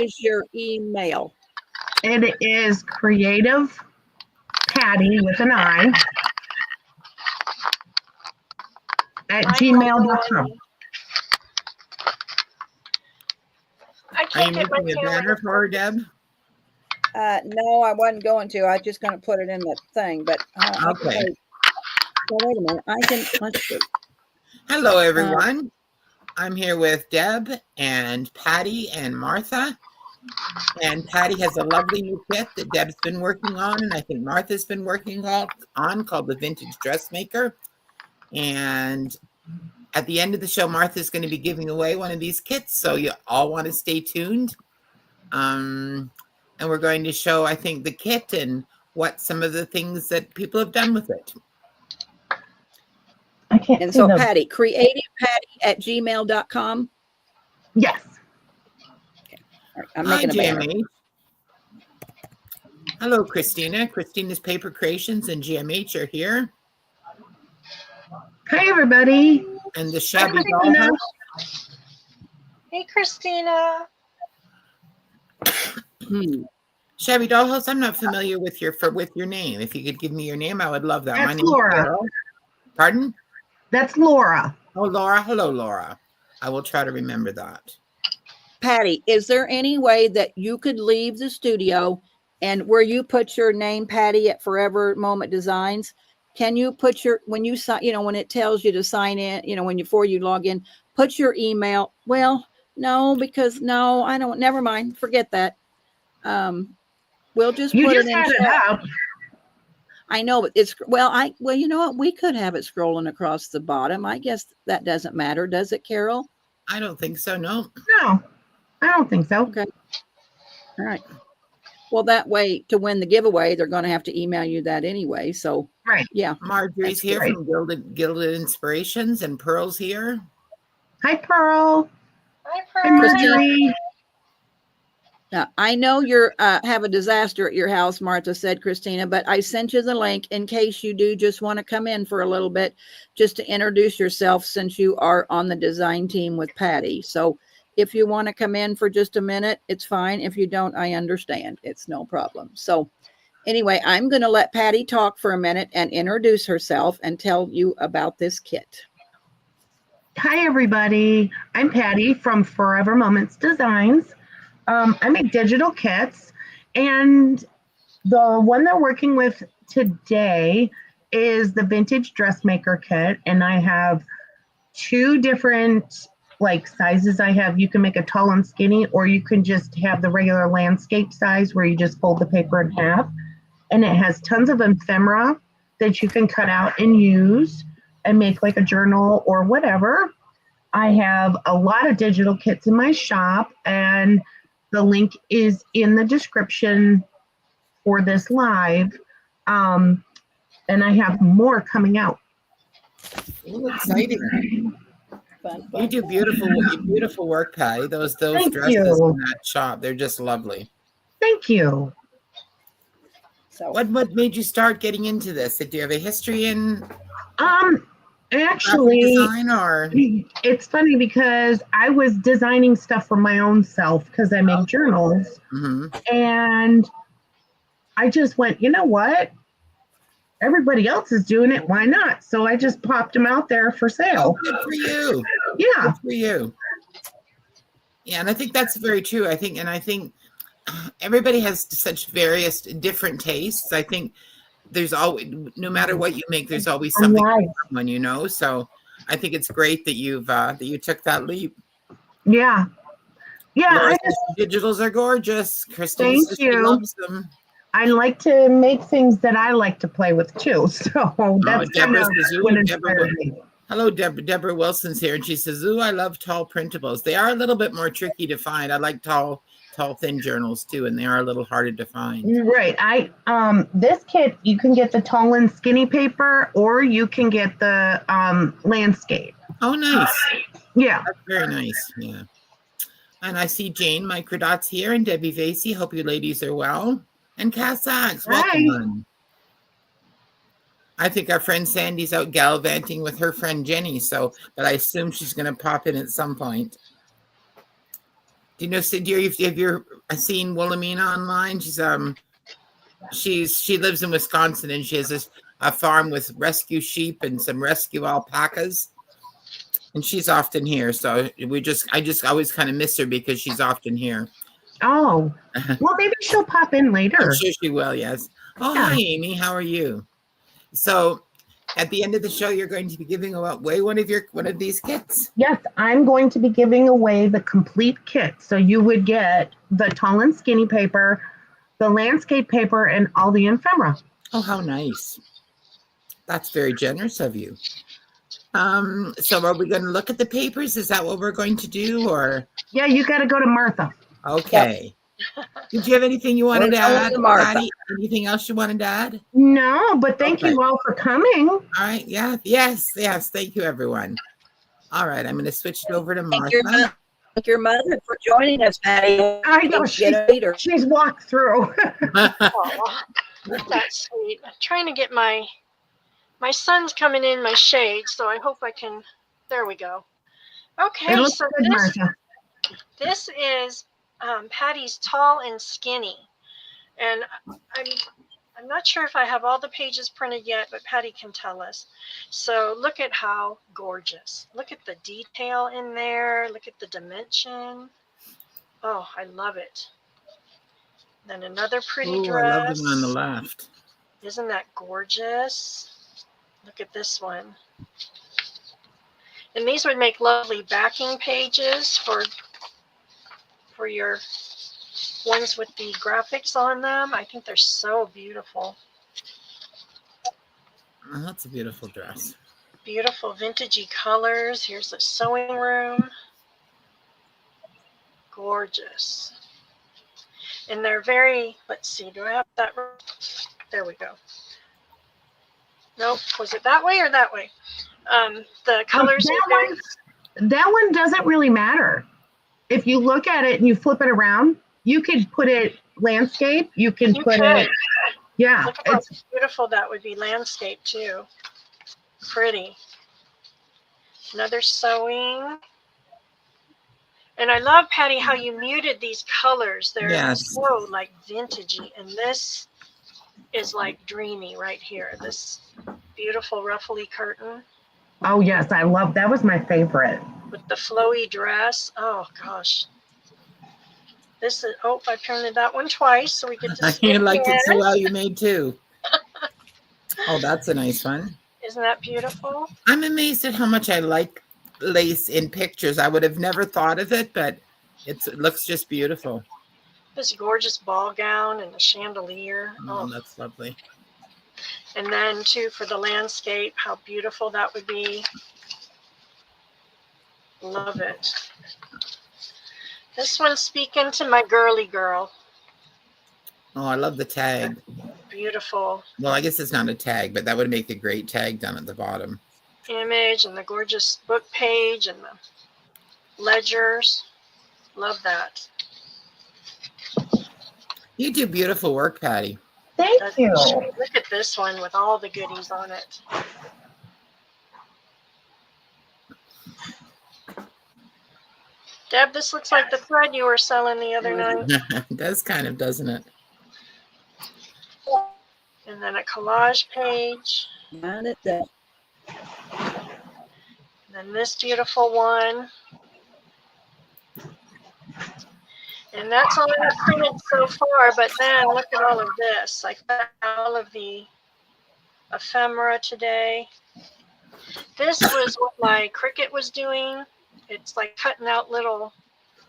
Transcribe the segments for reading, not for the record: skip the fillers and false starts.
is your email? It is Creative Patti with an I at gmail.com. I can't get my making a banner for her, Deb? No, I wasn't going to. I was just going to put it in the thing, but okay. Well, wait a minute. Let's see. Hello, everyone. I'm here with Deb and Patti and Martha. And Patti has a lovely new kit that Deb's been working on, and I think Martha's been working on called the Vintage Dressmaker. And at the end of the show, Martha's going to be giving away one of these kits, so you all want to stay tuned. And we're going to show, I think, the kit and what some of the things that people have done with it. I can't. And so, Patti, creativepatti@gmail.com. Yes. Okay. All right, I'm making a banner. Hello, Christina. Christina's Paper Creations and GMH are here. Hi, everybody. And the Shabby Dollhouse. Hey, Christina. Shabby Dollhouse, I'm not familiar with your name. If you could give me your name, I would love that. That's Laura. Pardon? That's Laura. Oh, Laura. Hello, Laura. I will try to remember that. Patti, is there any way that you could leave the studio and where you put your name, Patti, at Forever Moment Designs? Can you put when you sign, when it tells you to sign in, before you log in, put your email? Well, no, because I don't. Never mind. Forget that. We'll just put it in. Had it up. I know, but you know what? We could have it scrolling across the bottom. I guess that doesn't matter, does it, Carol? I don't think so. No. No, I don't think so. Okay. All right. Well, that way, to win the giveaway, they're going to have to email you that anyway. So, right. Yeah. Marjorie's here from Gilded Inspirations, and Pearl's here. Hi, Pearl. Hi, Pearl. Hi, Marjorie. Now, I know you're have a disaster at your house, Martha said, Christina, but I sent you the link in case you do just want to come in for a little bit, just to introduce yourself since you are on the design team with Patti. So if you want to come in for just a minute, it's fine. If you don't, I understand. It's no problem. So anyway, I'm going to let Patti talk for a minute and introduce herself and tell you about this kit. Hi, everybody. I'm Patti from Forever Moments Designs. I make digital kits, and the one they're working with today is the Vintage Dressmaker kit, and I have two different sizes. You can make a tall and skinny, or you can just have the regular landscape size where you just fold the paper in half, and it has tons of ephemera that you can cut out and use and make like a journal or whatever. I have a lot of digital kits in my shop, and the link is in the description for this live. And I have more coming out. Ooh, exciting. You do beautiful work, Patti. Those dresses in that shop, they're just lovely. Thank you. So what made you start getting into this? Did you have a history in actually design, or? It's funny because I was designing stuff for my own self because I make journals. And I just went, you know what? Everybody else is doing it. Why not? So I just popped them out there for sale. Oh, good for you. Yeah. Good for you. Yeah, and I think that's very true. I think everybody has such various different tastes. I think there's always, no matter what you make, there's always something for someone, So I think it's great that you took that leap. Yeah. Yeah. Digitals are gorgeous. Kristen Thank you. Loves them. I like to make things that I like to play with too. So that's what inspired me. Hello, Deborah. Deborah Wilson's here, and she says, "Ooh, I love tall printables. They are a little bit more tricky to find. I like tall, thin journals too, and they are a little harder to find." Right. This kit, you can get the tall and skinny paper, or you can get the landscape. Oh, nice. Yeah. That's very nice. Yeah. And I see Jane Microdots here, and Debbie Vasey. Hope you ladies are well. And Cass Sachs, welcome. I think our friend Sandy's out gallivanting with her friend Jenny, but I assume she's going to pop in at some point. Do you know, Cindy, have you seen Wilhelmina online? She lives in Wisconsin, and she has a farm with rescue sheep and some rescue alpacas. And she's often here. So I just always kind of miss her because she's often here. Oh, well, maybe she'll pop in I'm later. sure she will, yes. Oh, Yeah. hi, Amy. How are you? So at the end of the show, you're going to be giving away one of these kits. Yes, I'm going to be giving away the complete kit. So you would get the tall and skinny paper, the landscape paper, and all the ephemera. Oh, how nice. That's very generous of you. So are we going to look at the papers? Is that what we're going to do, or? Yeah, you got to go to Martha. Okay. Did you have anything you wanted to We're going add, to Martha. Patti? Anything else you wanted to add? No, but thank Okay. you all for coming. All right. Yeah. Yes. Thank you, everyone. All right. I'm going to switch it over to Thank Martha. your mother for joining us, Patty. I know she's walked through. Oh, that's sweet. I'm trying to get my son's coming in my shade, so I hope I can. There we go. Okay, It looks so good, Martha. this is Patty's Tall and Skinny, and I'm not sure if I have all the pages printed yet, but Patti can tell us. So look at how gorgeous. Look at the detail in there. Look at the dimension. Oh, I love it. Then another pretty Oh, dress. I love the one on the left. Isn't that gorgeous? Look at this one. And these would make lovely backing pages for your ones with the graphics on them. I think they're so beautiful. Oh, that's a beautiful dress. Beautiful vintagey colors. Here's the sewing room. Gorgeous. And they're very, let's see, do I have that? There we go. Nope. Was it that way or that way? The colors are very... That one doesn't really matter. If you look at it and you flip it around, you could put it landscape. You can put it. Yeah. Look at how beautiful that would be landscape too. Pretty. Another sewing. And I love, Patti, how you muted these colors. They're so like vintagey. And this is like dreamy right here. This beautiful ruffly curtain. Oh, yes. I love that. Was my favorite. With the flowy dress. Oh, gosh. This is, oh, I printed that one twice so we get to see You liked it so again. well, you made two. Oh, that's a nice one. Isn't that beautiful? I'm amazed at how much I like lace in pictures. I would have never thought of it, but it looks just beautiful. This gorgeous ball gown and the chandelier. Oh, that's lovely. And then, too, for the landscape, how beautiful that would be. Love it. This one's speaking to my girly girl. Oh, I love the tag. Beautiful Well, I guess it's not a tag, but that would make a great tag down at the bottom. image and the gorgeous book page and the ledgers. Love that. You do beautiful work, Patti. Thank you. Look at this one with all the goodies on it. Deb, this looks like the thread you were selling the other night. It does kind of, doesn't it? And then a collage page. And it does. And then this beautiful one. And that's all I've printed so far, but then look at all of this. I found all of the ephemera today. This was what my Cricut was doing. It's like cutting out little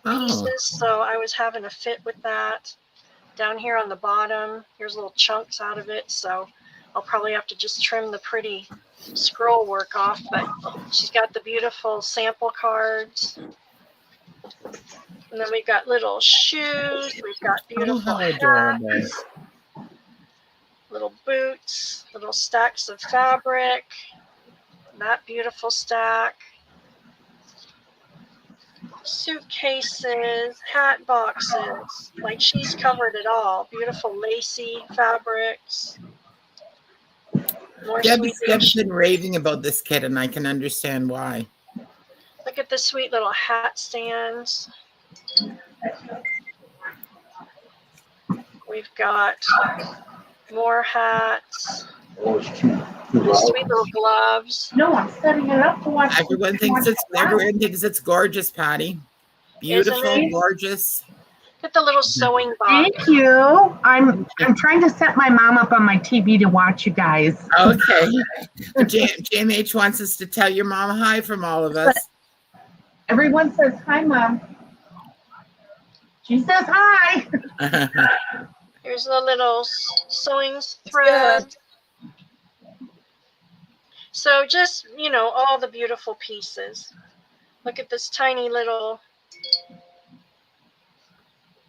pieces, so I was having a fit with that. Down here on the bottom, here's little chunks out of it, so I'll probably have to just trim the pretty scroll work off, but she's got the beautiful sample cards. And then we've got little shoes, we've got beautiful hats, little boots, little stacks of fabric, that beautiful stack, suitcases, hat boxes, like she's covered it all. Beautiful lacy fabrics. Deb's been raving about this kit, and I can understand why. Look at the sweet little hat stands. We've got more hats, Oh, it's too sweet little gloves. No, I'm setting it up to watch. Everyone thinks it's gorgeous, Patty. Isn't Beautiful, it? gorgeous. Get the little sewing box. Thank you. I'm trying to set my mom up on my TV to watch you guys. Okay. JMH wants us to tell your mom hi from all of us. Everyone says hi, Mom. She says hi. Here's the little sewing thread. So just, all the beautiful pieces. Look at this tiny little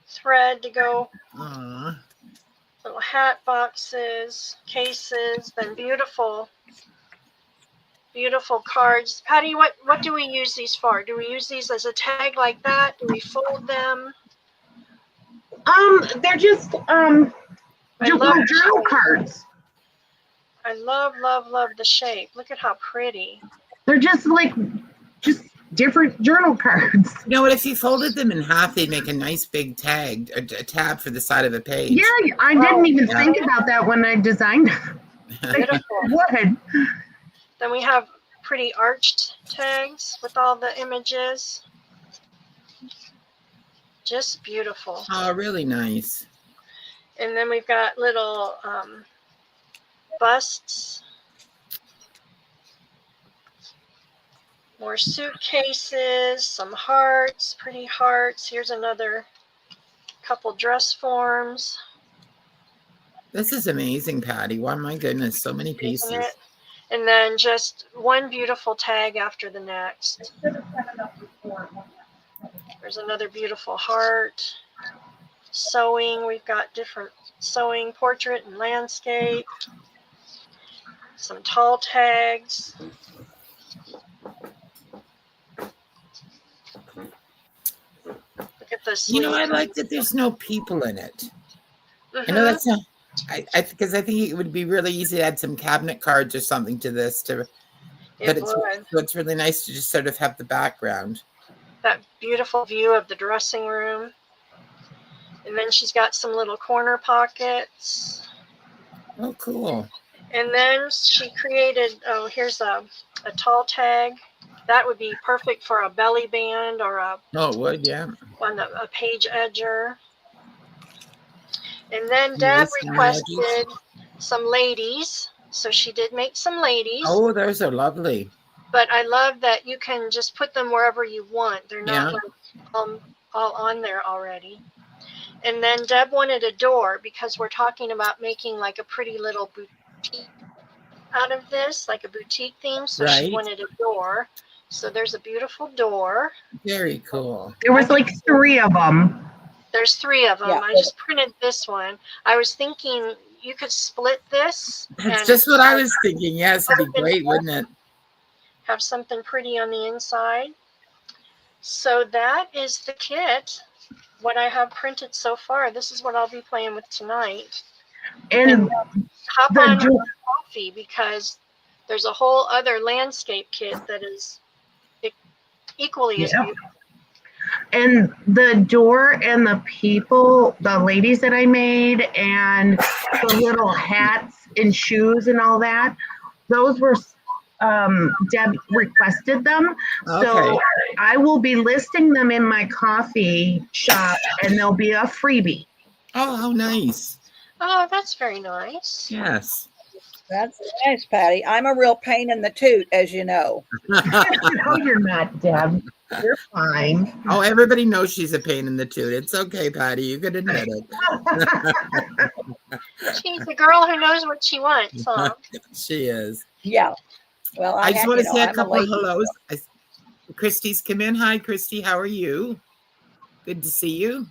thread to go. Aww. Little hat boxes, cases, then beautiful cards. Patty, what do we use these for? Do we use these as a tag like that? Do we fold them? They're just little journal cards. I love the shape. Look at how pretty. They're just different journal cards. You know what? If you folded them in half, they'd make a nice big tag, a tab for the side of a page. Yeah, I didn't even think about that when I designed them. Beautiful. Wood. Then we have pretty arched tags with all the images. Just beautiful. Oh, really nice. And then we've got little busts. More suitcases, some hearts, pretty hearts. Here's another couple dress forms. This is amazing, Patty. Wow, my goodness, so many pieces. Isn't it? And then just one beautiful tag after the next. There's another beautiful heart. Sewing, we've got different sewing, portrait and landscape. Some tall tags. Look at this. You know, I like that there's no people in it. Mm-hmm. I know that's not, because I think it would be really easy to add some cabinet cards or something to this. So it's really nice to just sort of have the background. That beautiful view of the dressing room. And then she's got some little corner pockets. Oh, cool. And then she created, here's a tall tag. That would be perfect for a belly band or a page edger. And then Deb requested some ladies. So she did make some ladies. Oh, those are lovely. But I love that you can just put them wherever you want. They're not all on there already. And then Deb wanted a door because we're talking about making like a pretty little boutique out of this, like a boutique theme. So she wanted a door. So there's a beautiful door. Very cool. There was like 3 of them. There's 3 of them. Yeah. I just printed this one. I was thinking you could split this. That's just what I was thinking. Yes, it'd be great, wouldn't it? Have something pretty on the inside. So that is the kit. What I have printed so far. This is what I'll be playing with tonight. And hop on coffee because there's a whole other landscape kit that is equally as beautiful. And the door and the people, the ladies that I made, and the little hats and shoes and all that, those were Deb requested them. Okay. So I will be listing them in my coffee shop and there'll be a freebie. Oh, how nice. Oh, that's very nice. Yes. That's nice, Patty. I'm a real pain in the toot, as you know. No, you're not, Deb. You're fine. Oh, everybody knows she's a pain in the toot. It's okay, Patty. You can admit it. She's a girl who knows what she wants, huh? She is. Yeah. Well, I just want to say a couple of hellos. Christy's come in. Hi, Christy. How are you? Good to see you.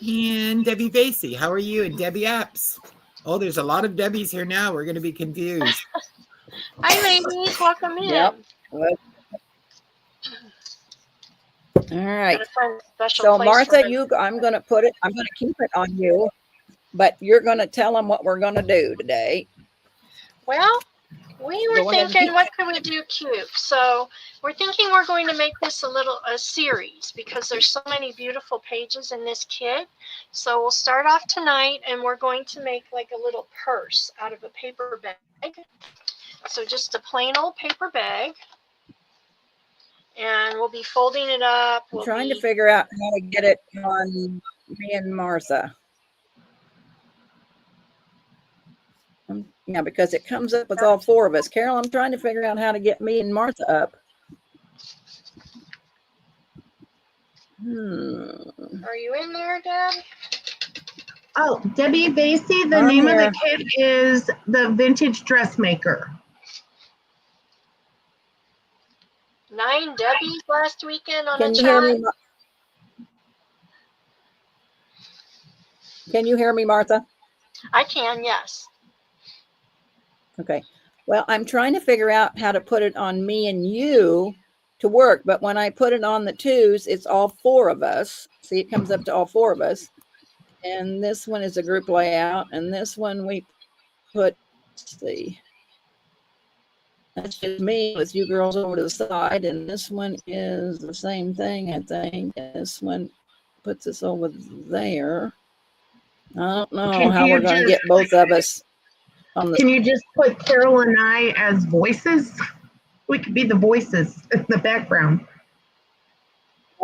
And Debbie Basie. How are you? And Debbie Apps. Oh, there's a lot of Debbies here now. We're going to be confused. Hi, ladies. Welcome in. Yep. All right. So Martha, I'm going to keep it on you, but you're going to tell them what we're going to do today. Well, We were Go ahead and thinking, keep- what could we do cute? So we're thinking we're going to make this a series because there's so many beautiful pages in this kit. So we'll start off tonight and we're going to make like a little purse out of a paper bag. So just a plain old paper bag. And we'll be folding it up. I'm trying to figure out how to get it on me and Martha. Yeah, because it comes up with all four of us. Carol, I'm trying to figure out how to get me and Martha up. Are you in there, Deb? Oh, Debbie Vasey, the I'm name of here. the kit is the Vintage Dressmaker. 9 Debbies last weekend on Can a you hear me? chat. Can you hear me, Martha? I can, yes. Okay. Well, I'm trying to figure out how to put it on me and you to work, but when I put it on the twos, it's all four of us. See, it comes up to all four of us. And this one is a group layout, and this one we put, let's see, that's just me with you girls over to the side, and this one is the same thing, I think. And this one puts us over there. I don't know how we're going to get both of us on the. Can you just put Carol and I as voices? We could be the voices in the background.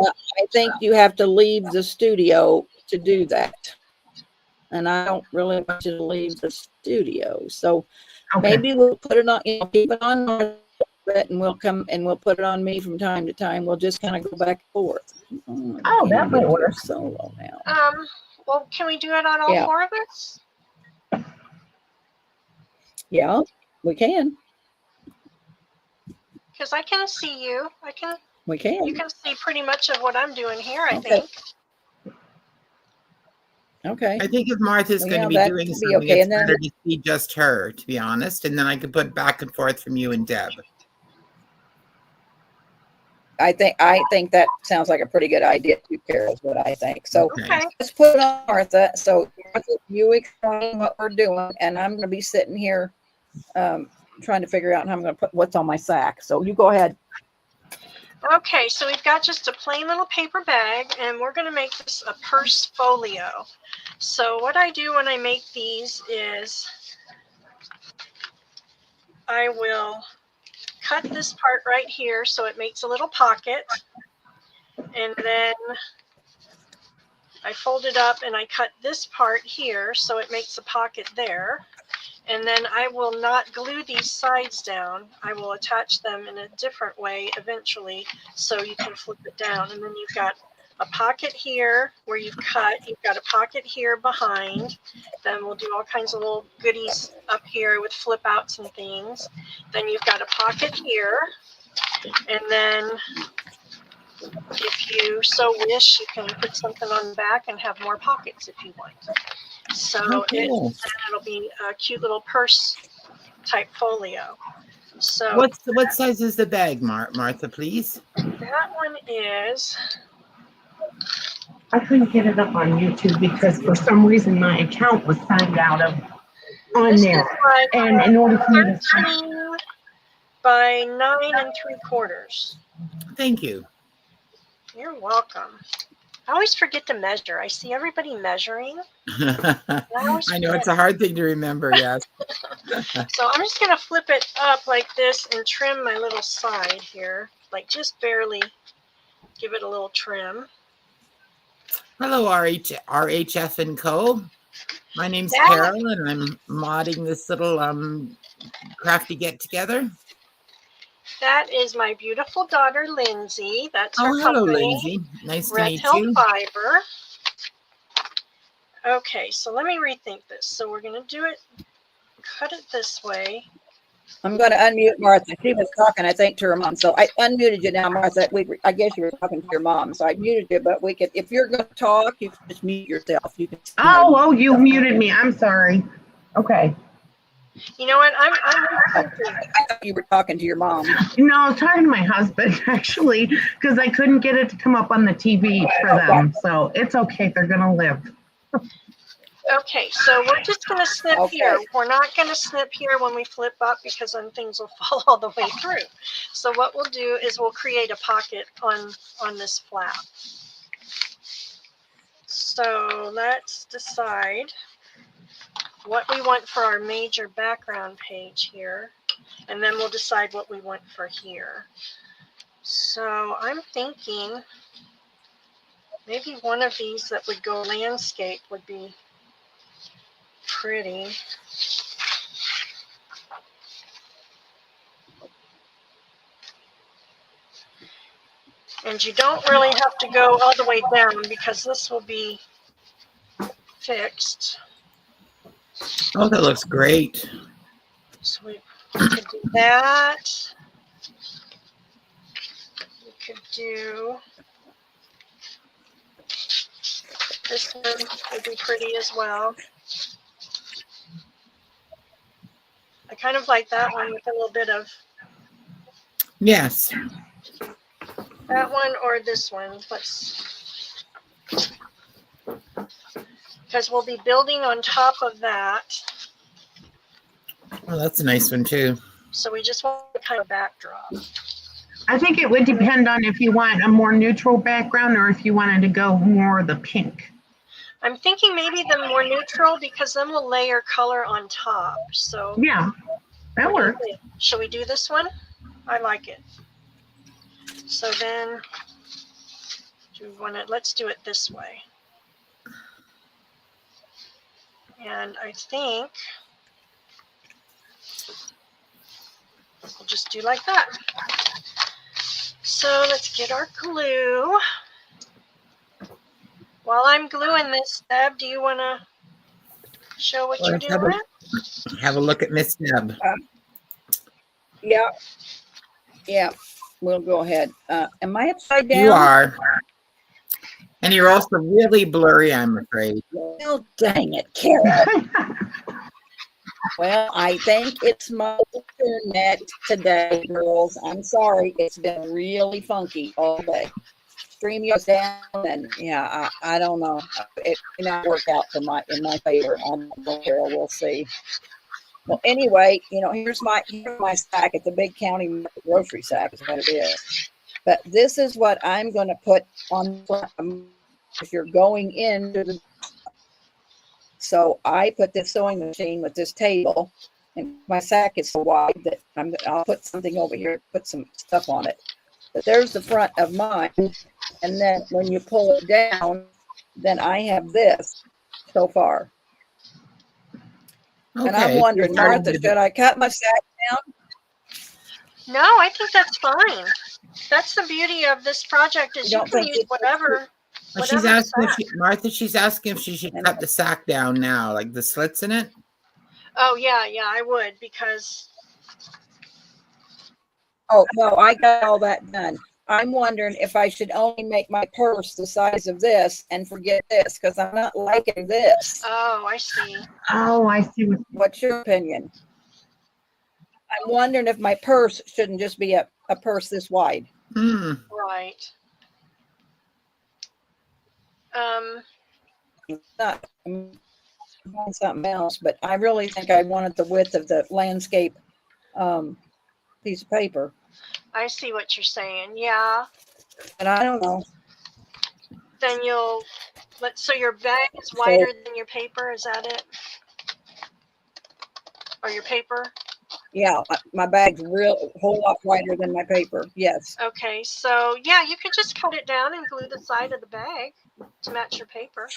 I think you have to leave the studio to do that. And I don't really want you to leave the studio. So maybe we'll put it on, keep it on and we'll come and we'll put it on me from time to time. We'll just kind of go back and forth. Oh, that might work. Solo now. Well, can we do it on all four of us? Yeah, we can. Because I can see you. We can. You can see pretty much of what I'm doing here, I think. Okay. I think if Martha's going to be doing something, okay. it's better to see just her, to be honest, and then I could put back and forth from you and Deb. I think that sounds like a pretty good idea too, Carol, is what I think. So let's put it on Martha. So Martha, you explain what we're doing, and I'm going to be sitting here trying to figure out how I'm going to put what's on my sack. So you go ahead. Okay, so we've got just a plain little paper bag, and we're going to make this a purse folio. So what I do when I make these is I will cut this part right here so it makes a little pocket, and then I fold it up and I cut this part here so it makes a pocket there. And then I will not glue these sides down. I will attach them in a different way eventually so you can flip it down. And then you've got a pocket here where you've cut. You've got a pocket here behind. Then we'll do all kinds of little goodies up here with flip outs and things. Then you've got a pocket here. And then if you so wish, you can put something on the back and have more pockets if you want. So it'll be a cute little purse type folio. So what size is the bag, Martha, please? That one is. I couldn't get it up on YouTube because for some reason my account was signed out of on there. And in order for me to 13 by 9 3/4. Thank you. You're welcome. I always forget to measure. I see everybody measuring. I know it's a hard thing to remember, yes. So I'm just going to flip it up like this and trim my little side here. Like just barely give it a little trim. Hello, RHF and Co. My name's Carol, and I'm modding this little crafty get-together. That is my beautiful daughter, Lindsay. That's her hello, company, Lindsay. Nice to Red meet Hill you. Fiber. Okay, so let me rethink this. So we're going to do it, cut it this way. I'm going to unmute Martha. She was talking, I think, to her mom. So I unmuted you now, Martha. I guess you were talking to your mom. So I muted you, but we could, if you're going to talk, you can just mute yourself. You can. Oh, you muted me. I'm sorry. Okay. You know what? I thought you were talking to your mom. No, I was talking to my husband, actually, because I couldn't get it to come up on the TV for them. So it's okay. They're going to live. Okay, so we're just going to snip Okay. here. We're not going to snip here when we flip up because then things will fall all the way through. So what we'll do is we'll create a pocket on this flap. So let's decide what we want for our major background page here, and then we'll decide what we want for here. So I'm thinking maybe one of these that would go landscape would be pretty. And you don't really have to go all the way down because this will be fixed. Oh, that looks great. So we could do that. We could do this one would be pretty as well. I kind of like that one with a little bit of Yes. that one or this one. Because we'll be building on top of that. Oh, that's a nice one too. So we just want a kind of backdrop. I think it would depend on if you want a more neutral background or if you wanted to go more the pink. I'm thinking maybe the more neutral because then we'll layer color on top. So Yeah, that works. Shall we do this one? I like it. So then do we want to, let's do it this way. And I think we'll just do like that. So let's get our glue. While I'm gluing this, Deb, do you want to show what you're doing? Have a look at Miss Deb. Yeah. Yeah. We'll go ahead. Am I upside down? You are. And you're also really blurry, I'm afraid. Well, dang it, Carrow. Well, I think it's my internet today, girls. I'm sorry. It's been really funky all day. Stream goes down, and yeah, I don't know. It may not work out in my favor on Carrow. We'll see. Well, anyway, here's my sack. It's a big county grocery sack, is what it is. But this is what I'm going to put on if you're going into the. So I put this sewing machine with this table, and my sack is so wide that I'll put something over here, put some stuff on it. But there's the front of mine, and then when you pull it down, then I have this so far. Okay. And I'm wondering, Martha, should I cut my sack down? No, I think that's fine. That's the beauty of this project is you can use whatever. Well, she's asking Martha, she's asking if she should cut the sack down now, like the slits in it. Oh, yeah, I would because. Oh, no, I got all that done. I'm wondering if I should only make my purse the size of this and forget this because I'm not liking this. Oh, I see. Oh, I see. What's your opinion? I'm wondering if my purse shouldn't just be a purse this wide. Right. Not something else, but I really think I wanted the width of the landscape piece of paper. I see what you're saying. Yeah. And I don't know. Then so your bag is wider than your paper, is that it? Or your paper? Yeah, my bag's a whole lot wider than my paper. Yes. Okay, so yeah, you could just cut it down and glue the side of the bag to match your paper.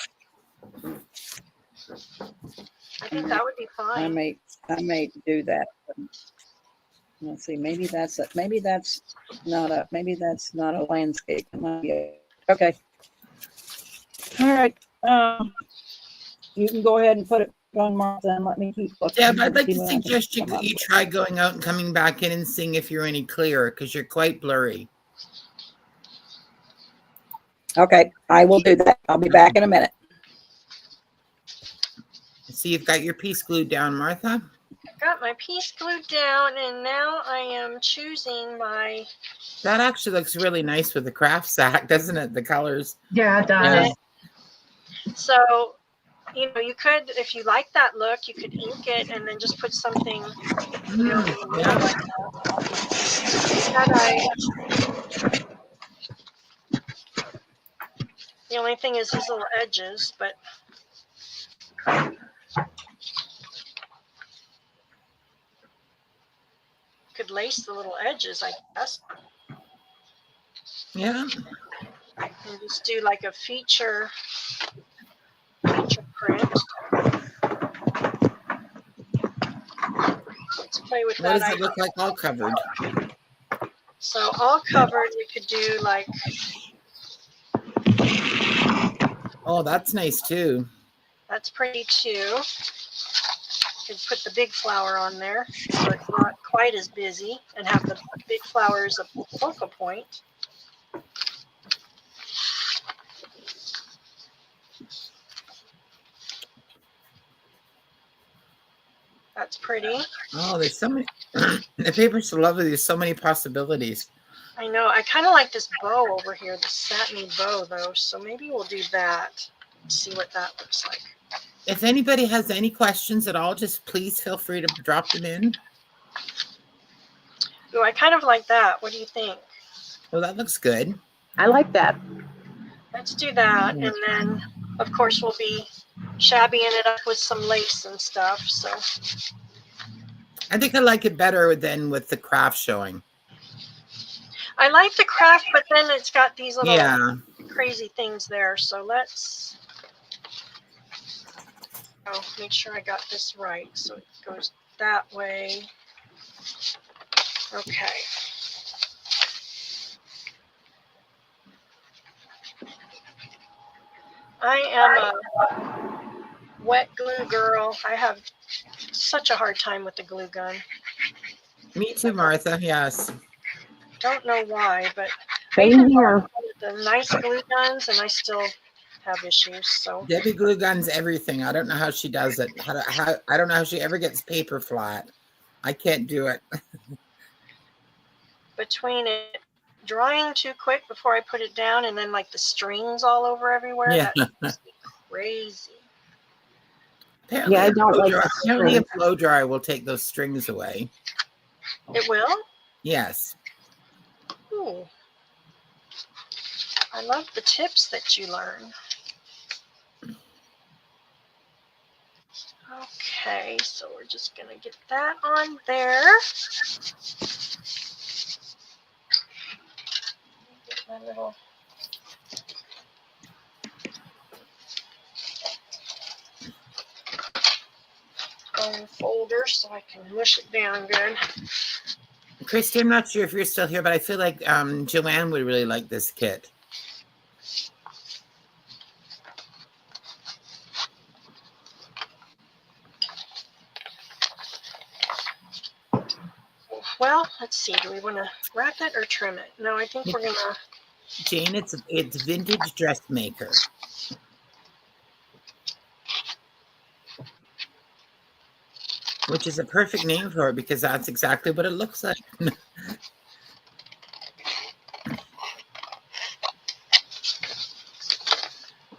I think that would be fine. I may do that. Let's see. Maybe that's not a landscape. Okay. All right. You can go ahead and put it on, Martha, and let me keep looking. Yeah, but I'd like to suggest you try going out and coming back in and seeing if you're any clearer because you're quite blurry. Okay, I will do that. I'll be back in a minute. See, you've got your piece glued down, Martha. Got my piece glued down, and now I am choosing my. That actually looks really nice with the craft sack, doesn't it? The colors. Yeah, it does. So you know, you could, if you like that look, you could ink it and then just put something, you know, in the middle Yeah. like that. The only thing is these little edges, but could lace the little edges, I guess. Yeah. And just do like a feature print. Let's play with What that does it idea. look like all covered? So all covered, we could do like, Oh, that's nice too. that's pretty too. Could put the big flower on there so it's not quite as busy and have the big flower as a focal point. That's pretty. Oh, there's so many. The paper's so lovely. There's so many possibilities. I know. I kind of like this bow over here, the satiny bow though. So maybe we'll do that. See what that looks like. If anybody has any questions at all, just please feel free to drop them in. Ooh, I kind of like that. What do you think? Oh, that looks good. I like that. Let's do that. And then, of course, we'll be shabbying it up with some lace and stuff. So I think I like it better than with the craft showing. I like the craft, but then it's got these little Yeah. crazy things there. So let's make sure I got this right. So it goes that way. Okay. I am a wet glue girl. I have such a hard time with the glue gun. Me too, Martha. Yes. Don't know why, but Same here. the nice glue guns and I still have issues. So Debbie glue guns everything. I don't know how she does it. I don't know how she ever gets paper flat. I can't do it. between it drying too quick before I put it down and then like the strings all over everywhere, Yeah. that makes me crazy. Apparently, Yeah, I don't like the apparently a strings. blow dryer will take those strings away. It will? Yes. Ooh. I love the tips that you learn. Okay, so we're just gonna get that on there. Get my little bone folder so I can mush it down good. Christy, I'm not sure if you're still here, but I feel like Joanne would really like this kit. Well, let's see. Do we want to wrap it or trim it? No, I think we're gonna. Jane, it's Vintage Dressmaker. Which is a perfect name for it because that's exactly what it looks like.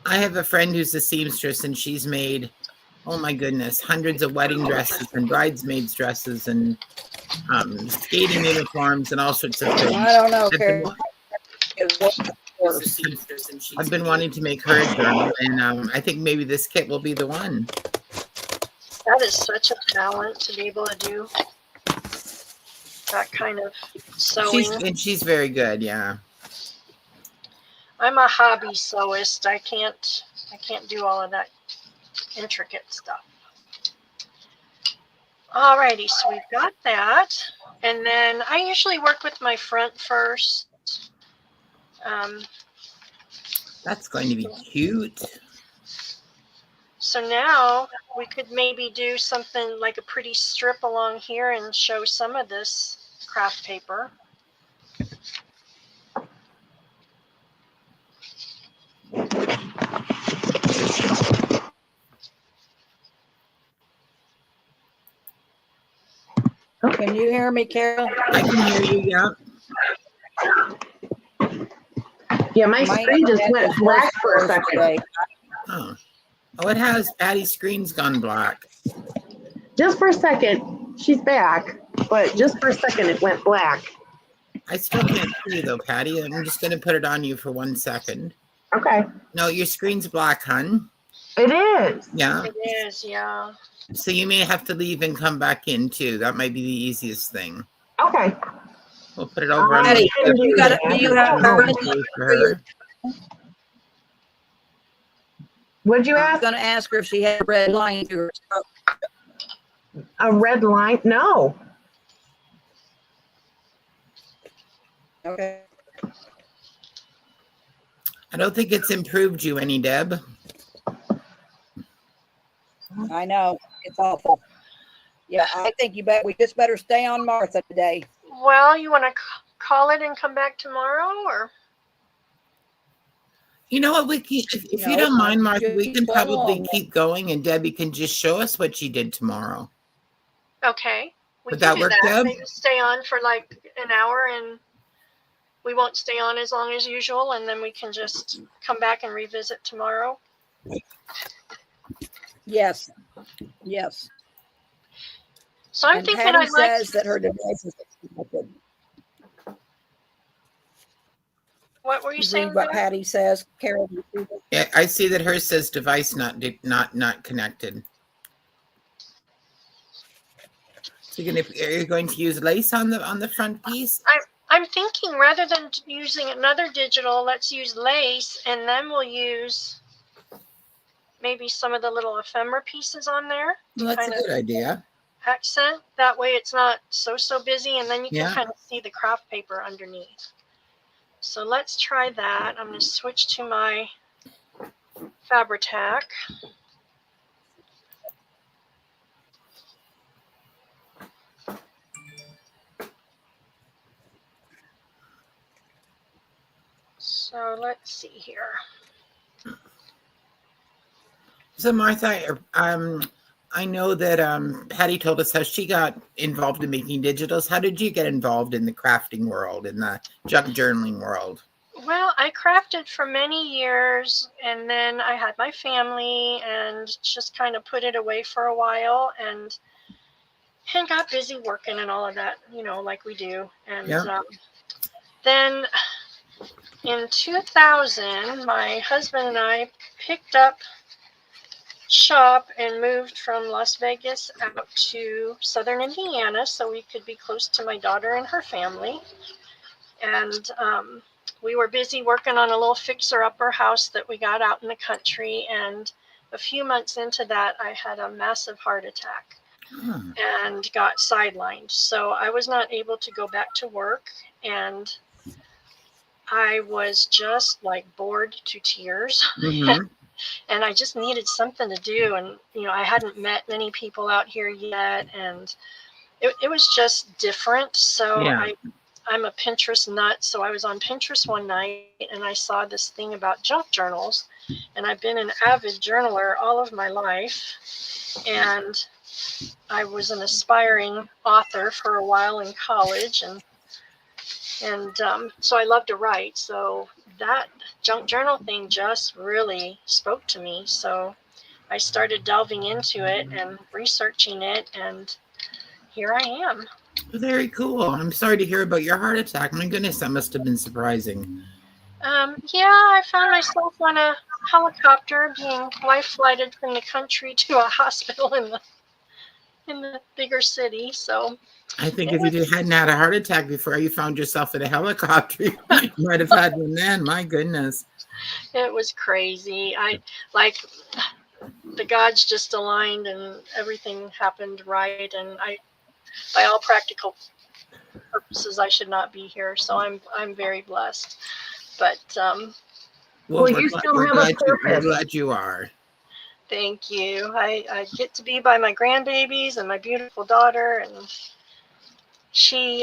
I have a friend who's a seamstress and she's made, oh my goodness, hundreds of wedding dresses and bridesmaids dresses and skating uniforms and all sorts of things. I don't know, Carol. I've been wanting to make her a journal, and I think maybe this kit will be the one. That is such a talent to be able to do that kind of sewing. She's very good, yeah. I'm a hobby sewist. I can't do all of that intricate stuff. Alrighty, so we've got that. And then I usually work with my front first. That's going to be cute. So now we could maybe do something like a pretty strip along here and show some of this craft paper. Can you hear me, Carol? I can hear you, yeah. Yeah, my screen just went black for a second. Oh. Oh, it has. Patty's screen's gone black. Just for a second, she's back, but just for a second, it went black. I still can't see you though, Patty. I'm just going to put it on you for 1 second. Okay. No, your screen's black, hun. It is. Yeah. It is, yeah. So you may have to leave and come back in too. That might be the easiest thing. Okay. We'll put it over on Patty, can do you that. do you have Oh, red for her. What'd you I was ask? going to ask her if she had a red line through her throat. A red line? No. Okay. I don't think it's improved you any, Deb. I know. It's awful. Yeah, I think we just better stay on Martha today. Well, you want to call it and come back tomorrow, or? You know what, if you No, don't mind, Martha, just we can play probably along. keep going and Debbie can just show us what she did tomorrow. Okay. We Would can that do work, that. Deb? Maybe stay on for like an hour, and we won't stay on as long as usual, and then we can just come back and revisit tomorrow. Yes. Yes. So I'm And thinking Patty I'd like says that her device is disconnected. What were you saying? Read what Deb? Patty says. Carol, you see this? Yeah, I see that hers says device not connected. So are you going to use lace on the front piece? I'm thinking rather than using another digital, let's use lace, and then we'll use maybe some of the little ephemera pieces on there. Well, that's a good idea. Accent. That way it's not so busy, and then you can Yeah. kind of see the craft paper underneath. So let's try that. I'm going to switch to my Fabri-Tac. So let's see here. So Martha, I know that Patty told us how she got involved in making digitals. How did you get involved in the crafting world, in the junk journaling world? Well, I crafted for many years, and then I had my family and just kind of put it away for a while, and got busy working and all of that, like we do. And Yeah. Then in 2000, my husband and I picked up shop and moved from Las Vegas out to southern Indiana so we could be close to my daughter and her family. And we were busy working on a little fixer-upper house that we got out in the country. And a few months into that, I had a massive heart attack and got sidelined. So I was not able to go back to work. And I was just like bored to tears. Mm-hmm. And I just needed something to do. And, I hadn't met many people out here yet. And it was just different. So Yeah. I'm a Pinterest nut. So I was on Pinterest one night and I saw this thing about junk journals. And I've been an avid journaler all of my life. And I was an aspiring author for a while in college. And so I love to write. So that junk journal thing just really spoke to me. So I started delving into it and researching it, and here I am. Very cool. I'm sorry to hear about your heart attack. My goodness, that must have been surprising. Yeah, I found myself on a helicopter being life flighted from the country to a hospital in the bigger city. So I think if you hadn't had a heart attack before you found yourself in a helicopter, you might have had one then. My goodness. it was crazy. The gods just aligned and everything happened right. And by all practical purposes, I should not be here. So I'm very blessed. But Well, you still have a purpose. We're glad you are. thank you. I get to be by my grandbabies and my beautiful daughter, and she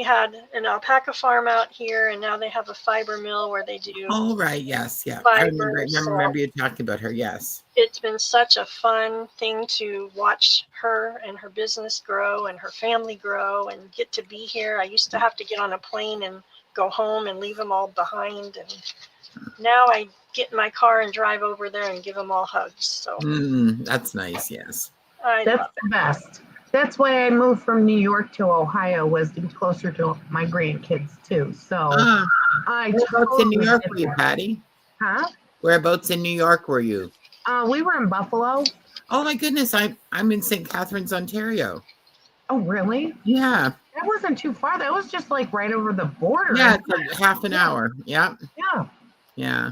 had an alpaca farm out here, and now they have a fiber mill where they do. Oh, right. Yes. Yeah. Fiber, I remember you talking about her. Yes. It's been such a fun thing to watch her and her business grow and her family grow and get to be here. I used to have to get on a plane and go home and leave them all behind. And now I get in my car and drive over there and give them all hugs. So That's nice. Yes. I That's love the best. That's why I moved from New York to Ohio, was to be closer to my grandkids too. So I Whereabouts in New totally York get were you, that. Patty? Huh? Whereabouts in New York were you? We were in Buffalo. Oh my goodness, I'm in St. Catharines, Ontario. Oh, really? Yeah. That wasn't too far. That was just like right over the border. Yeah, it's like half an hour. Yeah. Yeah. Yeah.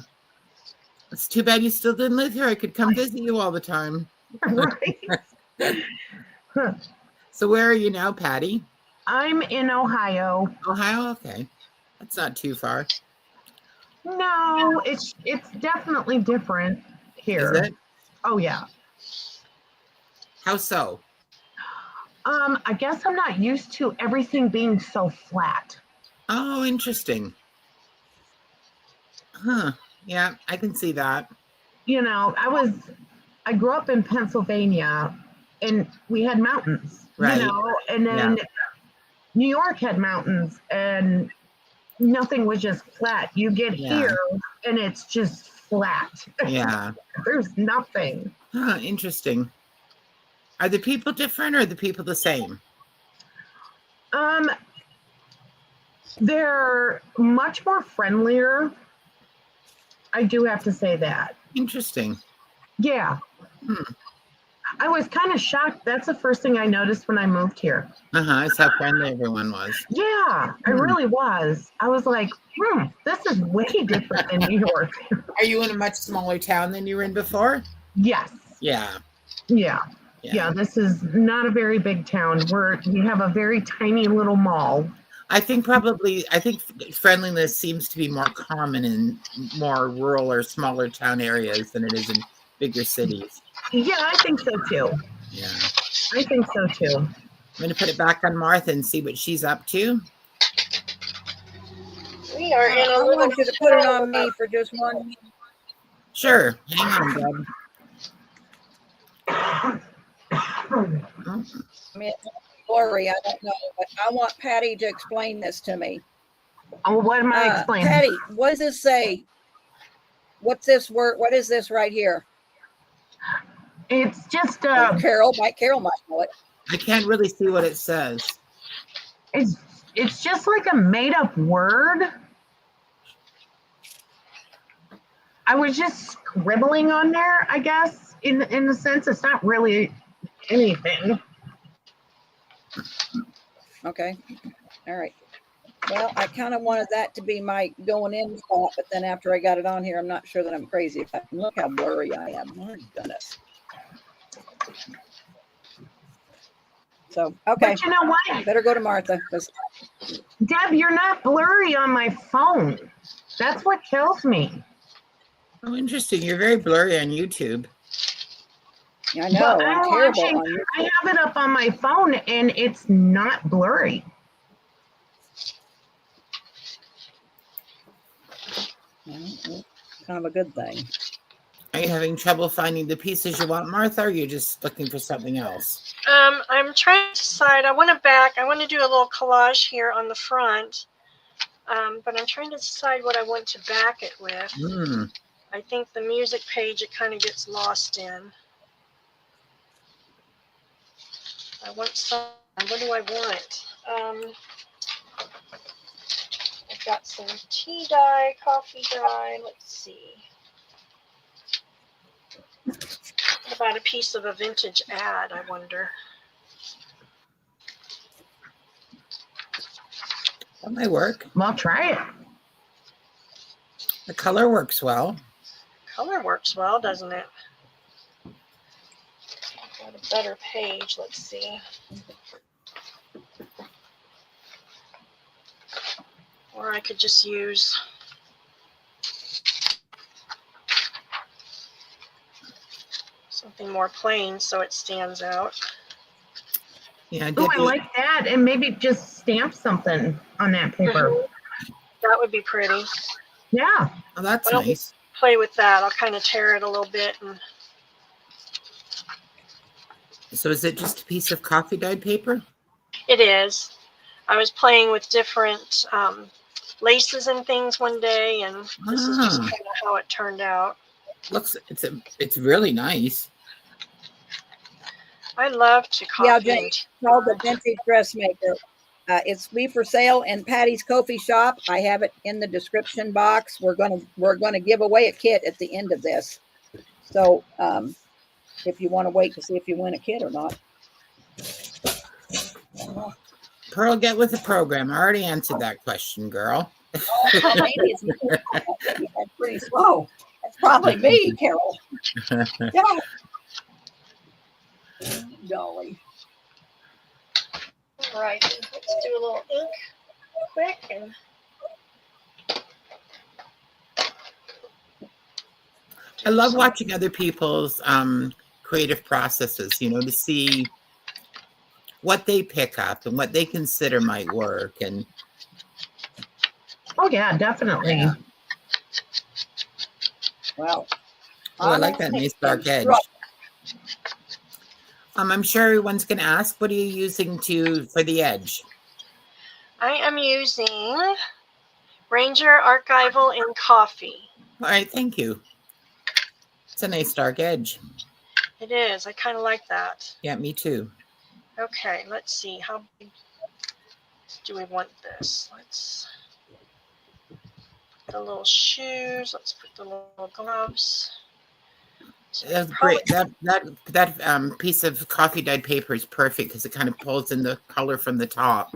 It's too bad you still didn't live here. I could come visit you all the time. Right. So where are you now, Patty? I'm in Ohio. Ohio? Okay. That's not too far. No, it's definitely different here. Is it? Oh yeah. How so? I guess I'm not used to everything being so flat. Oh, interesting. Huh. Yeah, I can see that. You know, I grew up in Pennsylvania and we had mountains, Right. you know, and then New York had mountains and nothing was just flat. You get here and it's just flat. Yeah. There's nothing. Huh, interesting. Are the people different or are the people the same? They're much more friendlier. I do have to say that. Interesting. Yeah. I was kind of shocked. That's the first thing I noticed when I moved here. It's how friendly everyone was. Yeah, I really was. I was like, this is way different than New York. Are you in a much smaller town than you were in before? Yes. Yeah. Yeah, this is not a very big town. We have a very tiny little mall. I think friendliness seems to be more common in more rural or smaller town areas than it is in bigger cities. Yeah, I think so too. Yeah. I think so too. I'm going to put it back on Martha and see what she's up to. We are in a I little want you to put it on me for just 1 minute. Sure. Hang on, Deb. I mean, it's blurry, I don't know, but I want Patty to explain this to me. Oh, what am I explaining? Patty, what does this say? What's this word? What is this right here? It's just Carroll might know it. I can't really see what it says. it's just like a made up word. I was just scribbling on there, I guess. In the sense, it's not really anything. Okay. All right. Well, I kind of wanted that to be my going in spot, but then after I got it on here, I'm not sure that I'm crazy. Look how blurry I am. My goodness. So, okay. But you know what? Better go to Martha. Deb, you're not blurry on my phone. That's what kills me. Oh, interesting. You're very blurry on YouTube. I know. But I'm terrible on YouTube. I have it up on my phone and it's not blurry. Kind of a good thing. Are you having trouble finding the pieces you want, Martha, or are you just looking for something else? I'm trying to decide. I want to do a little collage here on the front, but I'm trying to decide what I want to back it with. I think the music page, it kind of gets lost in. I want some. What do I want? I've got some tea dye, coffee dye. Let's see. What about a piece of a vintage ad, I wonder? That might work. Well, try it. The color works well. Color works well, doesn't it? Got a better page. Let's see. Or I could just use something more plain so it stands out. Yeah, Oh, I like that. And maybe just stamp something on that paper. That would be pretty. Yeah. Oh, that's Well, nice. Play with that. I'll kind of tear it a little bit. So is it just a piece of coffee dyed paper? It is. I was playing with different laces and things one day, and this is just kind of how it turned out. It's really nice. I love to copy. Yeah, Jane, it's called the Vintage Dressmaker. It's be for sale in Patty's Coffee Shop. I have it in the description box. We're gonna give away a kit at the end of this. So if you want to wait to see if you win a kit or not. Pearl, get with the program. I already answered that question, girl. Maybe it's pretty slow. That's probably me, Carol. Yeah. Dolly. All right, let's do a little ink quick and I love watching other people's creative processes, to see what they pick up and what they consider might work. And Oh yeah, definitely. Yeah. Well, I like that nice dark edge. I'm sure everyone's going to ask, what are you using for the edge? I am using Ranger Archival in Coffee. All right, thank you. It's a nice dark edge. It is. I kind of like that. Yeah, me too. Okay, let's see. How big do we want this? Let's put the little shoes. Let's put the little gloves. That's great. That piece of coffee dyed paper is perfect because it kind of pulls in the color from the top.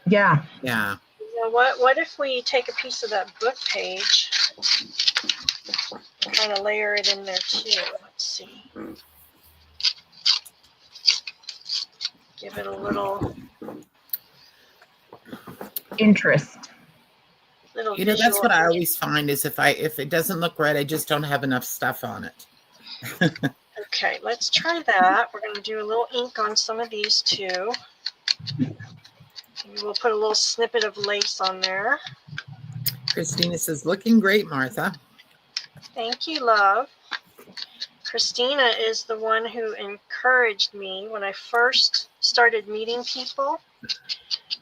Yeah. Yeah. You know what if we take a piece of that book page and kind of layer it in there too? Let's see. Give it a little interest. That's what I always find is if it doesn't look right, I just don't have enough stuff on it. Okay, let's try that. We're going to do a little ink on some of these too. Maybe we'll put a little snippet of lace on there. Christina says, looking great, Martha. Thank you, love. Christina is the one who encouraged me when I first started meeting people.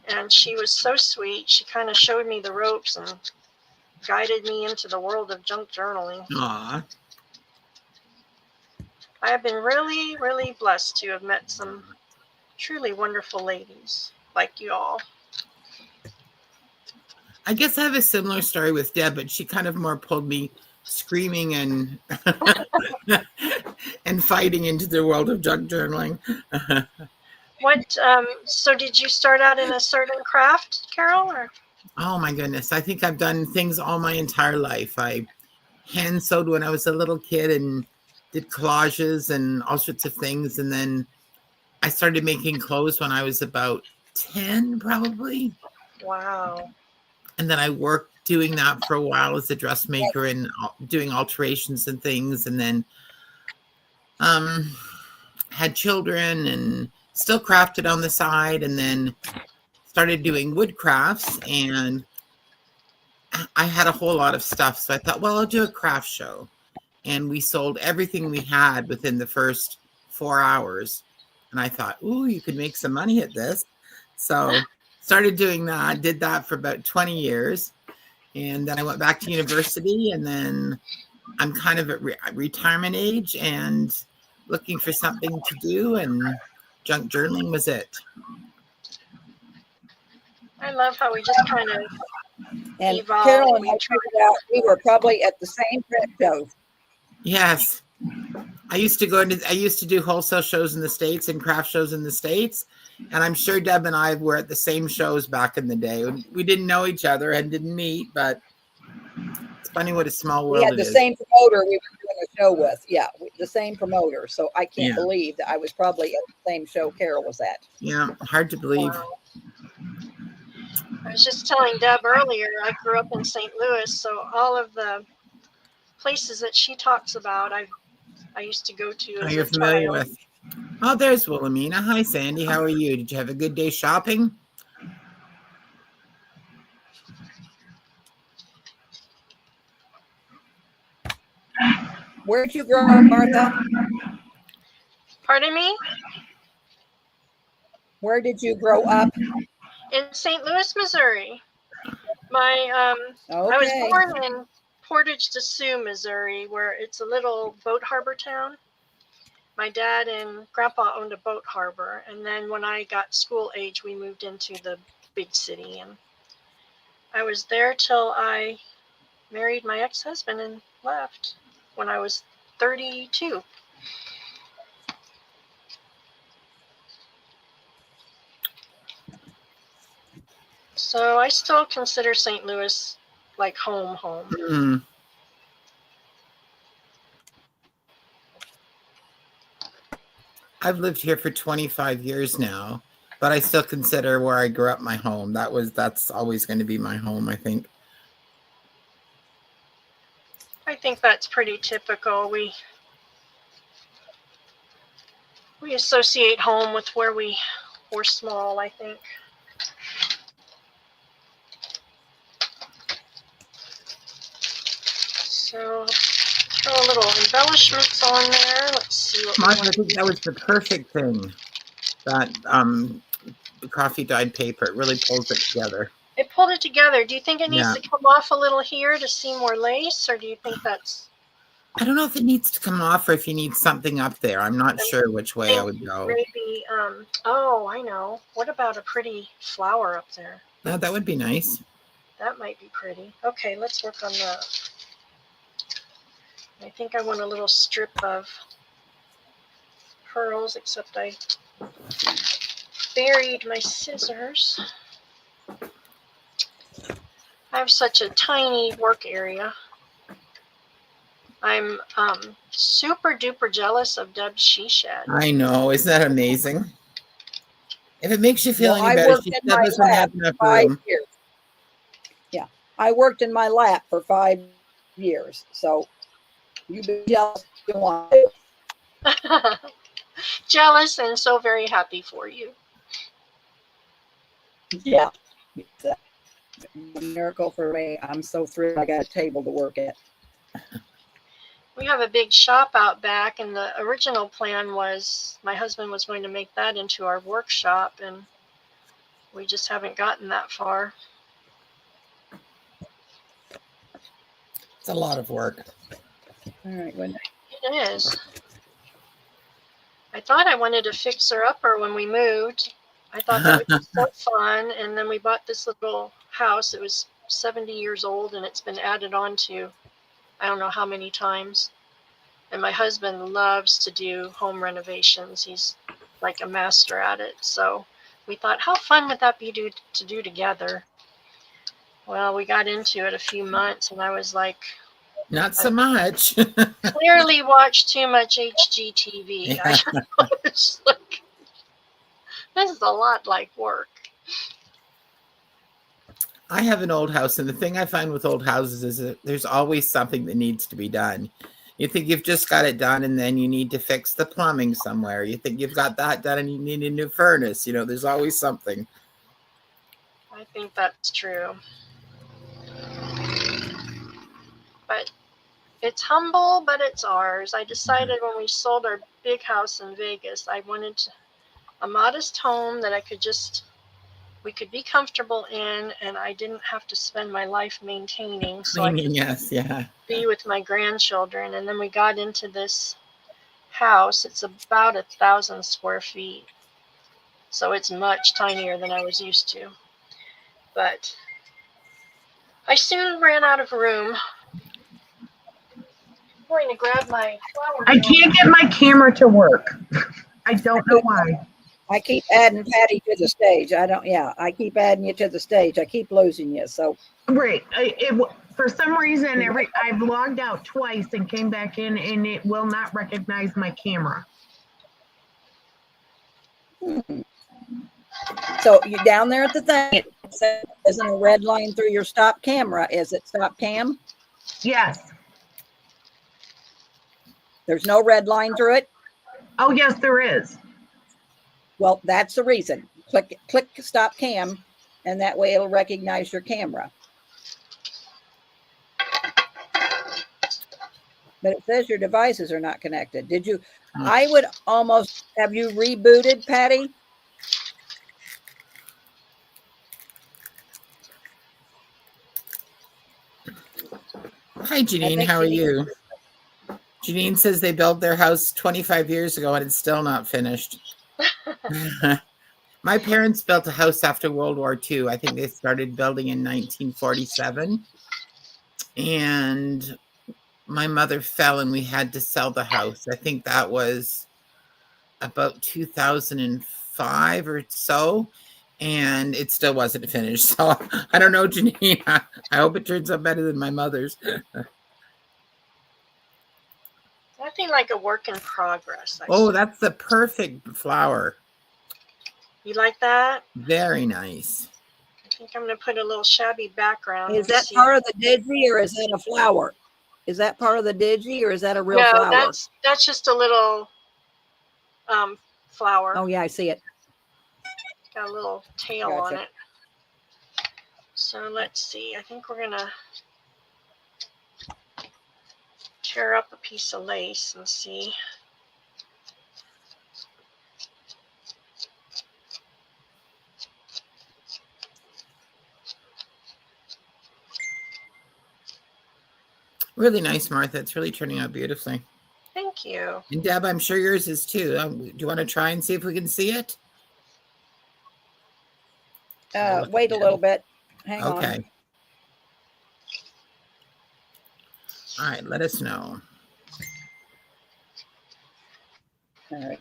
And she was so sweet. She kind of showed me the ropes and guided me into the world of junk journaling. Aw. I have been really, really blessed to have met some truly wonderful ladies like you all. I guess I have a similar story with Deb, but she kind of more pulled me screaming and and fighting into the world of junk journaling. So did you start out in a certain craft, Carol? Or? Oh my goodness. I think I've done things all my entire life. I hand sewed when I was a little kid and did collages and all sorts of things. And then I started making clothes when I was about 10, probably. Wow. And then I worked doing that for a while as a dressmaker and doing alterations and things. And then had children and still crafted on the side, and then started doing wood crafts. And I had a whole lot of stuff. So I thought, well, I'll do a craft show. And we sold everything we had within the first 4 hours. And I thought, ooh, you could make some money at this. So started doing that, did that for about 20 years. And then I went back to university, and then I'm kind of at retirement age and looking for something to do, and junk journaling was it. I love how we just kind of and evolved. Carol and I figured out we were probably at the same print shows. Yes. I used to do wholesale shows in the States and craft shows in the States. And I'm sure Deb and I were at the same shows back in the day. We didn't know each other and didn't meet, but it's funny what a small world We had it the is. same promoter we were doing a show with. Yeah, the same promoter. So I can't believe that I was probably at the same show Carol was at. Yeah, hard to believe. Wow. I was just telling Deb earlier, I grew up in St. Louis, so all of the places that she talks about, I used to go to as You're a familiar child. with. Oh, there's Wilhelmina. Hi, Sandy. How are you? Did you have a good day shopping? Where'd you grow up, Martha? Pardon me? Where did you grow up? In St. Louis, Missouri. I was Okay. born in Portage de Sioux, Missouri, where it's a little boat harbor town. My dad and grandpa owned a boat harbor, and then when I got school age, we moved into the big city, and I was there till I married my ex-husband and left when I was 32. So I still consider St. Louis like home. Mm. I've lived here for 25 years now, but I still consider where I grew up my home. That's always going to be my home, I think. I think that's pretty typical. We associate home with where we were small, I think. So throw a little embellishments on there. Let's see what Martha, I think that was the perfect thing. That the coffee dyed paper, it really pulls it together. It pulled it together. Do you think it needs Yeah. to come off a little here to see more lace, or do you think that's... I don't know if it needs to come off or if you need something up there. I'm not sure which way I would go. Maybe, oh, I know. What about a pretty flower up there? No, that would be nice. That might be pretty. Okay, let's work on that. I think I want a little strip of pearls, except I buried my scissors. I have such a tiny work area. I'm super duper jealous of Deb's she shed. I know. Isn't that amazing? If it makes you feel Well, any I better, worked she in still my doesn't have lab enough 5 room. years. Yeah, I worked in my lap for 5 years, so you be jealous if you want to. Jealous and so very happy for you. Yeah, it's a miracle for me. I'm so thrilled I got a table to work at. We have a big shop out back, and the original plan was my husband was going to make that into our workshop, and we just haven't gotten that far. It's a lot of work. All right, when It is. I thought I wanted a fixer-upper when we moved. I thought that would be so fun, and then we bought this little house. It was 70 years old, and it's been added on to I don't know how many times. And my husband loves to do home renovations. He's like a master at it. So we thought, how fun would that be to do together? Well, we got into it a few months, and I was like, Not so much. clearly watched too much HGTV. Yeah. I was like, this is a lot like work. I have an old house, and the thing I find with old houses is that there's always something that needs to be done. You think you've just got it done, and then you need to fix the plumbing somewhere. You think you've got that done, and you need a new furnace. You know, there's always something. I think that's true. But it's humble, but it's ours. I decided when we sold our big house in Vegas, I wanted a modest home that we could be comfortable in, and I didn't have to spend my life maintaining, so I could Yes, yeah. be with my grandchildren. And then we got into this house. It's about 1,000 square feet, so it's much tinier than I was used to. But I soon ran out of room. I'm going to grab my flower. I can't get my camera to work. I don't know why. I keep adding Patti to the stage. I keep adding you to the stage. I keep losing you. So Right. For some reason, I've logged out twice and came back in, and it will not recognize my camera. So you're down there at the thing. It says, isn't a red line through your stop camera? Is it stop cam? Yes. There's no red line through it? Oh, yes, there is. Well, that's the reason. Click stop cam, and that way it'll recognize your camera. But it says your devices are not connected. Did you? I would almost have you rebooted, Patti? Hi, Janine. think How are Janine- you? Janine says they built their house 25 years ago and it's still not finished. My parents built a house after World War II. I think they started building in 1947. And my mother fell and we had to sell the house. I think that was about 2005 or so. And it still wasn't finished. So I don't know, Janine. I hope it turns out better than my mother's. Nothing like a work in progress. Oh, that's the perfect flower. You like that? Very nice. I think I'm going to put a little shabby background. Is and that see. part of the digi or is that a flower? Is that part of the digi or is that a real No, flower? that's just a little flower. Oh yeah, I see it. Got a little tail Gotcha. on it. So let's see. I think we're gonna tear up a piece of lace and see. Really nice, Martha. It's really turning out beautifully. Thank you. And Deb, I'm sure yours is too. Do you want to try and see if we can see it? Wait a little bit. Hang Okay. on. All right, let us know. All right.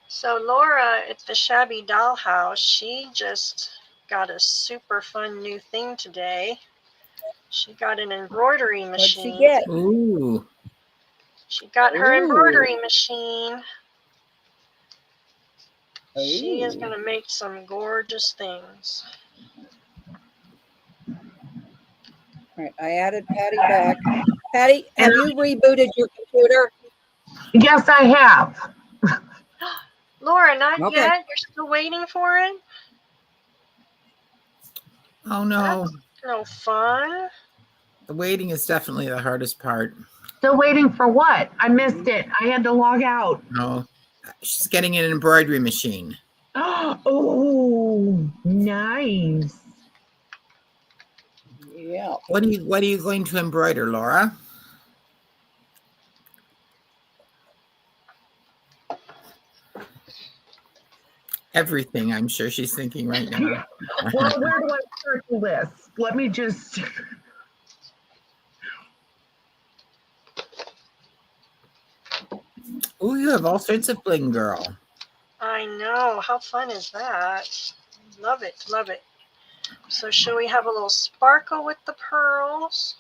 So Laura at the Shabby Dollhouse, she just got a super fun new thing today. She got an embroidery What'd machine. she get? Ooh. She got her Ooh. embroidery machine. She is Ooh. going to make some gorgeous things. All right, I added Patty back. Patty, have you rebooted your computer? Yes, I have. Laura, not Okay. yet? You're still waiting for it? Oh no. No fun. The waiting is definitely the hardest part. Still waiting for what? I missed it. I had to log out. No. She's getting an embroidery machine. Oh, nice. Yeah. What are you going to embroider, Laura? Everything, I'm sure she's thinking right now. Well, where do I start the list? Let me just. Oh, you have all sorts of bling, girl. I know. How fun is that? Love it. Love it. So should we have a little sparkle with the pearls?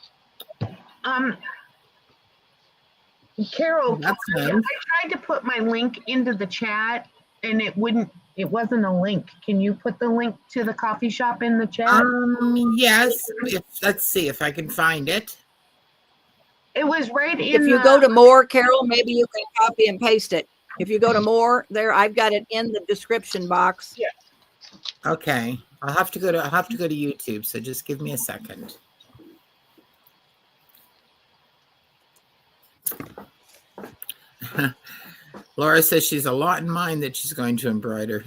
Carol, That's I nice. tried to put my link into the chat and it wasn't a link. Can you put the link to the coffee shop in the chat? Yes. Let's see if I can find it. It was right in If you go to more, Carol, maybe you can copy and paste it. If you go to more, there, I've got it in the description box. Yeah. Okay. I'll have to go to YouTube, so just give me a second. Laura says she's a lot in mind that she's going to embroider.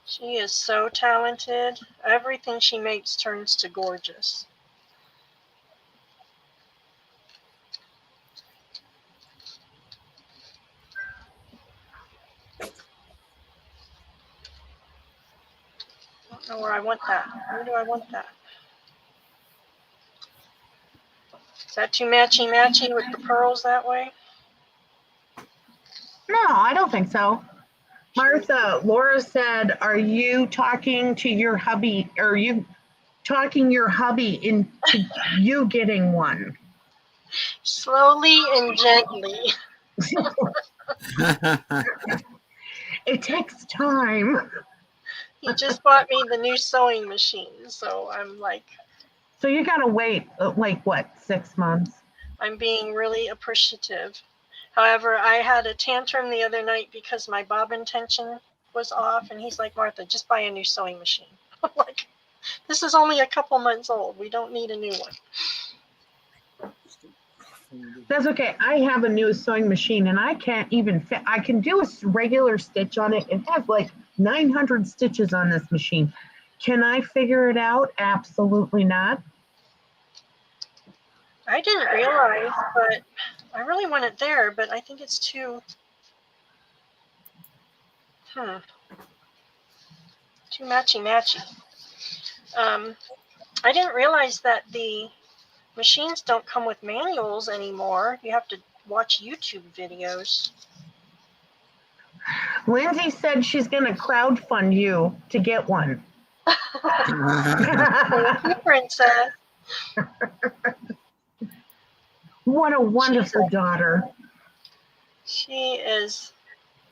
She is so talented. Everything she makes turns to gorgeous. I don't know where I want that. Where do I want that? Is that too matchy-matchy with the pearls that way? No, I don't think so. Martha, Laura said, are you talking to your hubby? Are you talking your hubby into you getting one? Slowly and gently. It takes time. He just bought me the new sewing machine, so I'm like, So you gotta wait, like what, 6 months? I'm being really appreciative. However, I had a tantrum the other night because my bobbin tension was off, and he's like, Martha, just buy a new sewing machine. I'm like, this is only a couple months old. We don't need a new one. That's okay. I have a new sewing machine and I can't even fit. I can do a regular stitch on it. It has like 900 stitches on this machine. Can I figure it out? Absolutely not. I didn't realize, but I really want it there, but I think it's too, too matchy-matchy. I didn't realize that the machines don't come with manuals anymore. You have to watch YouTube videos. Lindsay said she's going to crowdfund you to get one. Thank you, Princess. What a wonderful daughter. She is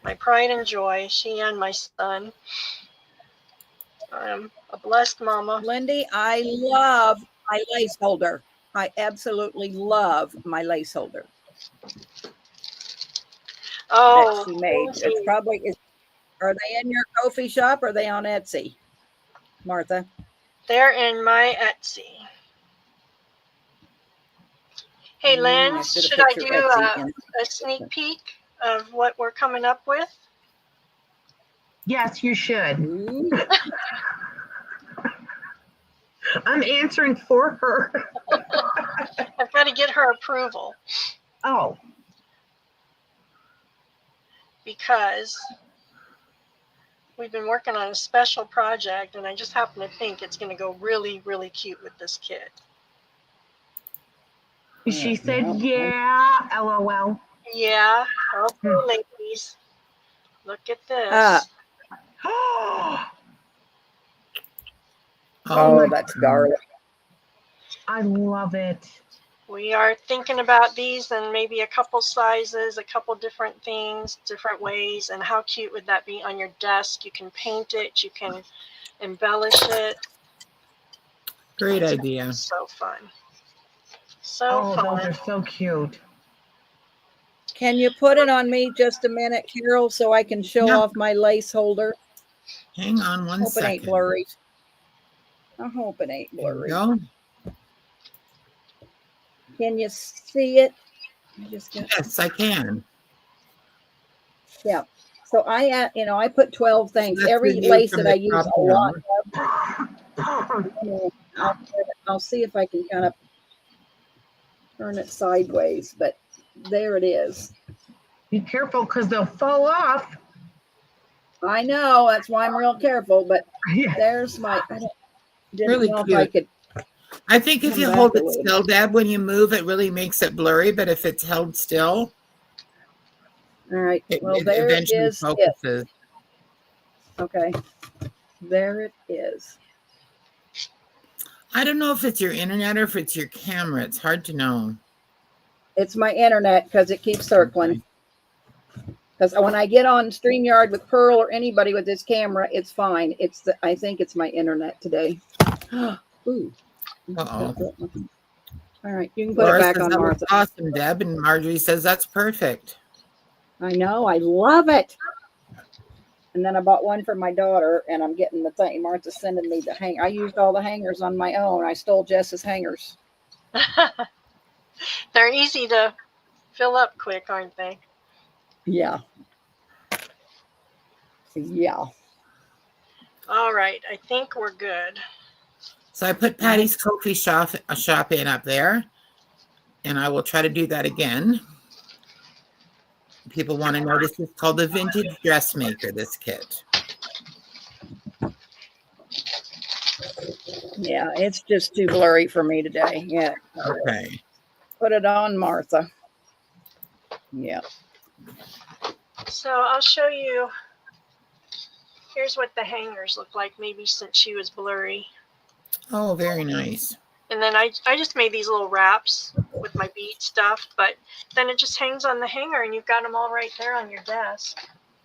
my pride and joy, she and my son. I'm a blessed mama. Lindy, I love my lace holder. I absolutely love my lace holder Oh, that she made. Lindsay. It's probably, are they in your Ko-fi shop or are they on Etsy, Martha? They're in my Etsy. Hey, Lynn, should I do a sneak peek of what we're coming up with? Yes, you should. Ooh. I'm answering for her. I've got to get her approval Oh, because we've been working on a special project and I just happen to think it's going to go really, really cute with this kid. she said, yeah, LOL. Yeah. Okay, ladies. Look at this. Oh, that's garlic. I love it. We are thinking about these and maybe a couple sizes, a couple different things, different ways, and how cute would that be on your desk? You can paint it, you can embellish it. Great idea. So fun. So fun. Those are so cute. Can you put it on me just a minute, Carol, so I can show off my lace holder? Hang on one second. Hope it ain't blurry. I hope it ain't blurry. Go. Can you see it? Yes, I can. Yeah. So I put 12 things. That's Every the lace view that I from the use top a lot down. of. I'll see if I can kind of turn it sideways, but there it is. Be careful because they'll fall off. I know, that's why I'm real careful, but Yeah. there's my, didn't Really know cute. if I could. I think if you hold it still, Deb, when you move, it really makes it blurry. But if it's held still, All right. Well, it there eventually is focuses. it. Okay. There it is. I don't know if it's your internet or if it's your camera. It's hard to know. It's my internet because it keeps circling. Because when I get on StreamYard with Pearl or anybody with this camera, it's fine. I think it's my internet today. Ooh. Uh-oh. All right, you can put Laura it back says on that Martha. was awesome, Deb, and Marjorie says that's perfect. I know, I love it. And then I bought one for my daughter, and I'm getting the thing. Martha's sending me the hang. I used all the hangers on my own. I stole Jess's hangers. They're easy to fill up quick, aren't they? Yeah. Yeah. All right, I think we're good. So I put Patty's Ko-fi shop in up there, and I will try to do that again. People want to know this is called the Vintage Dressmaker, this kit. Yeah, it's just too blurry for me today. Yeah. Okay. Put it on, Martha. Yeah. So I'll show you. Here's what the hangers look like, maybe since she was blurry. Oh, very nice. And then I just made these little wraps with my bead stuff, but then it just hangs on the hanger and you've got them all right there on your desk.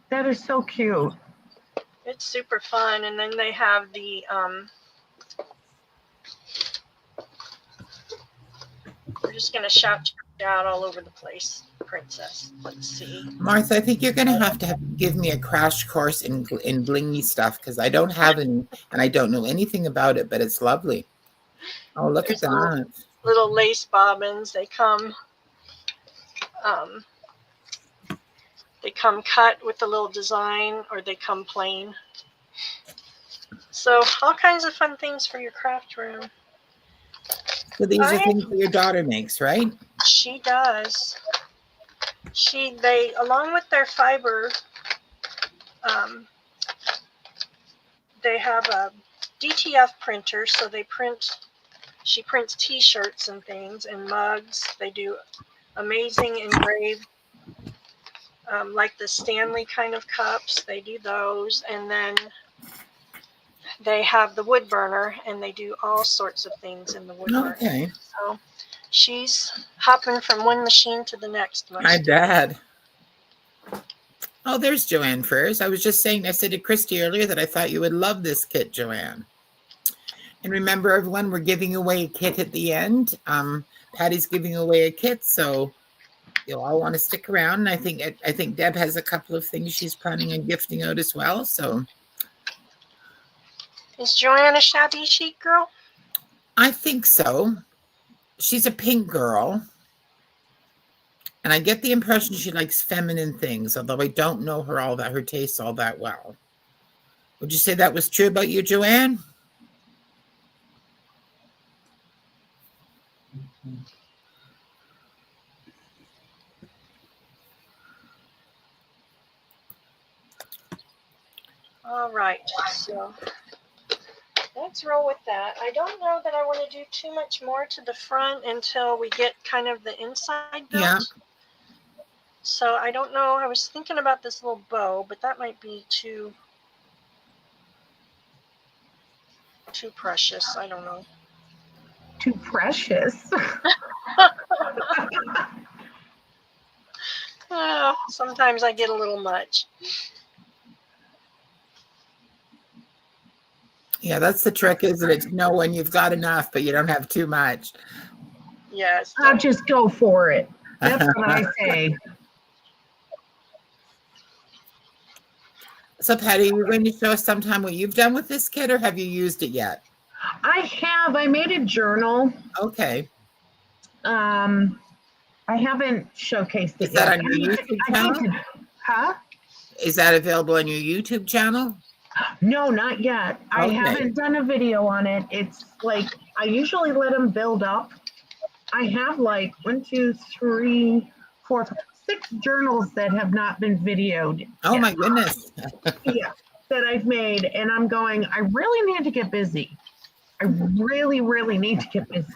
That is so cute. It's super fun. And then they have the, we're just going to shout out all over the place, Princess. Let's see. Martha, I think you're going to have give me a crash course in blingy stuff because I don't have any and I don't know anything about it, but it's lovely. Oh, look at that. Little lace bobbins. They come They come cut with a little design, or they come plain. So all kinds of fun things for your craft room. So these are things that your daughter makes, right? She does. They along with their fiber, they have a DTF printer, so she prints t-shirts and things and mugs. They do amazing engraved, like the Stanley kind of cups. They do those, and then they have the wood burner, and they do all sorts of things in the wood burner. Okay. So she's hopping from one machine to the next. I bet. Oh, there's Joanne first. I was just saying, I said to Christy earlier that I thought you would love this kit, Joanne. And remember, everyone, we're giving away a kit at the end. Patty's giving away a kit, so you'll all want to stick around. And I think Deb has a couple of things she's planning on gifting out as well. So Is Joanne a shabby chic girl? I think so. She's a pink girl. And I get the impression she likes feminine things, although I don't know her taste all that well. Would you say that was true about you, Joanne? All right, so let's roll with that. I don't know that I want to do too much more to the front until we get kind of the inside built. Yeah. So I don't know. I was thinking about this little bow, but that might be too precious. I don't know. Too precious. Oh, sometimes I get a little much. Yeah, that's the trick, isn't it? To know when you've got enough, but you don't have too much. Yes. I'll just go for it. That's what I say. So, Patty, are you going to show us sometime what you've done with this kit, or have you used it yet? I have. I made a journal. Okay. I haven't showcased it Is that yet. on your YouTube channel? Huh? Is that available on your YouTube channel? No, not yet. I Okay. haven't done a video on it. It's like I usually let them build up. I have like 1, 2, 3, 4, 5, 6 journals that have not been videoed. Oh yet. my goodness. Yeah, that I've made, and I'm going, I really need to get busy. I really, really need to get busy.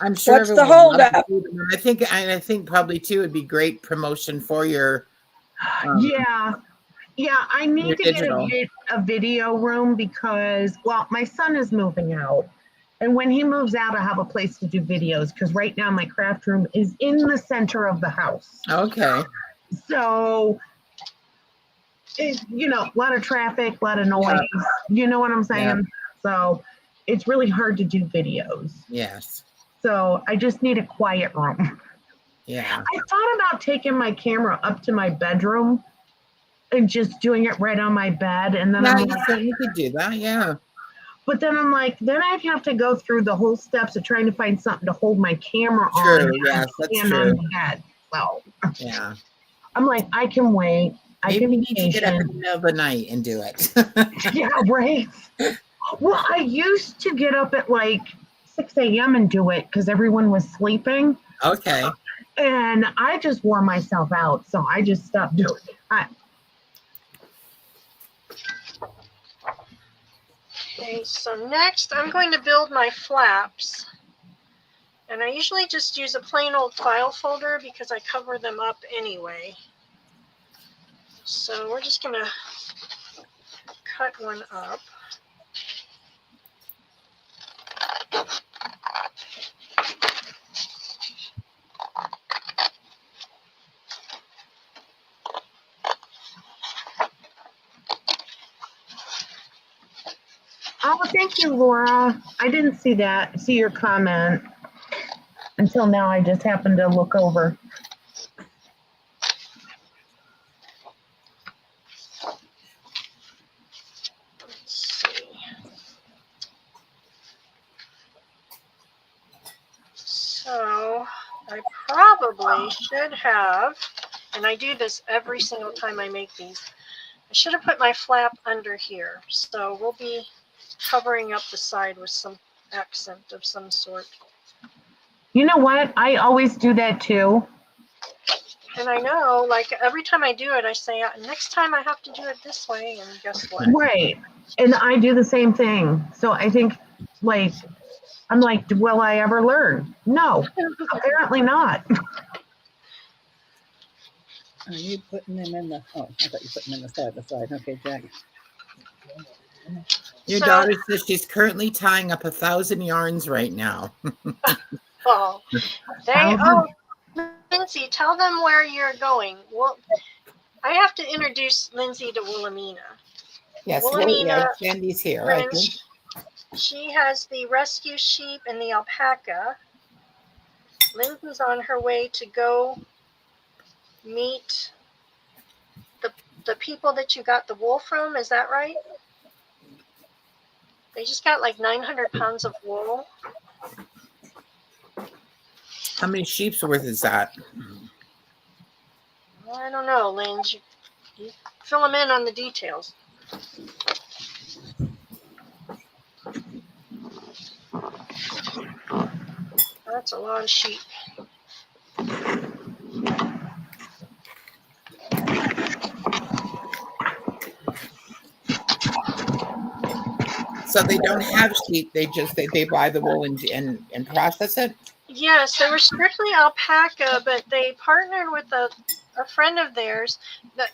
I'm sure. What's the everyone would love holdup? to see them. And I think probably too would be great promotion for your. Yeah, I need Your to digital. get a video room because, well, my son is moving out. And when he moves out, I have a place to do videos because right now my craft room is in the center of the house. Okay. So, a lot of traffic, a lot of noise. Yeah. You know what I'm saying? Yeah. So, it's really hard to do videos. Yes. So, I just need a quiet room. Yeah. I thought about taking my camera up to my bedroom and just doing it right on my bed. And then Yeah, I'm like, you could do that. Yeah. but then I'm like, then I'd have to go through the whole steps of trying to find something to hold my camera on. True. Yes, that's and true. on the bed. So Yeah. I'm like, I can wait. I Maybe can you be need to get up in patient. the middle of the night and do it. Yeah, right. Well, I used to get up at like 6 a.m. and do it because everyone was sleeping. Okay. And I just wore myself out. So I just stopped doing it. Okay, so next I'm going to build my flaps. And I usually just use a plain old file folder because I cover them up anyway. So we're just going to cut one up. Oh, thank you, Laura. I didn't see your comment until now. I just happened to look over. Let's see. So I probably should have And I do this every single time I make these. I should have put my flap under here. So we'll be covering up the side with some accent of some sort. You know what? I always do that too. And I know, like, every time I do it, I say, next time I have to do it this way. And guess what? Right. And I do the same thing. So I think, like, I'm like, will I ever learn? No, apparently not. Are you putting them in the, oh, I thought you were putting them in the side by side. Okay, Jack. Your So- daughter says she's currently tying up 1,000 yarns right now. Oh, Lindsay, tell them where you're going. Well, I have to introduce Lindsay to Wilhelmina. Yes, Wilhelmina, Sandy's here, I think. she has the rescue sheep and the alpaca. Lindsay's on her way to go meet the people that you got the wool from. Is that right? They just got like 900 pounds of wool. How many sheep's worth is that? I don't know, Lindsay. You fill them in on the details. That's a lot of sheep. So they don't have sheep, they buy the wool and process it? Yes, they were strictly alpaca, but they partnered with a friend of theirs. That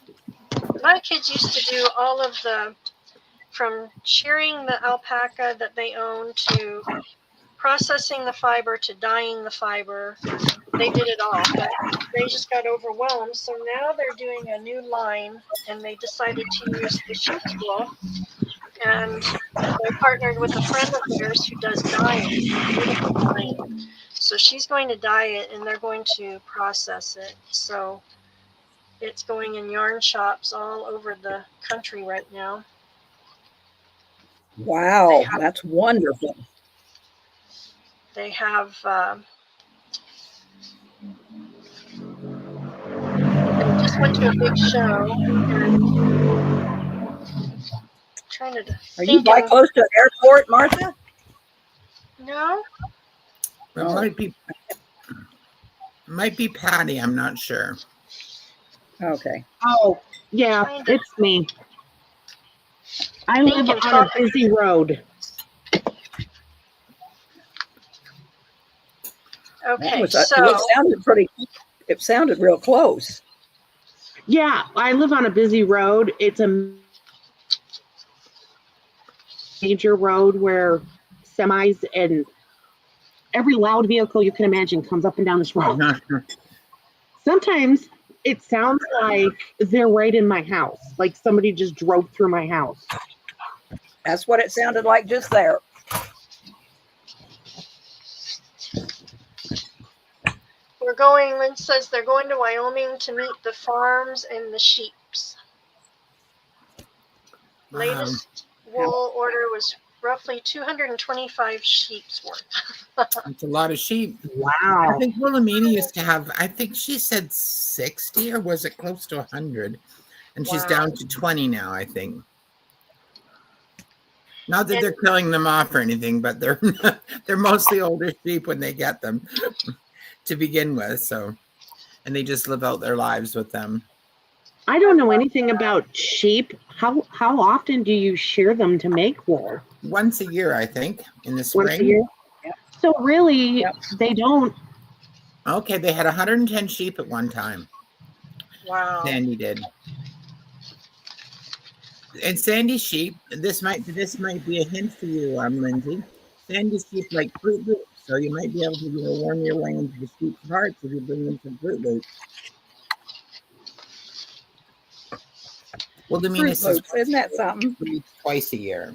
my kids used to do all of from shearing the alpaca that they owned to processing the fiber to dyeing the fiber. They did it all, but they just got overwhelmed. So now they're doing a new line, and they decided to use the sheep's wool. And they partnered with a friend of theirs who does dyeing. Beautiful dyeing. So she's going to dye it, and they're going to process it. So it's going in yarn shops all over the country right now. Wow, that's wonderful. They have they just went to a big show. Trying to Are you by close to an airport, Martha? No. It might be Patti, I'm not sure. Okay. Oh, yeah, it's me. I live on a busy road. Okay, It so sounded real close. Yeah, I live on a busy road. It's a major road where semis and every loud vehicle you can imagine comes up and down this road. Sometimes it sounds like they're right in my house, like somebody just drove through my house. That's what it sounded like just there. Lynn says they're going to Wyoming to meet the farms and the sheeps. Latest wool order was roughly 225 sheep's worth. It's a lot of sheep. Wow. I think Wilhelmina used to have, I think she said 60, or was it close to 100? And she's down to 20 now, I think. Not that they're killing them off or anything, but they're mostly older sheep when they get them to begin with. So, and they just live out their lives with them. I don't know anything about sheep. How often do you shear them to make wool? Once a year, I think, in the spring. Once a year? Yep. So really, they don't. Okay, they had 110 sheep at one time. Wow. Sandy did. And Sandy's sheep, this might be a hint for you, Lindsay. Sandy's sheep like Fruit Loops, so you might be able to warm your way into the sheep's hearts if you bring them some Fruit Loops. Well, Isn't that something? Twice a year.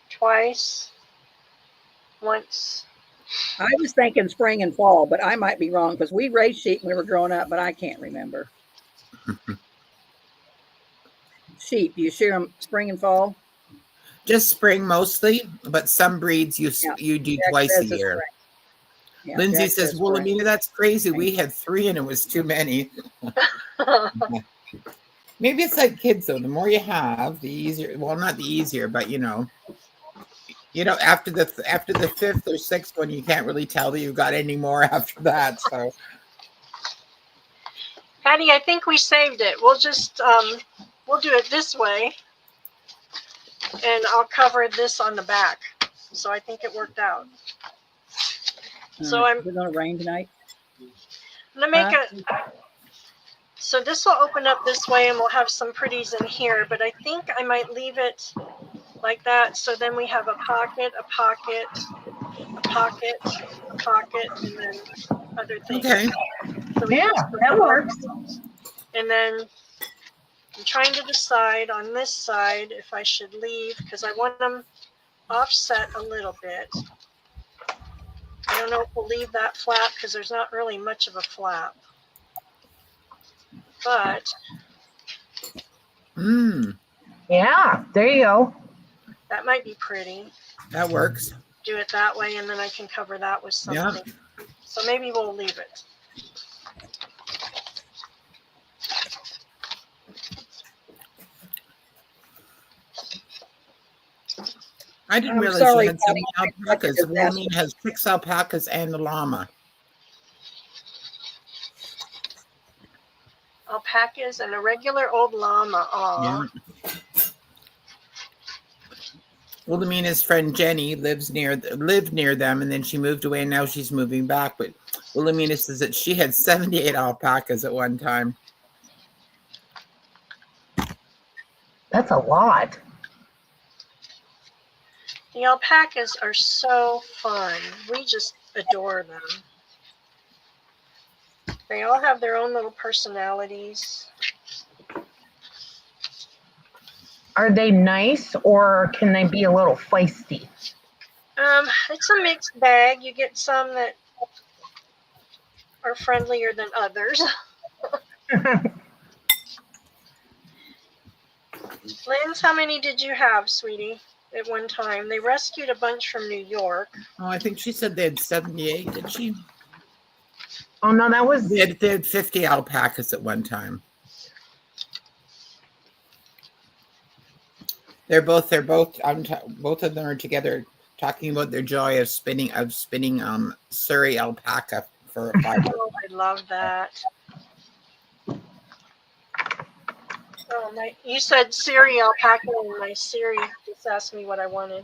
Twice. Once. I was thinking spring and fall, but I might be wrong because we raised sheep when we were growing up, but I can't remember. Sheep, you shear them spring and fall? Just spring mostly, but some breeds you do twice a year. Yeah, Lindsay Jack says, says Wilhelmina, that's crazy. We had 3 and it was too many. Maybe it's like kids though. The more you have, the easier. Well, not the easier, but after the 5th or 6th one, you can't really tell that you got any more after that. So Patty, I think we saved it. We'll just we'll do it this way, and I'll cover this on the back. So I think it worked out. So I'm Is it gonna rain tonight? gonna make so this will open up this way, and we'll have some pretties in here. But I think I might leave it like that. So then we have a pocket, a pocket, a pocket, a pocket, and then other things. okay. So we Yeah, just that works. And then I'm trying to decide on this side if I should leave because I want them offset a little bit. I don't know if we'll leave that flap because there's not really much of a flap. But Yeah, there you go. that might be pretty. That works. Do it that way, and then I can cover that with something. Yeah. So maybe we'll leave it. I didn't I'm realize sorry, you had so Patty. many alpacas. Wilhelmina has 6 alpacas and the llama. Alpacas and a regular old llama. Aw. Yeah. Wilhelmina's friend Jenny lived near them, and then she moved away, and now she's moving back. But Wilhelmina says that she had 78 alpacas at one time. That's a lot. The alpacas are so fun. We just adore them. They all have their own little personalities. Are they nice or can they be a little feisty? It's a mixed bag. You get some that are friendlier than others. Lance, how many did you have, sweetie, at one time? They rescued a bunch from New York. Oh, I think she said they had 78, did she? Oh no, that was They had 50 alpacas at one time. Both of them are together talking about their joy of spinning Surrey alpaca for a fiber. Oh, I love that. Oh, you said Siri alpaca, and my Siri just asked me what I wanted.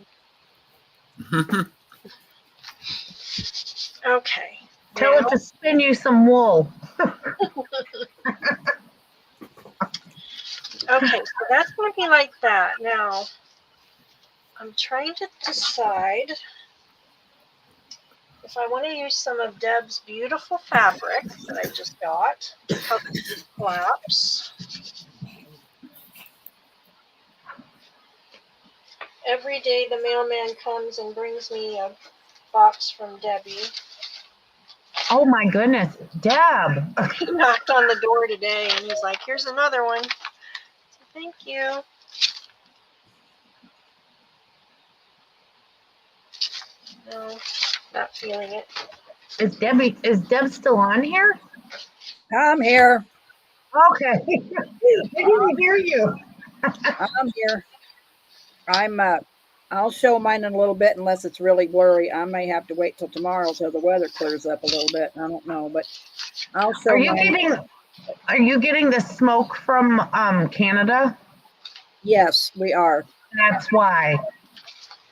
Okay. tell it to spin you some wool. Okay, so that's going to be like that. Now, I'm trying to decide if I want to use some of Deb's beautiful fabric that I just got to cover these flaps. Every day the mailman comes and brings me a box from Debbie. Oh my goodness, Deb. He knocked on the door today and he's like, here's another one. So thank you. No, not feeling it. Is Deb still on here? I'm here. Okay. I didn't hear you. I'm here. I'll show mine in a little bit unless it's really blurry. I may have to wait till tomorrow till the weather clears up a little bit. I don't know, but I'll show Are you getting the smoke from Canada? Yes, we are. That's why.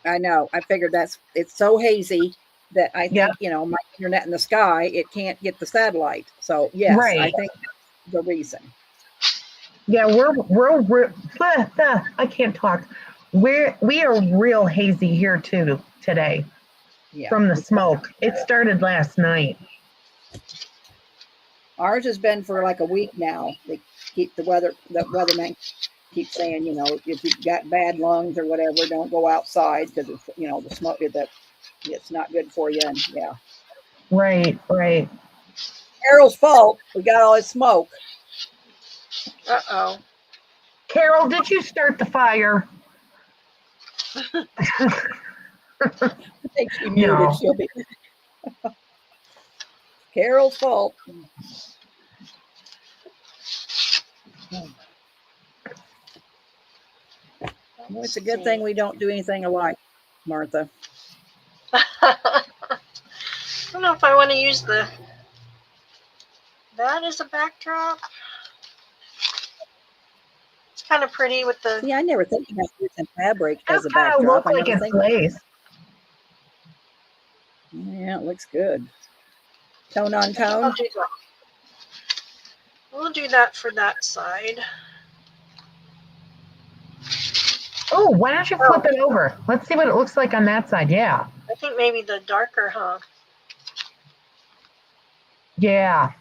I know. I figured it's so hazy that I think, Yep. My internet in the sky, it can't get the satellite. So yes, Right. I think that's the reason. Yeah, we're I can't talk. We are real hazy here too today Yeah. from the smoke. It started last night. Ours has been for like a week now. They keep the weatherman keep saying, if you've got bad lungs or whatever, don't go outside because it's, the smoke it's not good for you. And yeah. Right. Carol's fault. We got all this smoke. Uh-oh. Carol, did you start the fire? I think she muted. No. She'll be. Carol's fault. Well, it's a good thing we don't do anything alike, Martha. I don't know if I want to use that as a backdrop. It's kind of pretty with the. See, I never think about using fabric as a It kind of backdrop. looks I like never it's think. lace. Yeah, it looks good. Tone on I'll tone. do that. We'll do that for that side. Oh, why don't you flip it over? Let's see what it looks like on that side. Yeah. I think maybe the darker, huh? Yeah.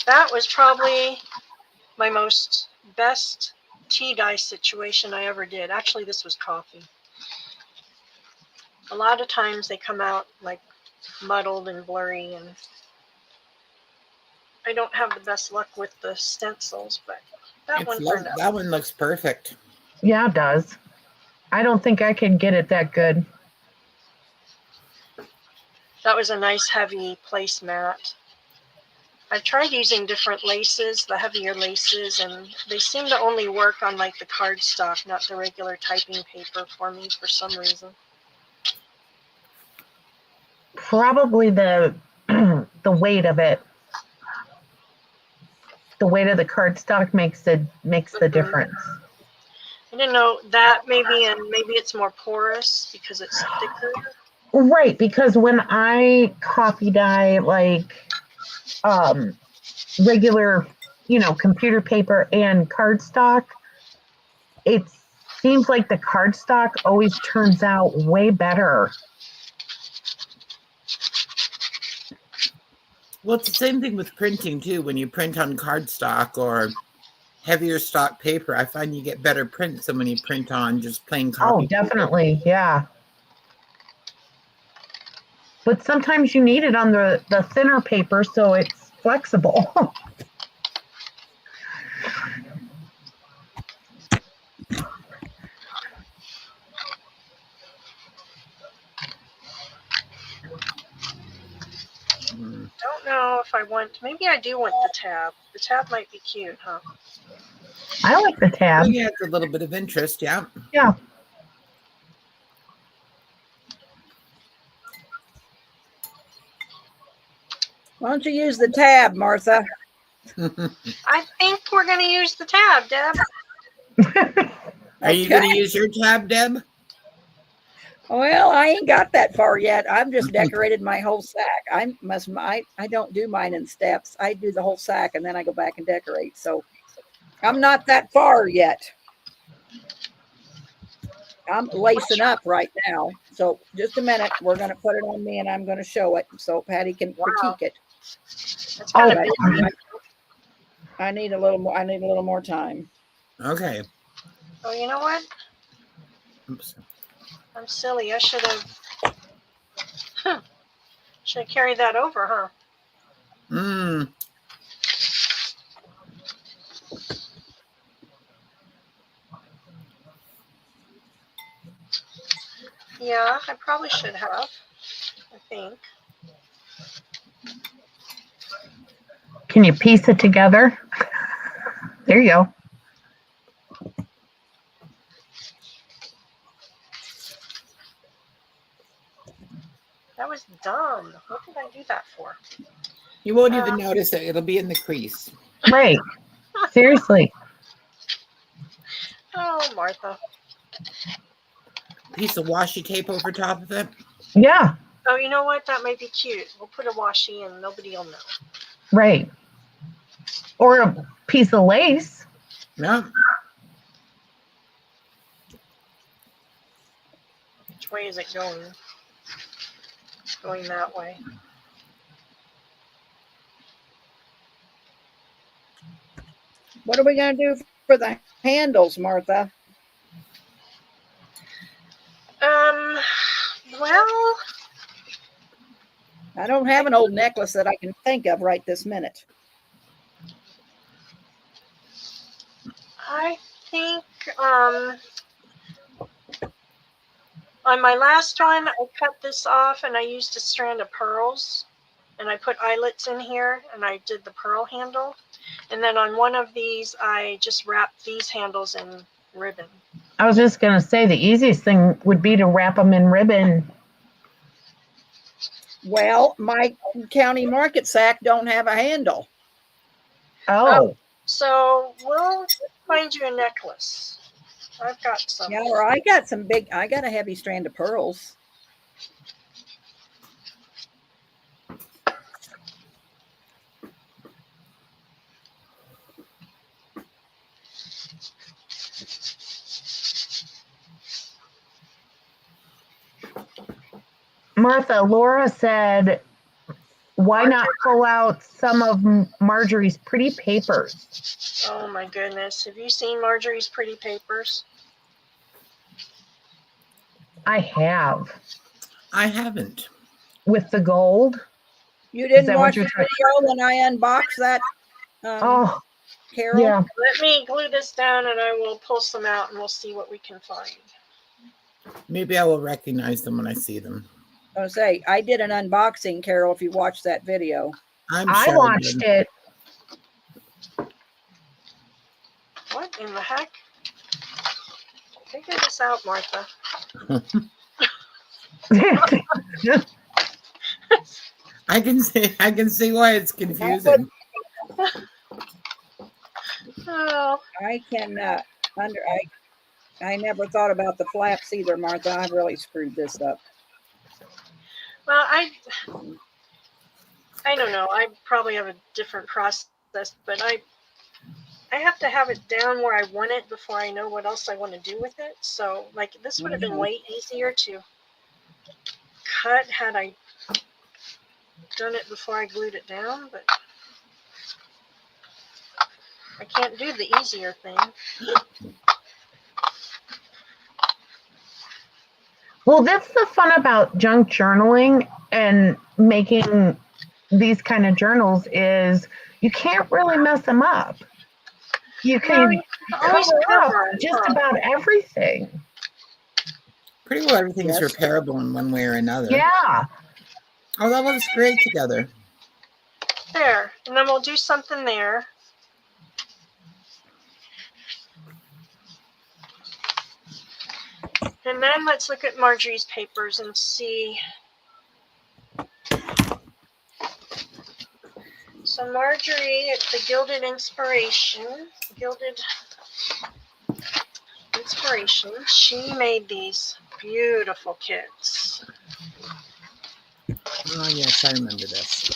That was probably my best tea dye situation I ever did. Actually, this was coffee. A lot of times they come out like muddled and blurry, and I don't have the best luck with the stencils, but that one turned out. That one looks perfect. Yeah, it does. I don't think I can get it that good. That was a nice heavy placemat. I've tried using different laces, the heavier laces, and they seem to only work on like the cardstock, not the regular typing paper for me for some reason. Probably the the weight of it. The weight of the cardstock makes the difference. I didn't know that maybe, and maybe it's more porous because it's thicker. Right, because when I copy dye like regular, computer paper and cardstock, it seems like the cardstock always turns out way better. Well, it's the same thing with printing too. When you print on cardstock or heavier stock paper, I find you get better prints than when you print on just plain copy. Oh, definitely, yeah. But sometimes you need it on the thinner paper so it's flexible. Don't know if I want, maybe I do want the tab. The tab might be cute, huh? I like the tab. Yeah, it's a little bit of interest, yeah. Yeah. Why don't you use the tab, Martha? I think we're going to use the tab, Deb. Are you going to use your tab, Deb? Well, I ain't got that far yet. I've just decorated my whole sack. I don't do mine in steps. I do the whole sack and then I go back and decorate. So I'm not that far yet. I'm lacing up right now. So just a minute. We're going to put it on me and I'm going to show it so Patti can critique it. That's kind of busy. I need a little more. I need a little more time. Okay. Oh, you know what? Oops. I'm silly. I should have carried that over, huh? Yeah, I probably should have. I think. Can you piece it together? There you go. That was dumb. What did I do that for? You won't even notice it. It'll be in the crease. Right. Seriously. Oh, Martha. Piece of washi tape over top of it. Yeah. Oh, you know what? That might be cute. We'll put a washi and nobody will know. Right. Or a piece of lace. Yeah. Which way is it going? Going that way. What are we going to do for the handles, Martha? Well, I don't have an old necklace that I can think of right this minute. I think On my last one, I cut this off and I used a strand of pearls and I put eyelets in here and I did the pearl handle. And then on one of these, I just wrapped these handles in ribbon. I was just going to say the easiest thing would be to wrap them in ribbon. Well, my county market sack don't have a handle. Oh. So we'll find you a necklace. I've got some. Yeah, or I got a heavy strand of pearls. Martha, Laura said, why not pull out some of Marjorie's pretty papers? Oh my goodness. Have you seen Marjorie's pretty papers? I have. I haven't. With the gold? You didn't that what watch you're the trying- video when I unboxed that, Oh, Carol? yeah. Let me glue this down and I will pull some out and we'll see what we can find. Maybe I will recognize them when I see them. I was say I did an unboxing, Carol. If you watched that video, I watched it. What in the heck? Figure this out, Martha. I can see why it's confusing. Oh, I can I never thought about the flaps either, Martha. I've really screwed this up. well, I don't know. I probably have a different process, but I have to have it down where I want it before I know what else I want to do with it. So, like, this would have been way easier to cut had I done it before I glued it down, but I can't do the easier thing. Well, that's the fun about junk journaling and making these kind of journals is you can't really mess them up. You can always cover up cover, just about everything. Pretty well everything's Yes. repairable in one way or another. Yeah. Oh, that looks great together. There, and then we'll do something there. And then let's look at Marjorie's papers and see. So Marjorie, at the Gilded Inspiration, she made these beautiful kits. Oh, yes, I remember this.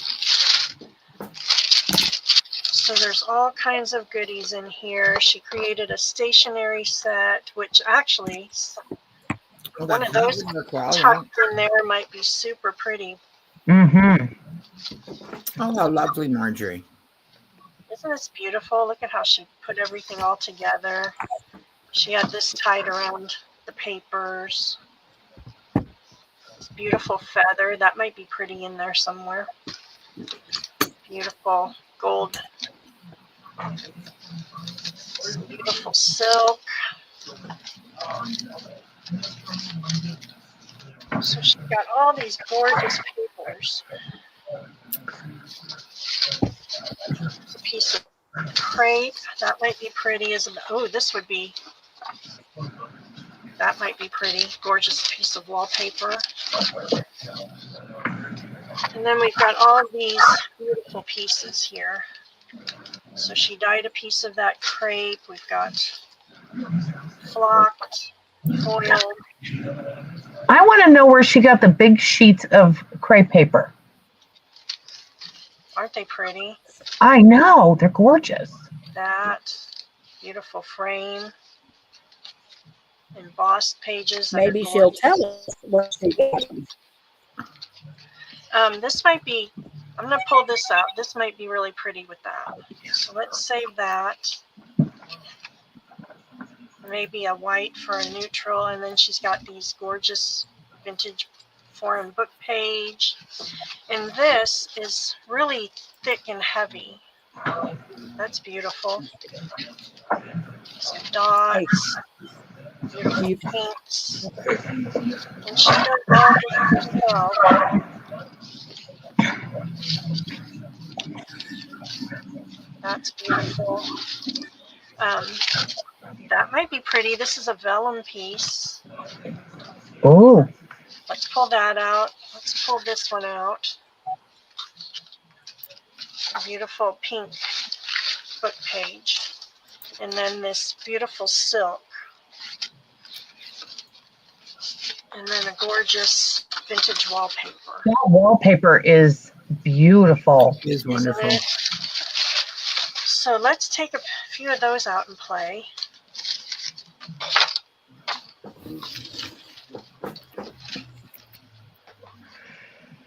So there's all kinds of goodies in here. She created a stationery set, which actually Oh, one that of those would work well, right? tucked in there might be super pretty. Mm-hmm. Oh, how lovely, Marjorie. Isn't this beautiful? Look at how she put everything all together. She had this tied around the papers. This beautiful feather. That might be pretty in there somewhere. Beautiful gold. Some beautiful silk. So she's got all these gorgeous papers. It's a piece of crepe. That might be pretty. Oh, this would be. That might be pretty. Gorgeous piece of wallpaper. And then we've got all of these beautiful pieces here. So she dyed a piece of that crepe. We've got flocked, foiled. I want to know where she got the big sheets of crepe paper. Aren't they pretty? I know. They're gorgeous. That beautiful frame. Embossed pages. Maybe she'll tell us what she got. This might be, I'm going to pull this out. This might be really pretty with that. So let's save that. Maybe a white for a neutral. And then she's got these gorgeous vintage foreign book page. And this is really thick and heavy. That's beautiful. Some dots. Beautiful You- paints. And she does all this herself. That's beautiful. Um, that might be pretty. This is a vellum piece. Oh, Let's pull that out. Let's pull this one out. A beautiful pink book page. And then this beautiful silk. And then a gorgeous vintage wallpaper. that wallpaper is beautiful. It is wonderful. Isn't it? So let's take a few of those out and play.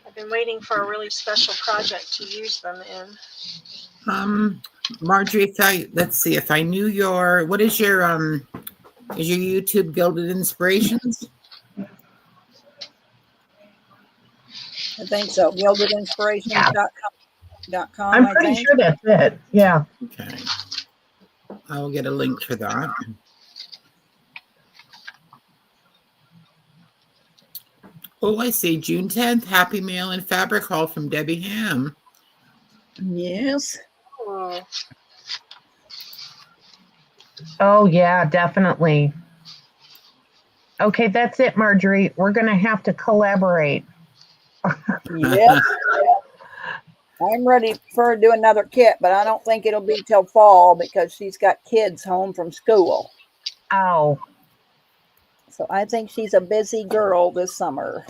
I've been waiting for a really special project to use them in. Marjorie, let's see if I knew what is your YouTube Gilded Inspirations? I think so. GildedInspirations.com. I'm I pretty think. sure that's it. Yeah. Okay. I will get a link for that. Oh, I see. June 10th, Happy Mail and Fabric Haul from Debbie Ham. Yes. Ooh. Oh, yeah, definitely. Okay, that's it, Marjorie. We're going to have to collaborate. Yep. I'm ready for her to do another kit, but I don't think it'll be till fall because she's got kids home from school. Oh, So I think she's a busy girl this summer.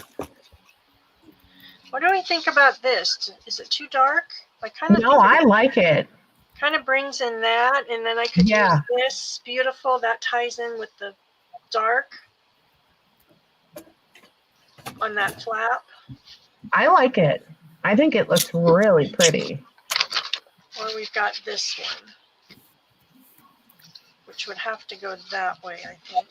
What do we think about this? Is it too dark? I kind of no, I like it. kind of brings in that, and then I could Yeah. use this beautiful. That ties in with the dark on that flap. I like it. I think it looks really pretty. Or we've got this one, which would have to go that way, I think.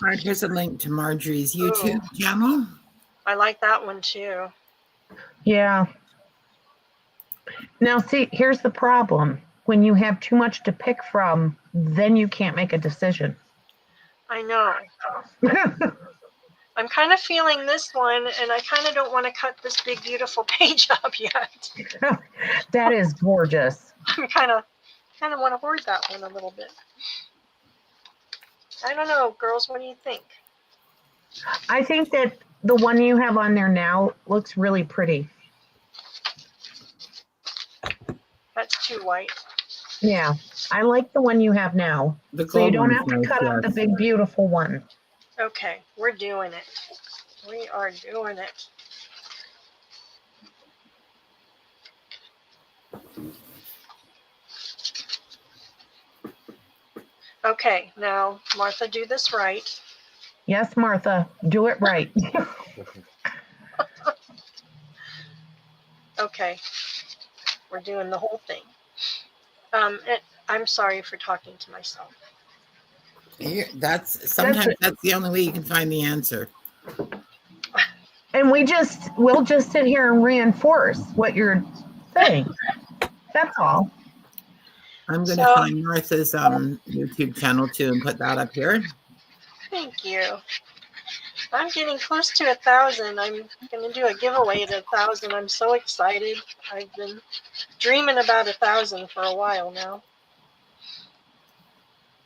All right, here's a link to Marjorie's YouTube channel. I like that one too. Yeah. Now, see, here's the problem. When you have too much to pick from, then you can't make a decision. I know. I'm kind of feeling this one, and I kind of don't want to cut this big, beautiful page up yet. That is gorgeous. I kind of want to hoard that one a little bit. I don't know, girls. What do you think? I think that the one you have on there now looks really pretty. That's too white. Yeah, I like the one you have now. The So you gold don't one's have to nice, cut out the yes. big, beautiful one. Okay, we're doing it. We are doing it. Okay, now, Martha, do this right. Yes, Martha, do it right. Okay, we're doing the whole thing. I'm sorry for talking to myself. Sometimes that's the only way you can find the answer. And we'll just sit here and reinforce what you're saying. That's all. I'm going to find Martha's YouTube channel too and put that up here. Thank you. I'm getting close to 1,000. I'm going to do a giveaway at 1,000. I'm so excited. I've been dreaming about 1,000 for a while now.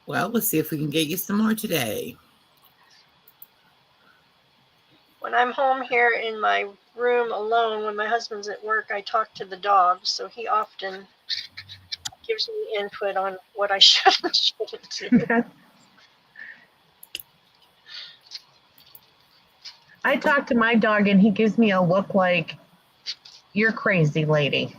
Well, let's see if we can get you some more today. When I'm home here in my room alone, when my husband's at work, I talk to the dog, so he often gives me input on what I should and shouldn't do. I talk to my dog and he gives me a look like, you're crazy, lady.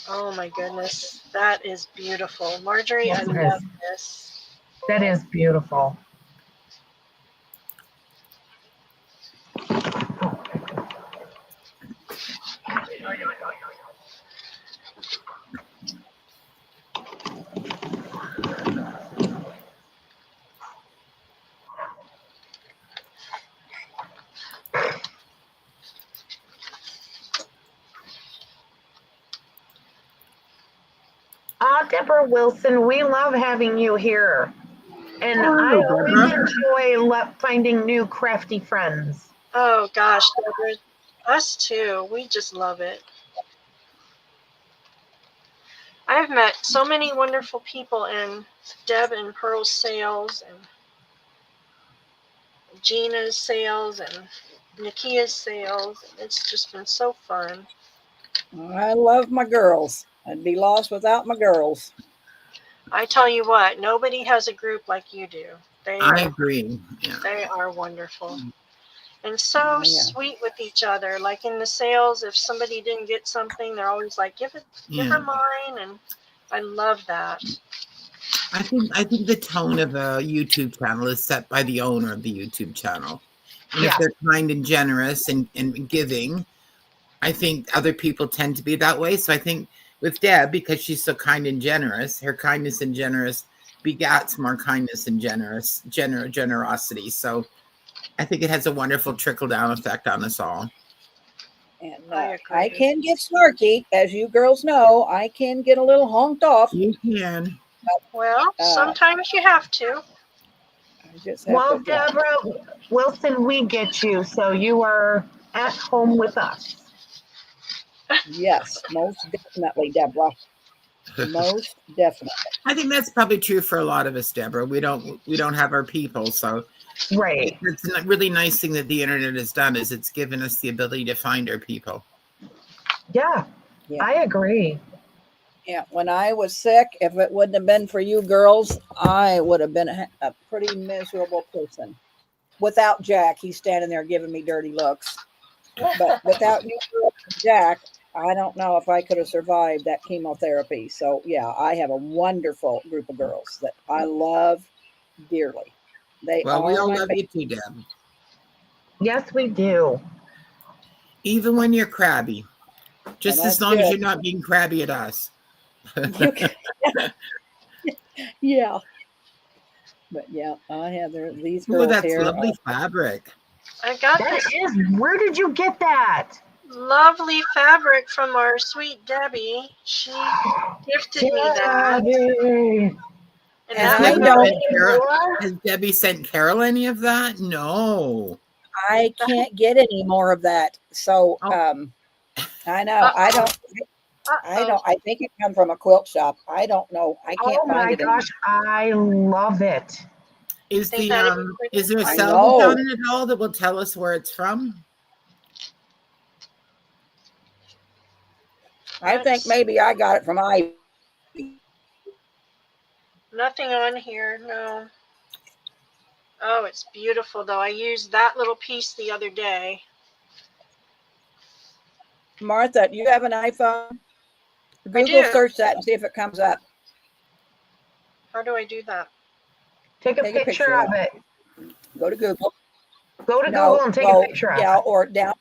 Oh my goodness, that is beautiful. Marjorie, Yes, I it love is. this. That is beautiful. Deborah Wilson, we love having you here. And I Hello, always Deborah. enjoy finding new crafty friends. Oh gosh, Deborah, us too. We just love it. I've met so many wonderful people in Deb and Pearl's sales and Gina's sales and Nikia's sales. It's just been so fun. I love my girls. I'd be lost without my girls. I tell you what, nobody has a group like you do. I agree. Yeah. They are wonderful. And so Oh, yeah. sweet with each other. Like in the sales, if somebody didn't get something, they're always like, give her mine. And I love that. I think the tone of a YouTube channel is set by the owner of the YouTube channel. And if they're kind and generous and giving, I think other people tend to be that way. So I think with Deb, because she's so kind and generous, her kindness and generous begats more kindness and generosity. So I think it has a wonderful trickle down effect on us all. And I I agree. can get snarky, as you girls know. I can get a little honked off. You can. Well, sometimes you have to. I just have Well, to, yeah. Deborah Wilson, we get you. So you are at home with us. Yes, most definitely, Deborah. Most definitely. I think that's probably true for a lot of us, Deborah. We don't have our people, so Right. it's a really nice thing that the internet has done is it's given us the ability to find our people. Yeah, I agree. Yeah, when I was sick, if it wouldn't have been for you girls, I would have been a pretty miserable person. Without Jack, he's standing there giving me dirty looks. But without you girls and Jack, I don't know if I could have survived that chemotherapy. So yeah, I have a wonderful group of girls that I love dearly. They Well, we are all my love you too, Deb. Yes, we do. Even when you're crabby. Just Well, as that's long as good. you're not being crabby at us. Yeah. But yeah, I have these Ooh, girls that's here. lovely fabric. I got That this is, where did you get that? lovely fabric from our sweet Debbie. She gifted me that. Debbie. And And that I was don't, Has Debbie sent Carol any of that? No. I can't get any more of that. So I know. I don't. I think it comes from a quilt shop. I don't know. I can't Oh find my it. gosh, I love it. Is Think the that'd be pretty? is there a I salvage know. on it at all that will tell us where it's from? I think maybe I got it from Ivy. Nothing on here, no. Oh, it's beautiful though. I used that little piece the other day. Martha, do you have an iPhone? I Google do. search that and see if it comes up. How do I do that? Take a picture of it. Go to Google. Go to Google and take a picture of Yeah, it. or down.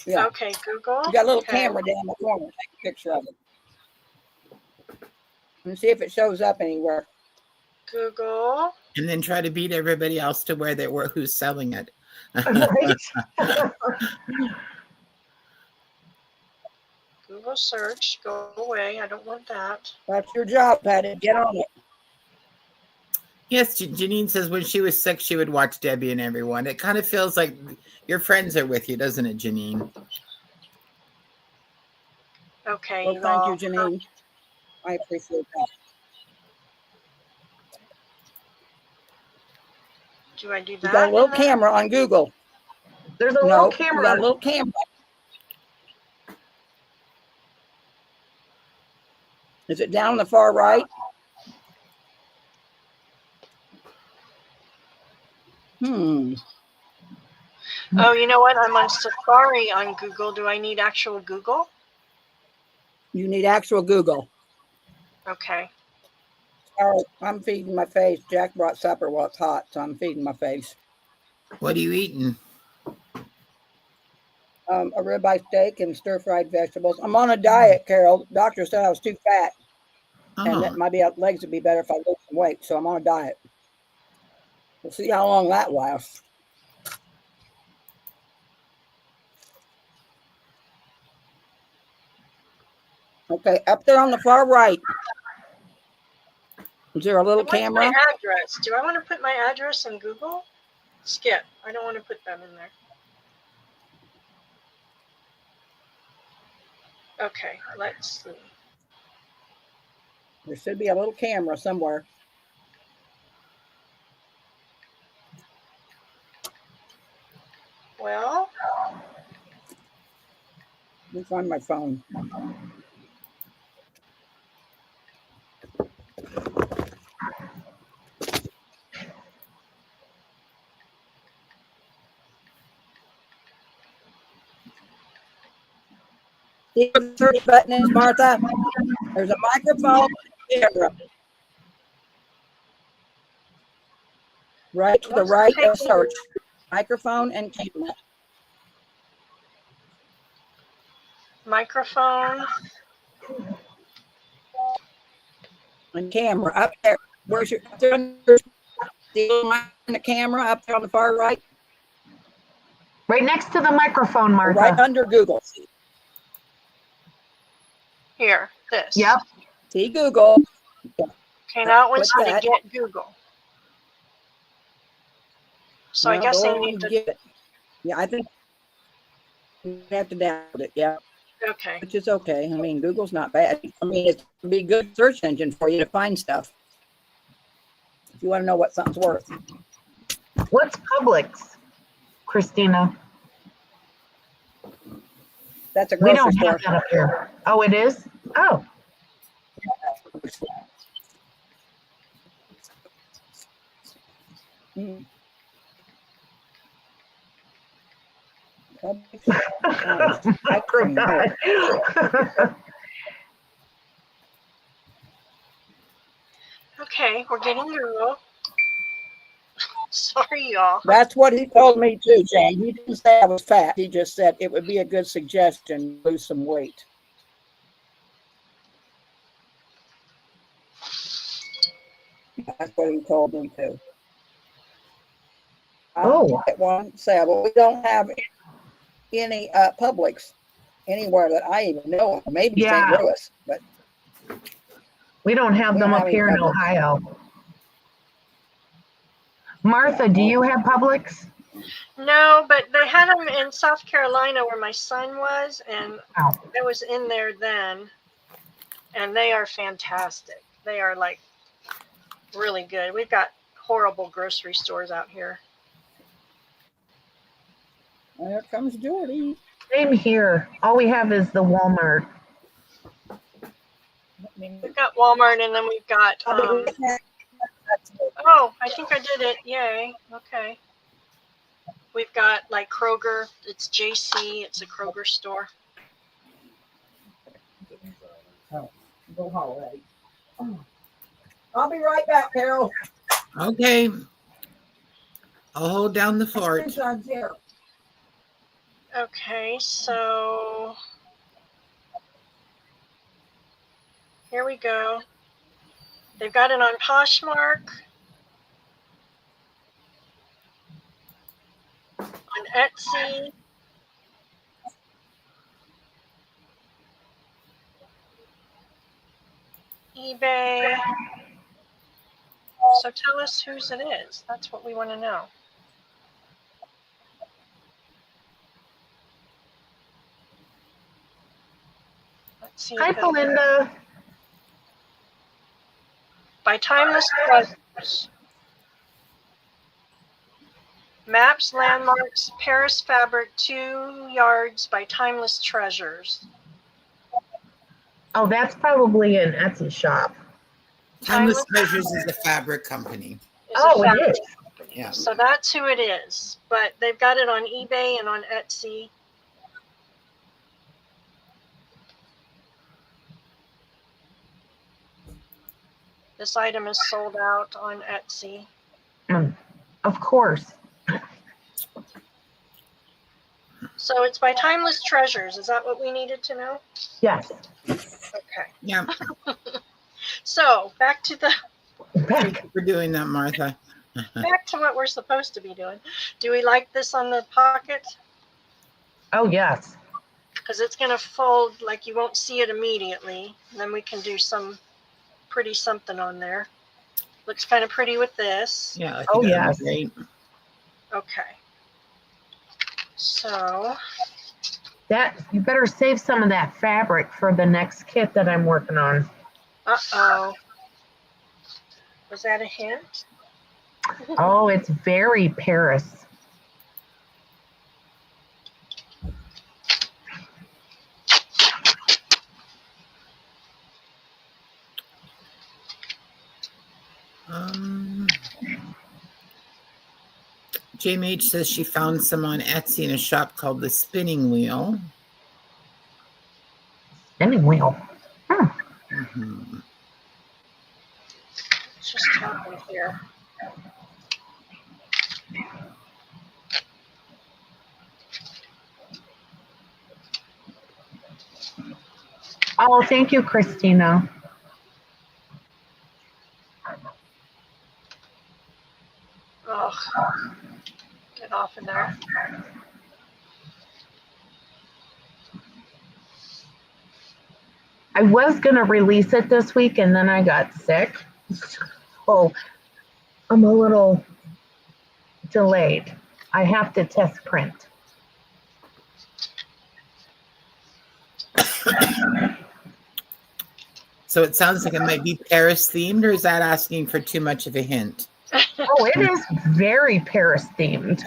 Yeah. Okay, Google. You got a little Okay. camera down the corner. Take a picture of it. And see if it shows up anywhere. Google. And then try to beat everybody else to where they were who's selling it. Right. Google search. Go away. I don't want that. That's your job, Patty. Get on it. Yes, Janine says when she was sick, she would watch Debbie and everyone. It kind of feels like your friends are with you, doesn't it, Janine? Okay. Well, thank you, Janine. I appreciate that. Do I do that? You got a little camera on Google. There's a little camera. You got a little camera. Is it down the far right? Oh, you know what? I'm on Safari on Google. Do I need actual Google? You need actual Google. Okay. All right, I'm feeding my face. Jack brought supper while it's hot, so I'm feeding my face. What are you eating? A ribeye steak and stir-fried vegetables. I'm on a diet, Carol. The doctor said I was too fat, and that my legs would be better if I lose some weight. So I'm on a diet. We'll see how long that lasts. Okay, up there on the far right. Is there a little And what's camera? my address? Do I want to put my address in Google? Skip. I don't want to put that in there. Okay, let's see. There should be a little camera somewhere. Well, Let me find my phone. See where the search button is, Martha? There's a microphone and a camera. Right to the what's the right of picture? search. Microphone and camera. Microphone. And camera up there. Where's your up there on the camera up there on the far right? Right next to the microphone, Martha. Right under Google. Here, this. Yep. See Google. Okay, now it wants Click me to that. get Google. So I Now guess I go need and to. get it. Yeah, I think you have to download it. Yeah, Okay. which is okay. I mean, Google's not bad. I mean, it can be a good search engine for you to find stuff. If you want to know what something's worth. What's Publix, Christina? That's a We grocery don't store. have that up here. Oh, it is? Oh, Mm. I forgot. Okay, we're getting Google. Sorry, y'all. That's what he told me too, Jane. He didn't say I was fat. He just said it would be a good suggestion to lose some weight. That's what he told me too. Oh. At one sale, we don't have any Publix anywhere that I even know of. Maybe Yeah. St. Louis, but We don't have We them don't up have any here in Publix. Ohio. Martha, do you have Publix? No, but they had them in South Carolina where my son was, and Oh. I was in there then, and they are fantastic. They are like really good. We've got horrible grocery stores out here. There comes Jordy. Same here. All we have is the Walmart. We've got Walmart, and then we've got. Oh, I think I did it. Yay. Okay. We've got like Kroger. It's JC. It's a Kroger store. Go holiday. I'll be right back, Carol. Okay. I'll hold down the fort. Okay, so here we go. They've got it on Poshmark, on Etsy, eBay. So tell us whose it is. That's what we want to know. Let's see. Hi, Belinda. By Timeless Treasures. Maps, landmarks, Paris fabric, 2 yards by Timeless Treasures. Oh, that's probably an Etsy shop. Timeless Treasures is a fabric company. Oh, it is. Yeah. So that's who it is. But they've got it on eBay and on Etsy. This item is sold out on Etsy. Of course. So it's by Timeless Treasures. Is that what we needed to know? Yes. Okay. Yeah. So back to the Thank you for doing that, Martha. back to what we're supposed to be doing. Do we like this on the pocket? Oh, yes. because it's going to fold like you won't see it immediately. And then we can do some pretty something on there. Looks kind of pretty with this. Yeah, I Oh, think that'd yes. be great. Okay. So, That you better save some of that fabric for the next kit that I'm working on. uh-oh. Was that a hint? Oh, it's very Paris. Jamie H says she found some on Etsy in a shop called The Spinning Wheel. Spinning wheel. Mhm. It's just talking here. Oh, thank you, Christina. Oh, get off in there. I was going to release it this week and then I got sick. Oh, I'm a little delayed. I have to test print. So it sounds like it might be Paris themed, or is that asking for too much of a hint? Oh, it is very Paris themed.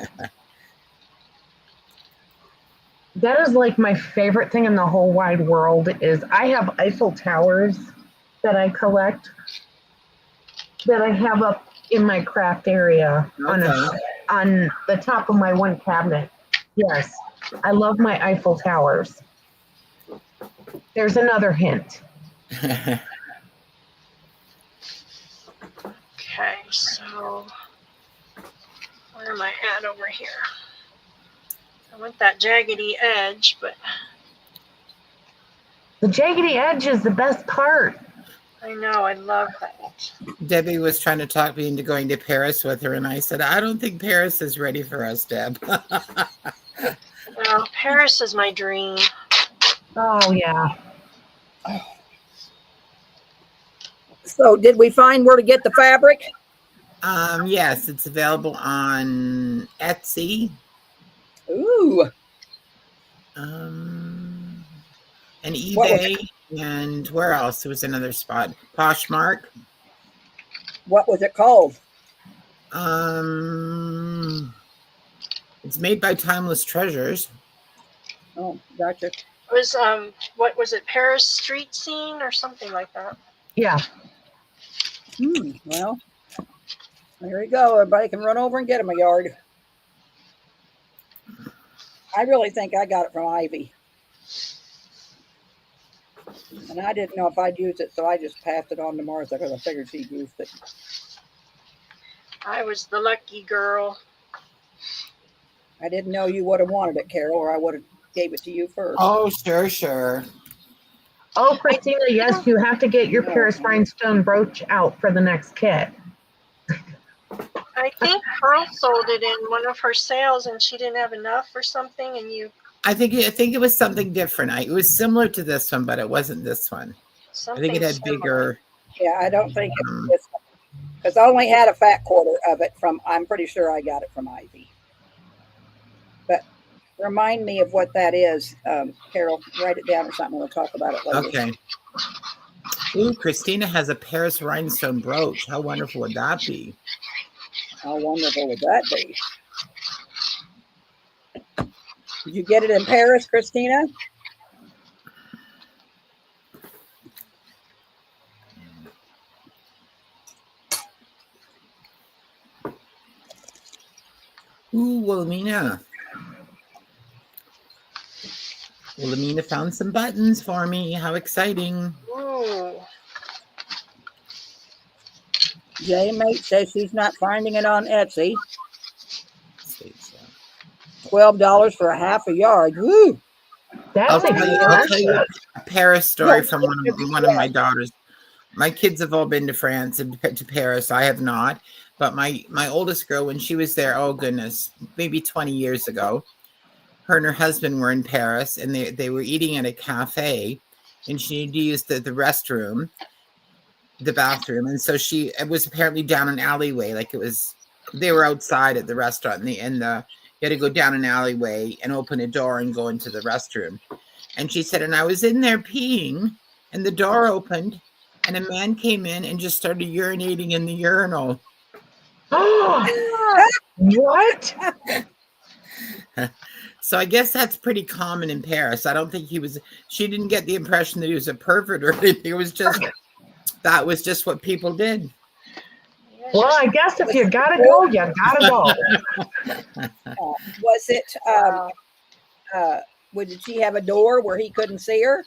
That is like my favorite thing in the whole wide world is I have Eiffel Towers that I collect that I have up in my craft area on the top of my one cabinet. Yes, I love my Eiffel Towers. There's another hint. Okay, so where am I at over here? I want that jaggedy edge, but The jaggedy edge is the best part. I know, I love that. Debbie was trying to talk me into going to Paris with her, and I said, I don't think Paris is ready for us, Deb. Well, Paris is my dream. Oh, yeah. So did we find where to get the fabric? Yes, it's available on Etsy. Ooh. And What was eBay, and where else? There was another spot. Poshmark. What was it called? It's made by Timeless Treasures. Oh, gotcha. It was what was it, Paris street scene or something like that? Yeah. Well, there you go. Everybody can run over and get them a yard. I really think I got it from Ivy. And I didn't know if I'd use it, so I just passed it on to Martha because I figured she'd used it. I was the lucky girl. I didn't know you would have wanted it, Carol, or I would have gave it to you first. Oh, sure. Oh, Christina, yes, you have to get your Paris rhinestone brooch out for the next kit. I think Pearl sold it in one of her sales and she didn't have enough or something, and you I think it was something different. It was similar to this one, but it wasn't this one. I think it had bigger. Yeah, I don't think it was this one. Because I only had a fat quarter of it from, I'm pretty sure I got it from Ivy. But remind me of what that is, Carol. Write it down or something. We'll talk about it later. Okay. Ooh, Christina has a Paris rhinestone brooch. How wonderful would that be? How wonderful would that be? Did you get it in Paris, Christina? Ooh, Wilhelmina found some buttons for me. How exciting. Ooh. J-Mate says she's not finding it on Etsy. $12 for a half a yard. Woo! That's I'll tell you expensive. a Paris story from one of my daughters. My kids have all been to France and to Paris. I have not. But my oldest girl, when she was there, oh goodness, maybe 20 years ago, her and her husband were in Paris, and they were eating at a cafe, and she needed to use the restroom, the bathroom, and so it was apparently down an alleyway, like they were outside at the restaurant, and you had to go down an alleyway and open a door and go into the restroom. And she said, and I was in there peeing, and the door opened, and a man came in and just started urinating in the urinal. What? So I guess that's pretty common in Paris. I don't think she didn't get the impression that he was a pervert or anything. It was just, that was just what people did. Well, I guess if you gotta go, you gotta go. Was it, did she have a door where he couldn't see her?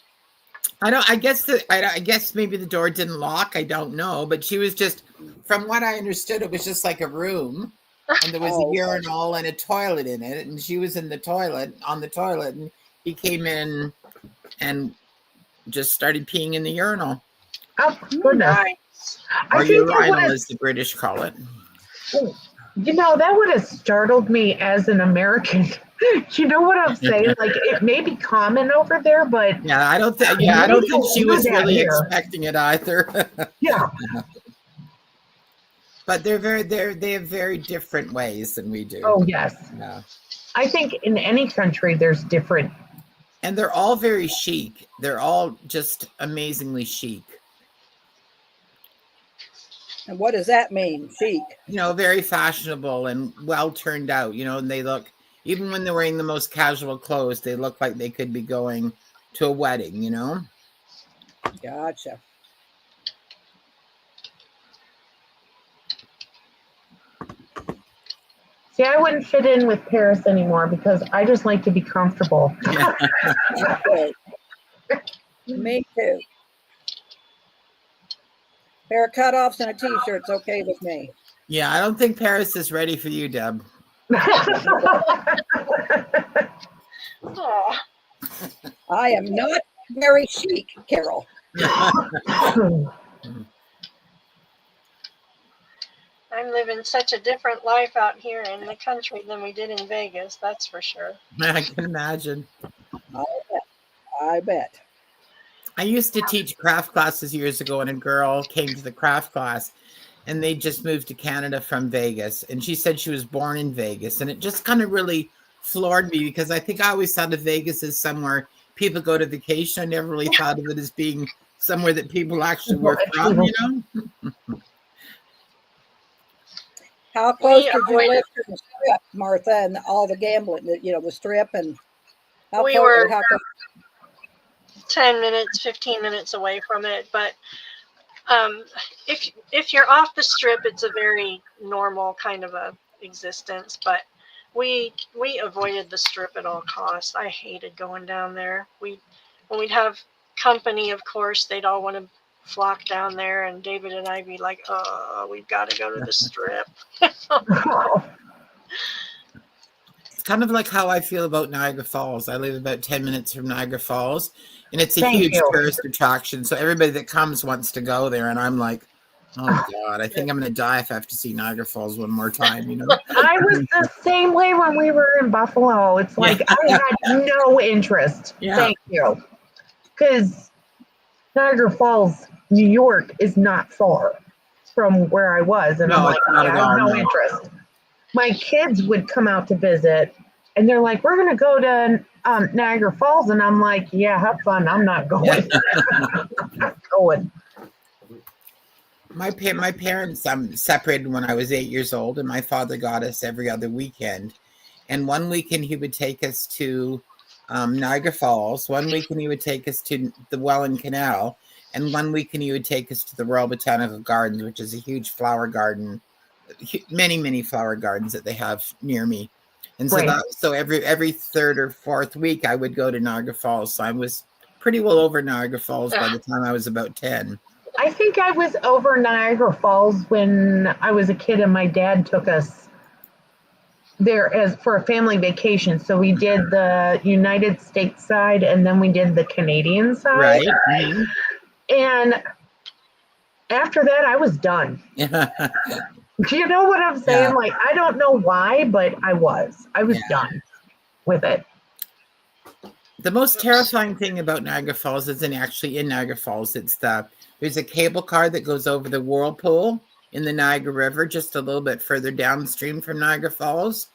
I guess maybe the door didn't lock. I don't know, but she was just, from what I understood, it was just like a room, and there was a urinal and a toilet in it, and she was on the toilet, and he came in and just started peeing in the urinal. Oh, goodness. Or urinal, as the British call it. That would have startled me as an American. You know what I'm saying? Like, it may be common over there, but yeah, I don't think she was really expecting it either. Yeah. But they have very different ways than we do. Oh, yes. Yeah. I think in any country there's different. And they're all very chic. They're all just amazingly chic. And what does that mean, chic? Very fashionable and well turned out, and they look, even when they're wearing the most casual clothes, they look like they could be going to a wedding, Gotcha. See, I wouldn't fit in with Paris anymore because I just like to be comfortable. Okay. Me too. Pair of cutoffs and a t-shirt's okay with me. Yeah, I don't think Paris is ready for you, Deb. Oh, I am not very chic, Carol. I'm living such a different life out here in the country than we did in Vegas, that's for sure. I can imagine. I bet. I used to teach craft classes years ago, and a girl came to the craft class, and they just moved to Canada from Vegas. And she said she was born in Vegas. And it just kind of really floored me, because I think I always thought of Vegas as somewhere people go to vacation. I never really thought of it as being somewhere that people actually work from, How close did you live to the strip, Martha, and all the gambling, the strip, and how We close, were- how close? 10 minutes, 15 minutes away from it. But if you're off the strip, it's a very normal kind of a existence. But we avoided the strip at all costs. I hated going down there. When we'd have company, of course, they'd all want to flock down there, and David and I'd be like, oh, we've got to go to the strip. It's kind of like how I feel about Niagara Falls. I live about 10 minutes from Niagara Falls, and it's a huge tourist attraction. So everybody that comes wants to go there. And I'm like, oh God, I think I'm going to die if I have to see Niagara Falls one more time, I was the same way when we were in Buffalo. It's like, I had no interest. Yeah. Thank you. Because Niagara Falls, New York is not far from where I was. And I'm like, I have no interest. My kids would come out to visit, and they're like, we're going to go to Niagara Falls. And I'm like, yeah, have fun. I'm not going. I'm not going. My parents separated when I was 8 years old, and my father got us every other weekend. And one weekend he would take us to Niagara Falls. One weekend he would take us to the Welland Canal. And one weekend he would take us to the Royal Botanical Gardens, which is a huge flower garden, many, many flower gardens that they have near me. And so every third or fourth week I would go to Niagara Falls. So I was pretty well over Niagara Falls by the time I was about 10. I think I was over Niagara Falls when I was a kid, and my dad took us there for a family vacation. So we did the United States side, and then we did the Canadian side. Right. Mm-hmm. And after that, I was done. Do you know what I'm saying? Yeah. Like, I don't know why, but I was done with it. The most terrifying thing about Niagara Falls isn't actually in Niagara Falls. There's a cable car that goes over the whirlpool in the Niagara River, just a little bit further downstream from Niagara Falls.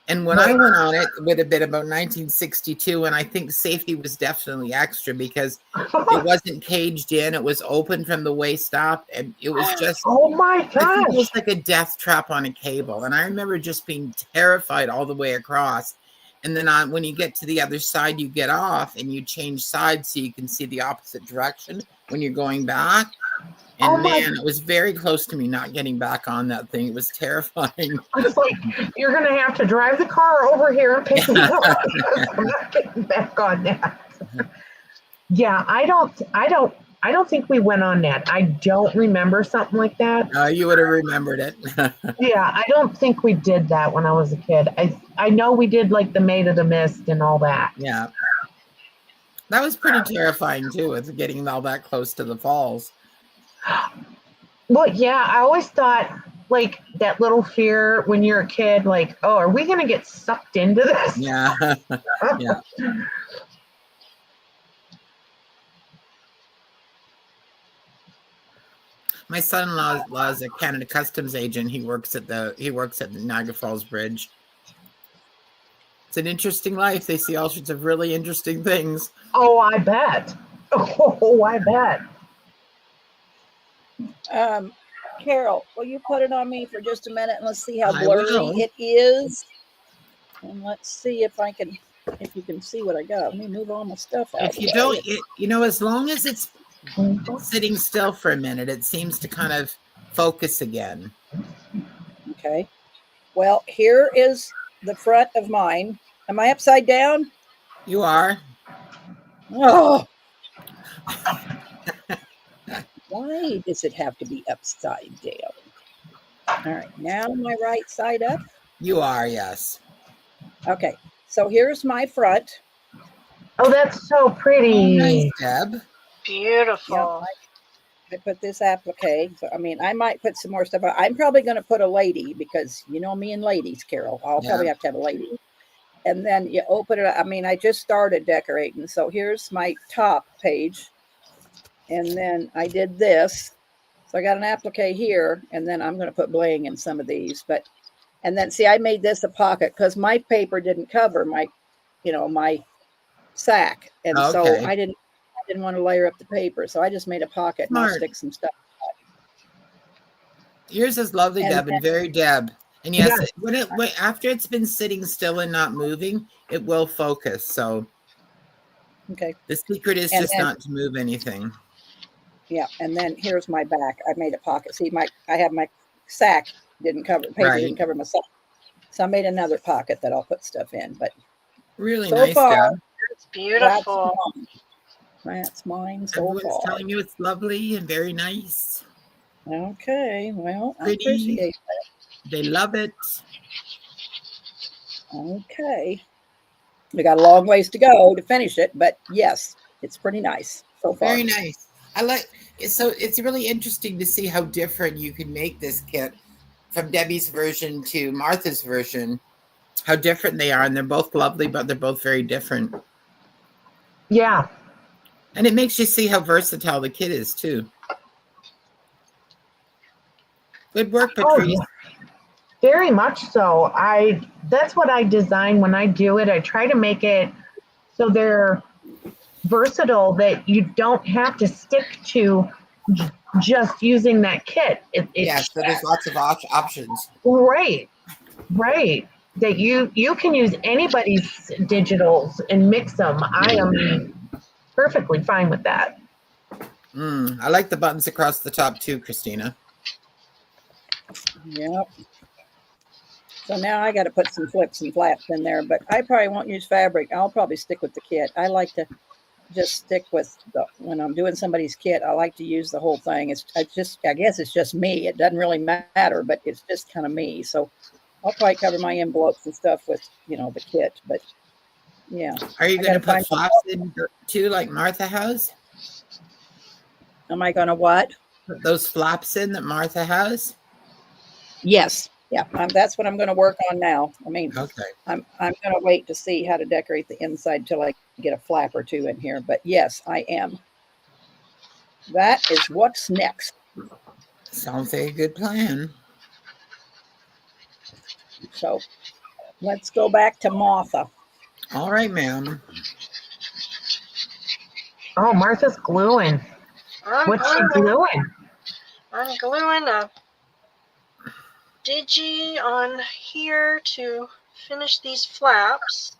And when I went on it, it would have been about 1962, and I think safety was definitely extra because it wasn't caged in. It was open from the waist up, and it was just, Oh my I think gosh. it was like a death trap on a cable. And I remember just being terrified all the way across. And then when you get to the other side, you get off and you change sides so you can see the opposite direction when you're going back. And Oh my- man, it was very close to me not getting back on that thing. It was terrifying. It's like, you're going to have to drive the car over here and pick me up because I'm not getting back on that. Yeah, I don't think we went on that. I don't remember something like that. You would have remembered it. Yeah, I don't think we did that when I was a kid. I know we did like the Maid of the Mist and all that. Yeah. That was pretty terrifying too, with getting all that close to the falls. Well, yeah, I always thought like that little fear when you're a kid, like, oh, are we going to get sucked into this? Yeah. Yeah. My son-in-law is a Canada Customs agent. He works at the Niagara Falls Bridge. It's an interesting life. They see all sorts of really interesting things. Oh, I bet. Oh, I bet. Carol, will you put it on me for just a minute and let's see how I blurry will. it is? And let's see if you can see what I got. Let me move all my stuff out. If you don't, as long as it's sitting still for a minute, it seems to kind of focus again. Okay. Well, here is the front of mine. Am I upside down? You are. Oh. Why does it have to be upside down? All right. Now my right side up. You are, yes. Okay. So here's my front. Oh, that's so pretty. Nice, Deb. Beautiful. I put this applique. So, I mean, I might put some more stuff. I'm probably going to put a lady because you know me and ladies, Carol. I'll probably have to have a lady. And then you open it up. I mean, I just started decorating. So here's my top page. And then I did this. So I got an applique here. And then I'm going to put bling in some of these. And then see, I made this a pocket because my paper didn't cover my sack. And so I didn't want to layer up the paper. So I just made a pocket and I'll stick some stuff. Yours is lovely, Deb, and very Deb. And yes, after it's been sitting still and not moving, it will focus. So the secret is just not to move anything. Yeah, and then here's my back. I made a pocket. See, I have my sack didn't cover didn't cover my sack, so I made another pocket that I'll put stuff in. But really so nice, far, Deb. It's beautiful. That's mine so Everyone's far. telling you it's lovely and very nice. Okay, well, Pretty. I appreciate that. They love it. Okay, we got a long ways to go to finish it, but yes, it's pretty nice so far. Very nice. I like it. So it's really interesting to see how different you can make this kit from Debbie's version to Martha's version, how different they are. And they're both lovely, but they're both very different. Yeah. And it makes you see how versatile the kit is too. Good work, Patrice. Very much so. That's what I design when I do it. I try to make it so they're versatile, that you don't have to stick to just using that kit. So there's lots of options. Right. That you can use anybody's digitals and mix them. I am perfectly fine with that. I like the buttons across the top too, Christina. Yep. So now I got to put some flips and flaps in there, but I probably won't use fabric. I'll probably stick with the kit. I like to just stick with when I'm doing somebody's kit, I like to use the whole thing. I guess it's just me. It doesn't really matter, but it's just kind of me. So I'll probably cover my envelopes and stuff with, the kit, but yeah. Are you going to put flaps in too, like Martha has? Am I going to what? Put those flaps in that Martha has? Yes. Yeah, that's what I'm going to work on now. I mean, Okay. I'm going to wait to see how to decorate the inside till I get a flap or two in here. But yes, I am. That is what's next. Sounds like a good plan. So let's go back to Martha. All right, ma'am. Oh, Martha's gluing. What's she gluing? I'm gluing a digi on here to finish these flaps.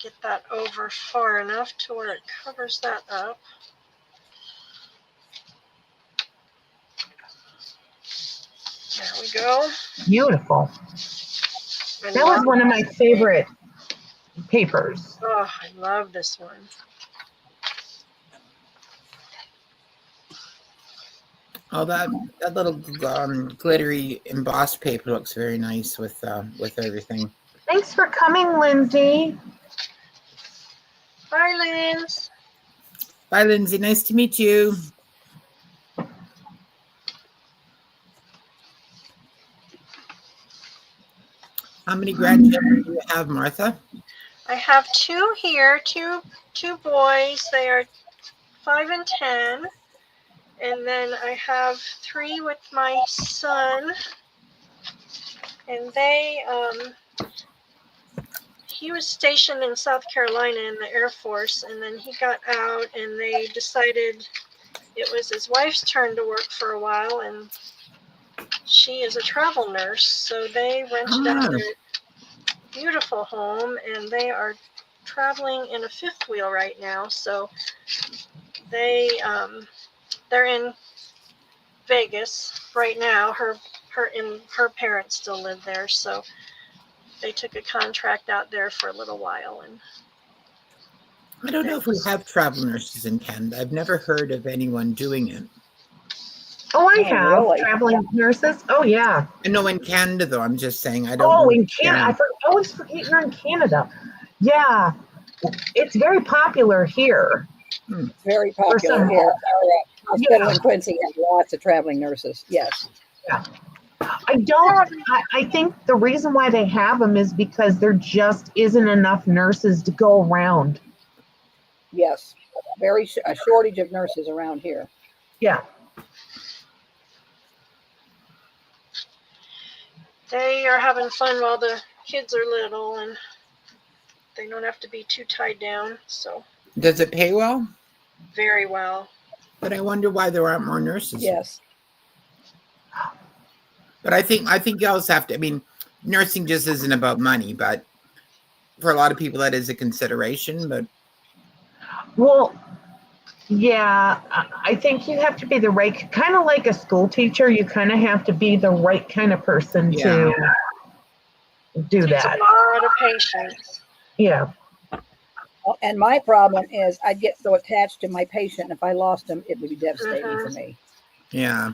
Get that over far enough to where it covers that up. There we go. Beautiful. That was one of my favorite papers. Oh, I love this one. Oh, that little glittery embossed paper looks very nice with everything. Thanks for coming, Lindsay. Bye, Linz. Bye, Lindsay. Nice to meet you. How many grandchildren do you have, Martha? I have two here, two boys. They are 5 and 10. And then I have 3 with my son. And he was stationed in South Carolina in the Air Force, and then he got out, and they decided it was his wife's turn to work for a while, and she is a travel nurse, so they rented out their beautiful home, and they are traveling in a fifth wheel right now. So they're in Vegas right now. Her parents still live there, so they took a contract out there for a little while. And I don't know if we have travel nurses in Canada. I've never heard of anyone doing it. Oh, I have really? traveling nurses. Oh, yeah. I know in Canada, though. I'm just saying I don't. Oh, know in Canada. I always forget you're in Canada. Yeah. It's very popular here. Very popular here. Our hospital in Quincy has lots of traveling nurses. Yes. Yeah. I think the reason why they have them is because there just isn't enough nurses to go around. Yes. A shortage of nurses around here. Yeah. they are having fun while the kids are little, and they don't have to be too tied down. So Does it pay well? very well. But I wonder why there aren't more nurses. Yes. But I think you also have to. I mean, nursing just isn't about money, but for a lot of people that is a consideration. But Well, yeah, I think you have to be the right, kind of like a school teacher, you kind of have to be the right kind of person to do Takes that. a lot of patience. Yeah. And my problem is I'd get so attached to my patient. If I lost them, it would be devastating for me. yeah,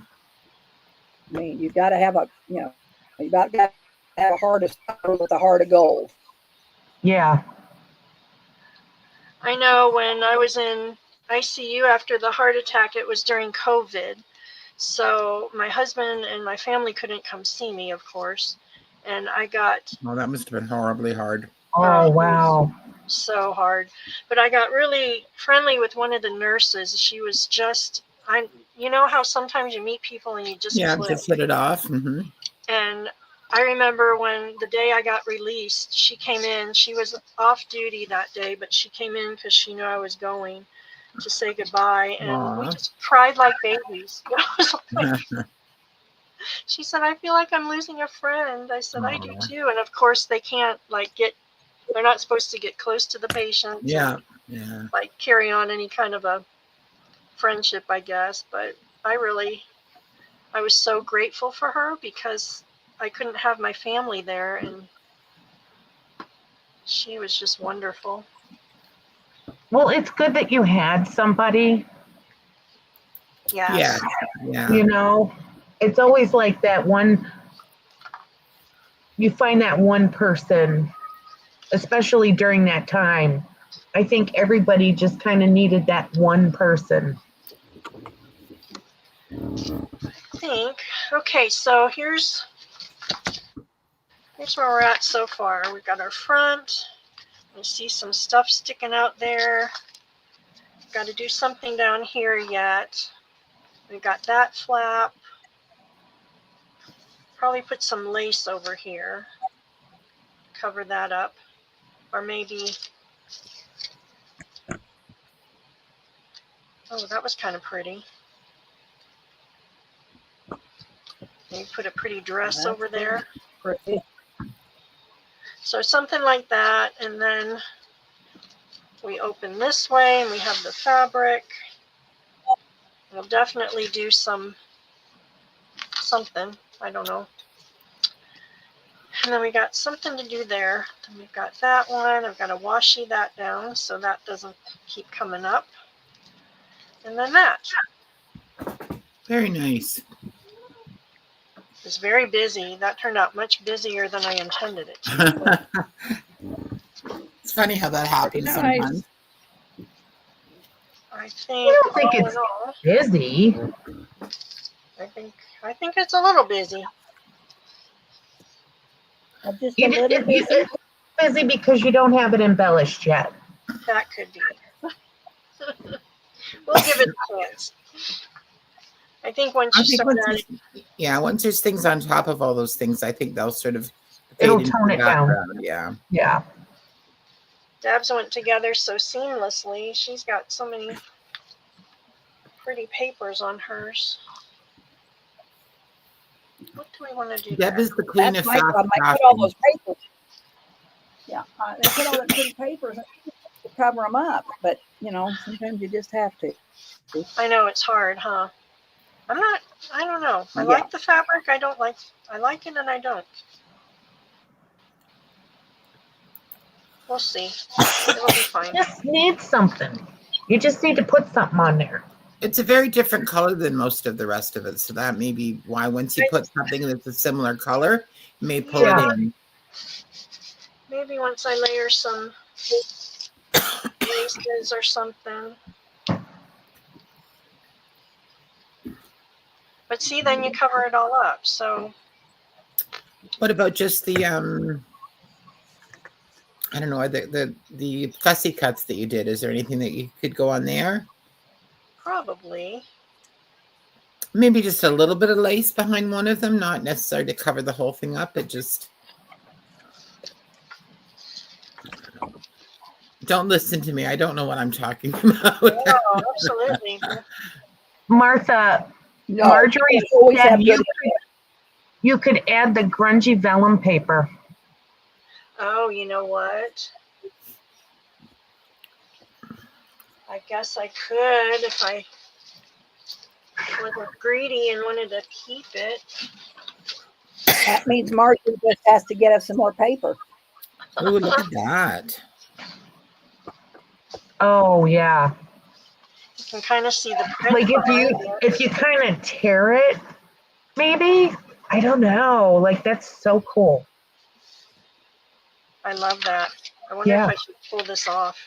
I mean, you've got to have you've got to have a heart of stone with a heart of gold. Yeah. I know when I was in ICU after the heart attack, it was during COVID. So my husband and my family couldn't come see me, of course. And I got well, that must have been horribly hard. Oh, wow. so hard. But I got really friendly with one of the nurses. She was just, you know how sometimes you meet people and you just click. Just hit it off. Mm-hmm. And I remember when the day I got released, she came in. She was off duty that day, but she came in because she knew I was going to say goodbye. And we just cried like babies. It was like, she said, I feel like I'm losing a friend. I said, I do too. And of course, they can't they're not supposed to get close to the patient. Yeah. Like carry on any kind of a friendship, I guess. But I was so grateful for her because I couldn't have my family there, and she was just wonderful. Well, it's good that you had somebody. Yeah. You know, it's always like that one, you find that one person, especially during that time, I think everybody just kind of needed that one person. I think. Okay, so here's where we're at so far. We've got our front. You see some stuff sticking out there. Got to do something down here yet. We got that flap. Probably put some lace over here. Cover that up. Or maybe, oh, that was kind of pretty. Maybe put a pretty dress over there. Pretty. So something like that, and then we open this way and we have the fabric. We'll definitely do something, I don't know. And then we got something to do there. Then we've got that one. I've got to washi that down so that doesn't keep coming up. And then that. Very nice. It's very busy. That turned out much busier than I intended it to. It's funny how that happens Nice. sometimes. I I think don't think all it's in all, busy. I think it's a little busy. Just You a little did- busy. It's busy because you don't have it embellished yet. That could be. We'll give it a chance. I think once I you think start once once there's things on top of all those things, I think they'll sort of fade It'll into tone the it down. background. Yeah. Yeah. dabs went together so seamlessly. She's got so many pretty papers on hers. What do we want to do Deb there? is the queen That's of my fast problem. I put all crafting. those papers. Yeah, they put all the pretty papers to cover them up, but you know, sometimes you just have to. I know it's hard, huh? I don't know. I Yeah. like the fabric. I like it and I don't. We'll see. It'll be fine. Just need something. You just need to put something on there. It's a very different color than most of the rest of it. So that may be why once you put something that's a similar color, you may pull Yeah. it in. Maybe once I layer some laces or something. But see, then you cover it all up. So What about just the I don't know, the fussy cuts that you did? Is there anything that you could go on there? probably. Maybe just a little bit of lace behind one of them, not necessary to cover the whole thing up. It just don't listen to me. I don't know what I'm talking about. Oh, absolutely. Martha, No, Marjorie you always said have good. you could add the grungy vellum paper. Oh, you know what? I guess I could if I wasn't greedy and wanted to keep it. That means Margie just has to get us some more paper. Oh, look at that. Oh yeah. You can kind of see the print. Like if you kind of tear it, maybe. I don't know. Like that's so cool. I love that. I wonder Yeah. if I should pull this off.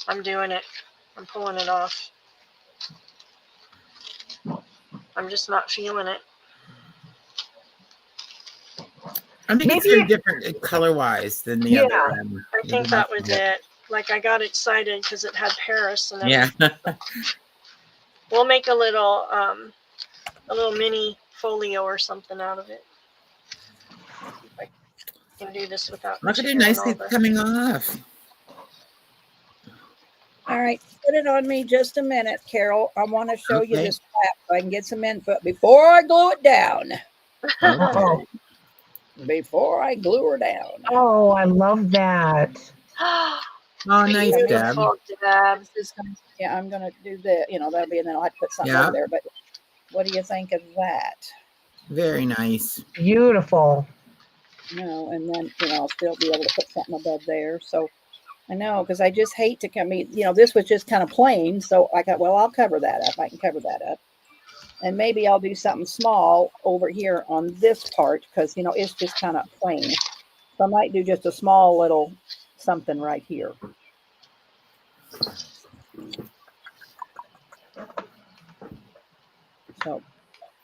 I'm doing it. I'm pulling it off. I'm just not feeling it. I think it's Maybe very different color-wise than the other. I think that was it. Like I got excited because it had Paris and Yeah. we'll make a little mini folio or something out of it. If I can do this without Look at it tearing nicely all the- coming off. All right, put it on me just a minute, Carol. I want to show you Okay. this flap so I can get some input before I glue it down. Oh, Before I glue her down. oh, I love that. Oh, nice, Deb. Beautiful, Deb. Yeah, I'm gonna do the, that'll be, and then I'll have to put something Yeah. over there. But what do you think of that? Very nice. Beautiful. And then I'll still be able to put something above there. So I know, because I just hate to come. This was just kind of plain. So I got, well, I'll cover that up. I can cover that up, and maybe I'll do something small over here on this part because it's just kind of plain. So I might do just a small little something right here. So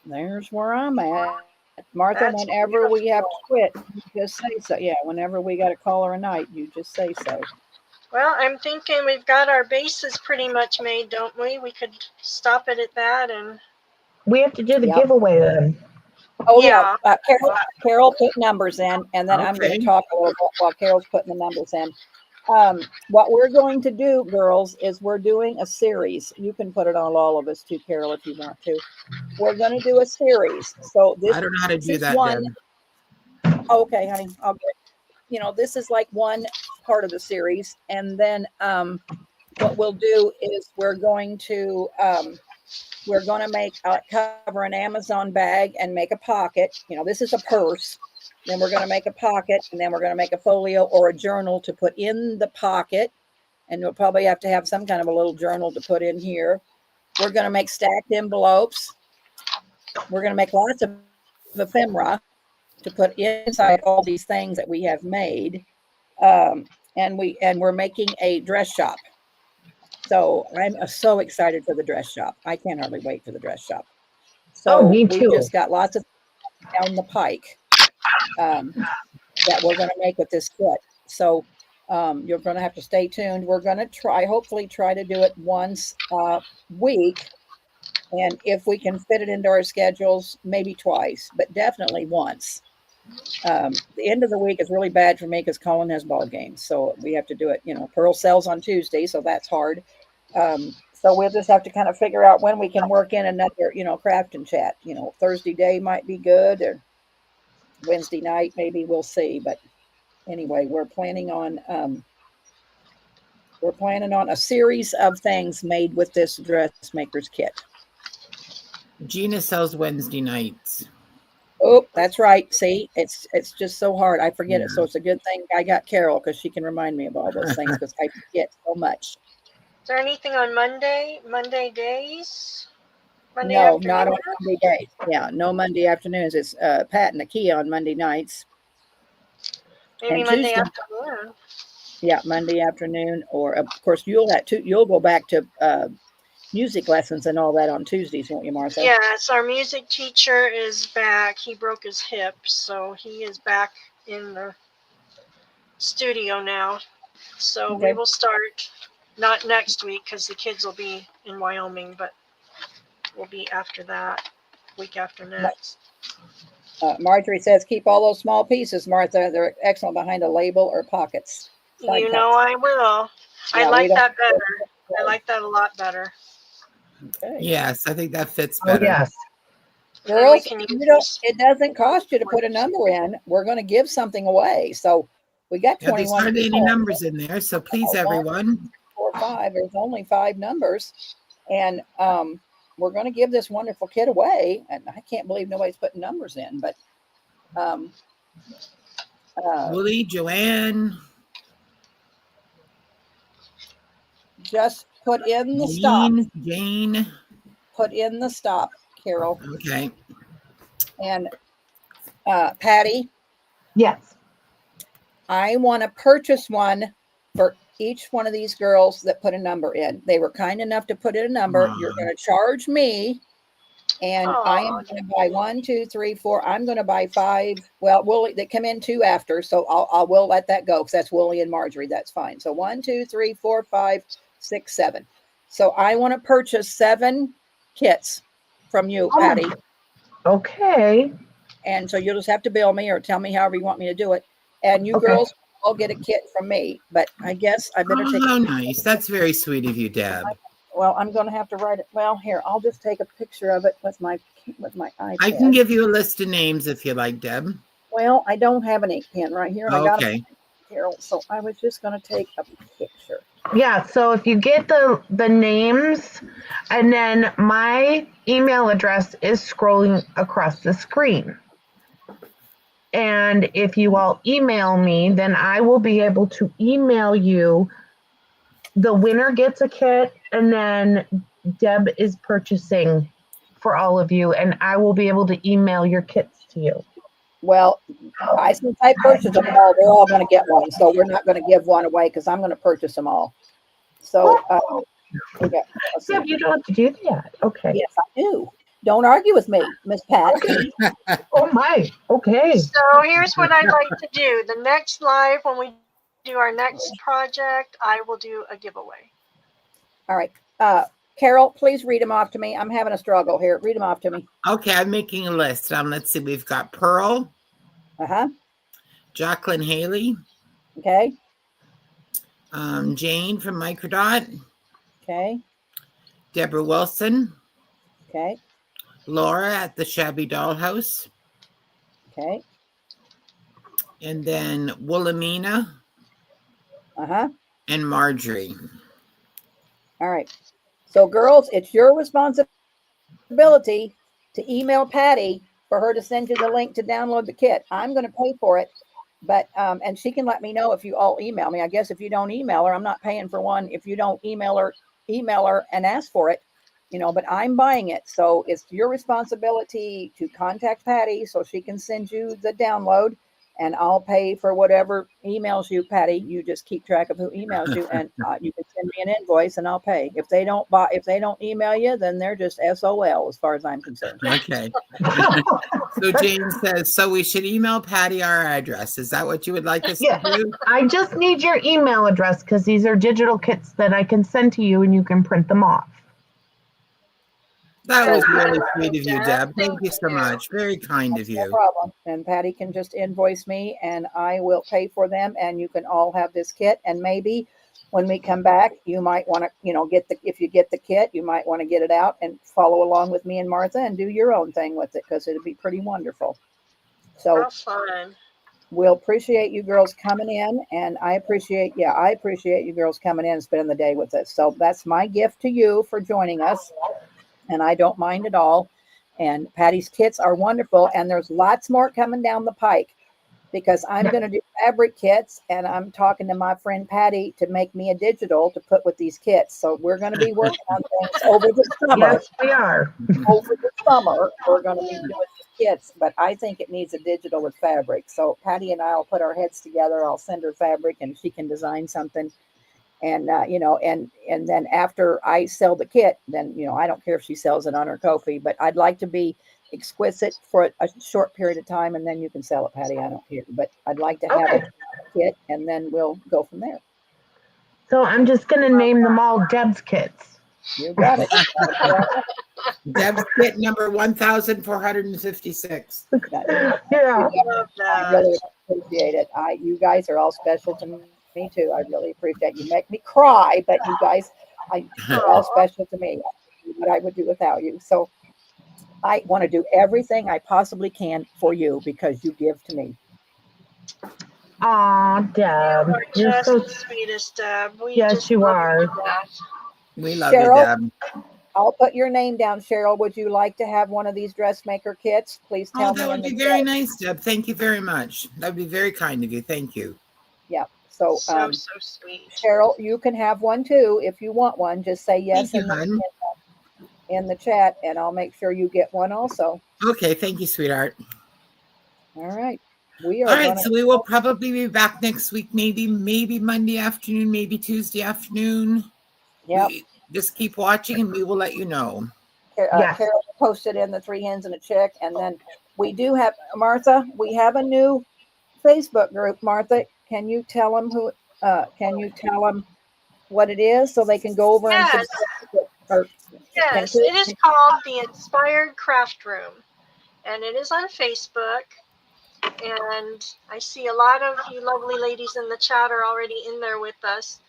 there's where I'm at. Martha, That's whenever we have to beautiful. quit, you just say so. Yeah, whenever we got to call her a night, you just say so. Well, I'm thinking we've got our bases pretty much made, don't we? We could stop it at that and We have to do the Yep. giveaway then. Oh yeah. yeah, Carol put numbers in, and then I'm going Okay. to talk a little bit while Carol's putting the numbers in. What we're going to do, girls, is we're doing a series. You can put it on all of us too, Carol, if you want to. We're going to do a series. So this I don't know how to do is that, one. Deb. Okay, honey, I'll get. This is like one part of the series, and then what we'll do is we're going to make cover an Amazon bag and make a pocket. This is a purse. Then we're going to make a pocket, and then we're going to make a folio or a journal to put in the pocket. And we'll probably have to have some kind of a little journal to put in here. We're going to make stacked envelopes. We're going to make lots of ephemera to put inside all these things that we have made. And we're making a dress shop. So I'm so excited for the dress shop. I can't hardly wait for the dress shop. So me we too. just got lots of down the pike that we're going to make with this kit. So you're going to have to stay tuned. We're going to hopefully try to do it once a week. And if we can fit it into our schedules, maybe twice, but definitely once. The end of the week is really bad for me because Colin has ball games. So we have to do it, Pearl sells on Tuesday, so that's hard. So we'll just have to kind of figure out when we can work in another, craft and chat. Thursday day might be good, or Wednesday night, maybe, we'll see. But anyway, we're planning on a series of things made with this dressmaker's kit. Gina sells Wednesday nights. Oh, that's right. See, it's just so hard. I forget it. So it's a good thing I got Carol, because she can remind me of all those things, because I forget so much. Is there anything on Monday days? No, not on Monday days. Yeah, no Monday afternoons. It's Pat and Nakia on Monday nights. Maybe and Monday Tuesday, afternoon. Yeah, Monday afternoon, or of course you'll go back to music lessons and all that on Tuesdays, won't you, Martha? Yes, our music teacher is back. He broke his hip, so he is back in the studio now. So Okay. we will start, not next week because the kids will be in Wyoming, but we'll be after that, week after next. Marjorie says, keep all those small pieces, Martha. They're excellent behind a label or pockets. You know I will. I like that better. I like that a lot better. Okay. Yes, I think that fits better. Oh, yes. Girls, it doesn't cost you to put a number in. We're going to give something away. So we got 21. There's hardly any numbers in there. So please, everyone. 1, 2, 3, 4, 5. There's only 5 numbers. And we're going to give this wonderful kit away. And I can't believe nobody's putting numbers in. But Willie, Joanne. Just put in the stop. Jane. Put in the stop, Carol. Okay. And Patty. Yes. I want to purchase one for each one of these girls that put a number in. They were kind enough to put in a number. You're going to charge me, and I am going to buy 1, 2, 3, 4. I'm going to buy 5. Well, Wooly, they come in 2 after, so we'll let that go because that's Wooly and Marjorie. That's fine. So 1, 2, 3, 4, 5, 6, 7. So I want to purchase 7 kits from you, Patty. Okay. And so you'll just have to bill me or tell me however you want me to do it. And you girls all get a kit from me. But I guess I better take. Oh, nice. That's very sweet of you, Deb. Well, I'm going to have to write it. Well, here, I'll just take a picture of it with my iPad. I can give you a list of names if you like, Deb. Well, I don't have an ink pen right here. And I got Okay. Carol, so I was just going to take a picture. Yeah, so if you get the names, and then my email address is scrolling across the screen. And if you all email me, then I will be able to email you. The winner gets a kit, and then Deb is purchasing for all of you, and I will be able to email your kits to you. Well, since I purchased them all, they're all going to get one. So we're not going to give one away because I'm going to purchase them all. So, okay. Let's see. Deb, you don't have to do that. Okay. Yes, I do. Don't argue with me, Miss Pat. Okay. Oh my. Okay. So here's what I'd like to do. The next live, when we do our next project, I will do a giveaway. All right. Carol, please read them off to me. I'm having a struggle here. Read them off to me. Okay, I'm making a list. Let's see. We've got Pearl, Uh-huh. Jacqueline Haley, Okay. Jane from Microdot, Okay. Deborah Wilson, Okay. Laura at the Shabby Dollhouse, Okay. and then Wilhelmina Uh-huh. and Marjorie. All right. So, girls, it's your responsibility to email Patty for her to send you the link to download the kit. I'm going to pay for it, but and she can let me know if you all email me. I guess if you don't email her, I'm not paying for one. If you don't email her and ask for it, but I'm buying it. So it's your responsibility to contact Patty so she can send you the download, and I'll pay for whatever emails you, Patty. You just keep track of who emails you, and you can send me an invoice and I'll pay. If they don't email you, then they're just SOL as far as I'm concerned. Okay. So Jane says, so we should email Patty our address. Is that what you would like us to do? I just need your email address because these are digital kits that I can send to you and you can print them off. That was really sweet of you, Deb. Thank you so much. Very kind of No you. problem. And Patty can just invoice me and I will pay for them, and you can all have this kit. And maybe when we come back, you might want to, if you get the kit, you might want to get it out and follow along with me and Martha and do your own thing with it, because it'd be pretty wonderful. So How fun. we'll appreciate you girls coming in, and I appreciate you girls coming in and spending the day with us. So that's my gift to you for joining us. And I don't mind at all. And Patty's kits are wonderful. And there's lots more coming down the pike, because I'm going to do fabric kits, and I'm talking to my friend Patty to make me a digital to put with these kits. So we're going to be working on things over the summer. Yes, we are. Over the summer, we're going to be doing these kits, but I think it needs a digital with fabric. So Patty and I will put our heads together. I'll send her fabric and she can design something. And, and then after I sell the kit, then, I don't care if she sells it on her Ko-fi, but I'd like to be exquisite for a short period of time, and then you can sell it, Patty. I don't care, but I'd like to have a kit, and then we'll go from there. So I'm just going to name them all Deb's kits. You got it. Deb's kit number 1,456. Yeah. I really appreciate it. You guys are all special to me too. I really appreciate it. You make me cry, but you guys, you're all special to me. What I would do without you. So I want to do everything I possibly can for you, because you give to me. Aw, Deb. You're You're just so the sweetest, Deb. Yes, you are. We love Cheryl, you, Deb. I'll put your name down, Cheryl. Would you like to have one of these dressmaker kits? Please tell me. That would be very nice, Deb. Thank you very much. That would be very kind of you. Thank you. Yeah. So, so sweet. Cheryl, you can have one too if you want one. Just say yes Thank you, in the chat, and I'll make sure you get one also. Okay, thank you, sweetheart. All right. We are all right, so we will probably be back next week, maybe Monday afternoon, maybe Tuesday afternoon. Yeah. Just keep watching and we will let you know. Carol posted in the 3 hens and a chick, and then we do have, Martha, we have a new Facebook group. Martha, can you tell them what it is so they can go over and subscribe? Yes, it is called the Inspired Craft Room, and it is on Facebook. And I see a lot of you lovely ladies in the chat are already in there with us.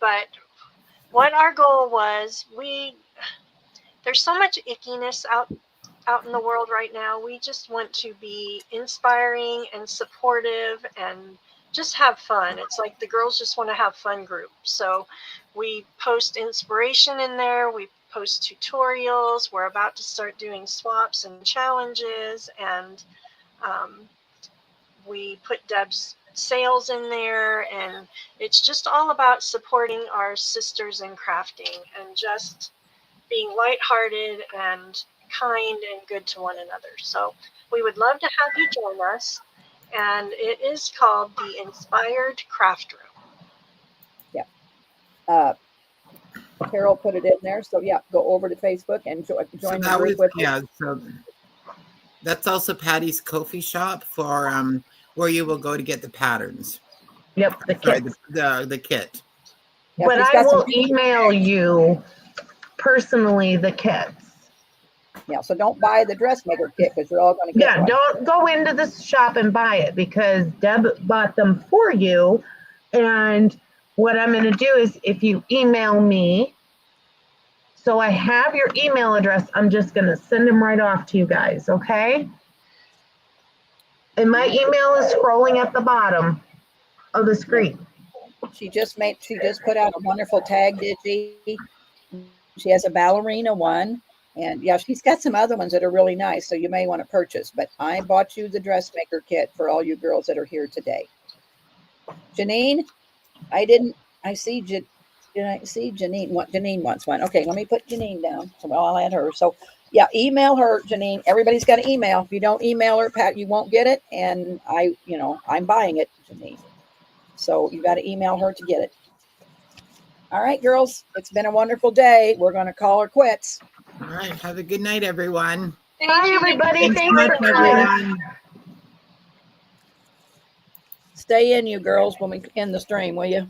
But what our goal was, there's so much ickiness out in the world right now. We just want to be inspiring and supportive and just have fun. It's like the girls just want to have fun group. So we post inspiration in there. We post tutorials. We're about to start doing swaps and challenges, and we put Deb's sales in there, and it's just all about supporting our sisters in crafting and just being lighthearted and kind and good to one another. So we would love to have you join us, and it is called the Inspired Craft Room. Yeah. Carol put it in there. So yeah, go over to Facebook and So join the that group was, with yeah, so that's also Patty's coffee shop for where you will go to get the patterns. Yep, the Sorry, kits. the kit. Yeah, But she's I got some. will email you personally the kits. Yeah, so don't buy the dressmaker kit because you're all going to get Yeah, one. don't go into the shop and buy it because Deb bought them for you. And what I'm going to do is if you email me, so I have your email address, I'm just going to send them right off to you guys, okay? And my email is scrolling at the bottom of the screen. She just put out a wonderful tag, digi. She has a ballerina one. And yeah, she's got some other ones that are really nice. So you may want to purchase. But I bought you the dressmaker kit for all you girls that are here today. Janine, I see did I see Janine? What Janine wants one. Okay, let me put Janine down. So I'll add her. So yeah, email her, Janine. Everybody's got an email. If you don't email her, Pat, you won't get it. And I'm buying it, Janine. So you got to email her to get it. All right, girls, it's been a wonderful day. We're going to call her quits. All right. Have a good night, everyone. Bye, everybody. Thanks so Thanks much, for coming. everyone. Stay in, you girls, when we end the stream, will you?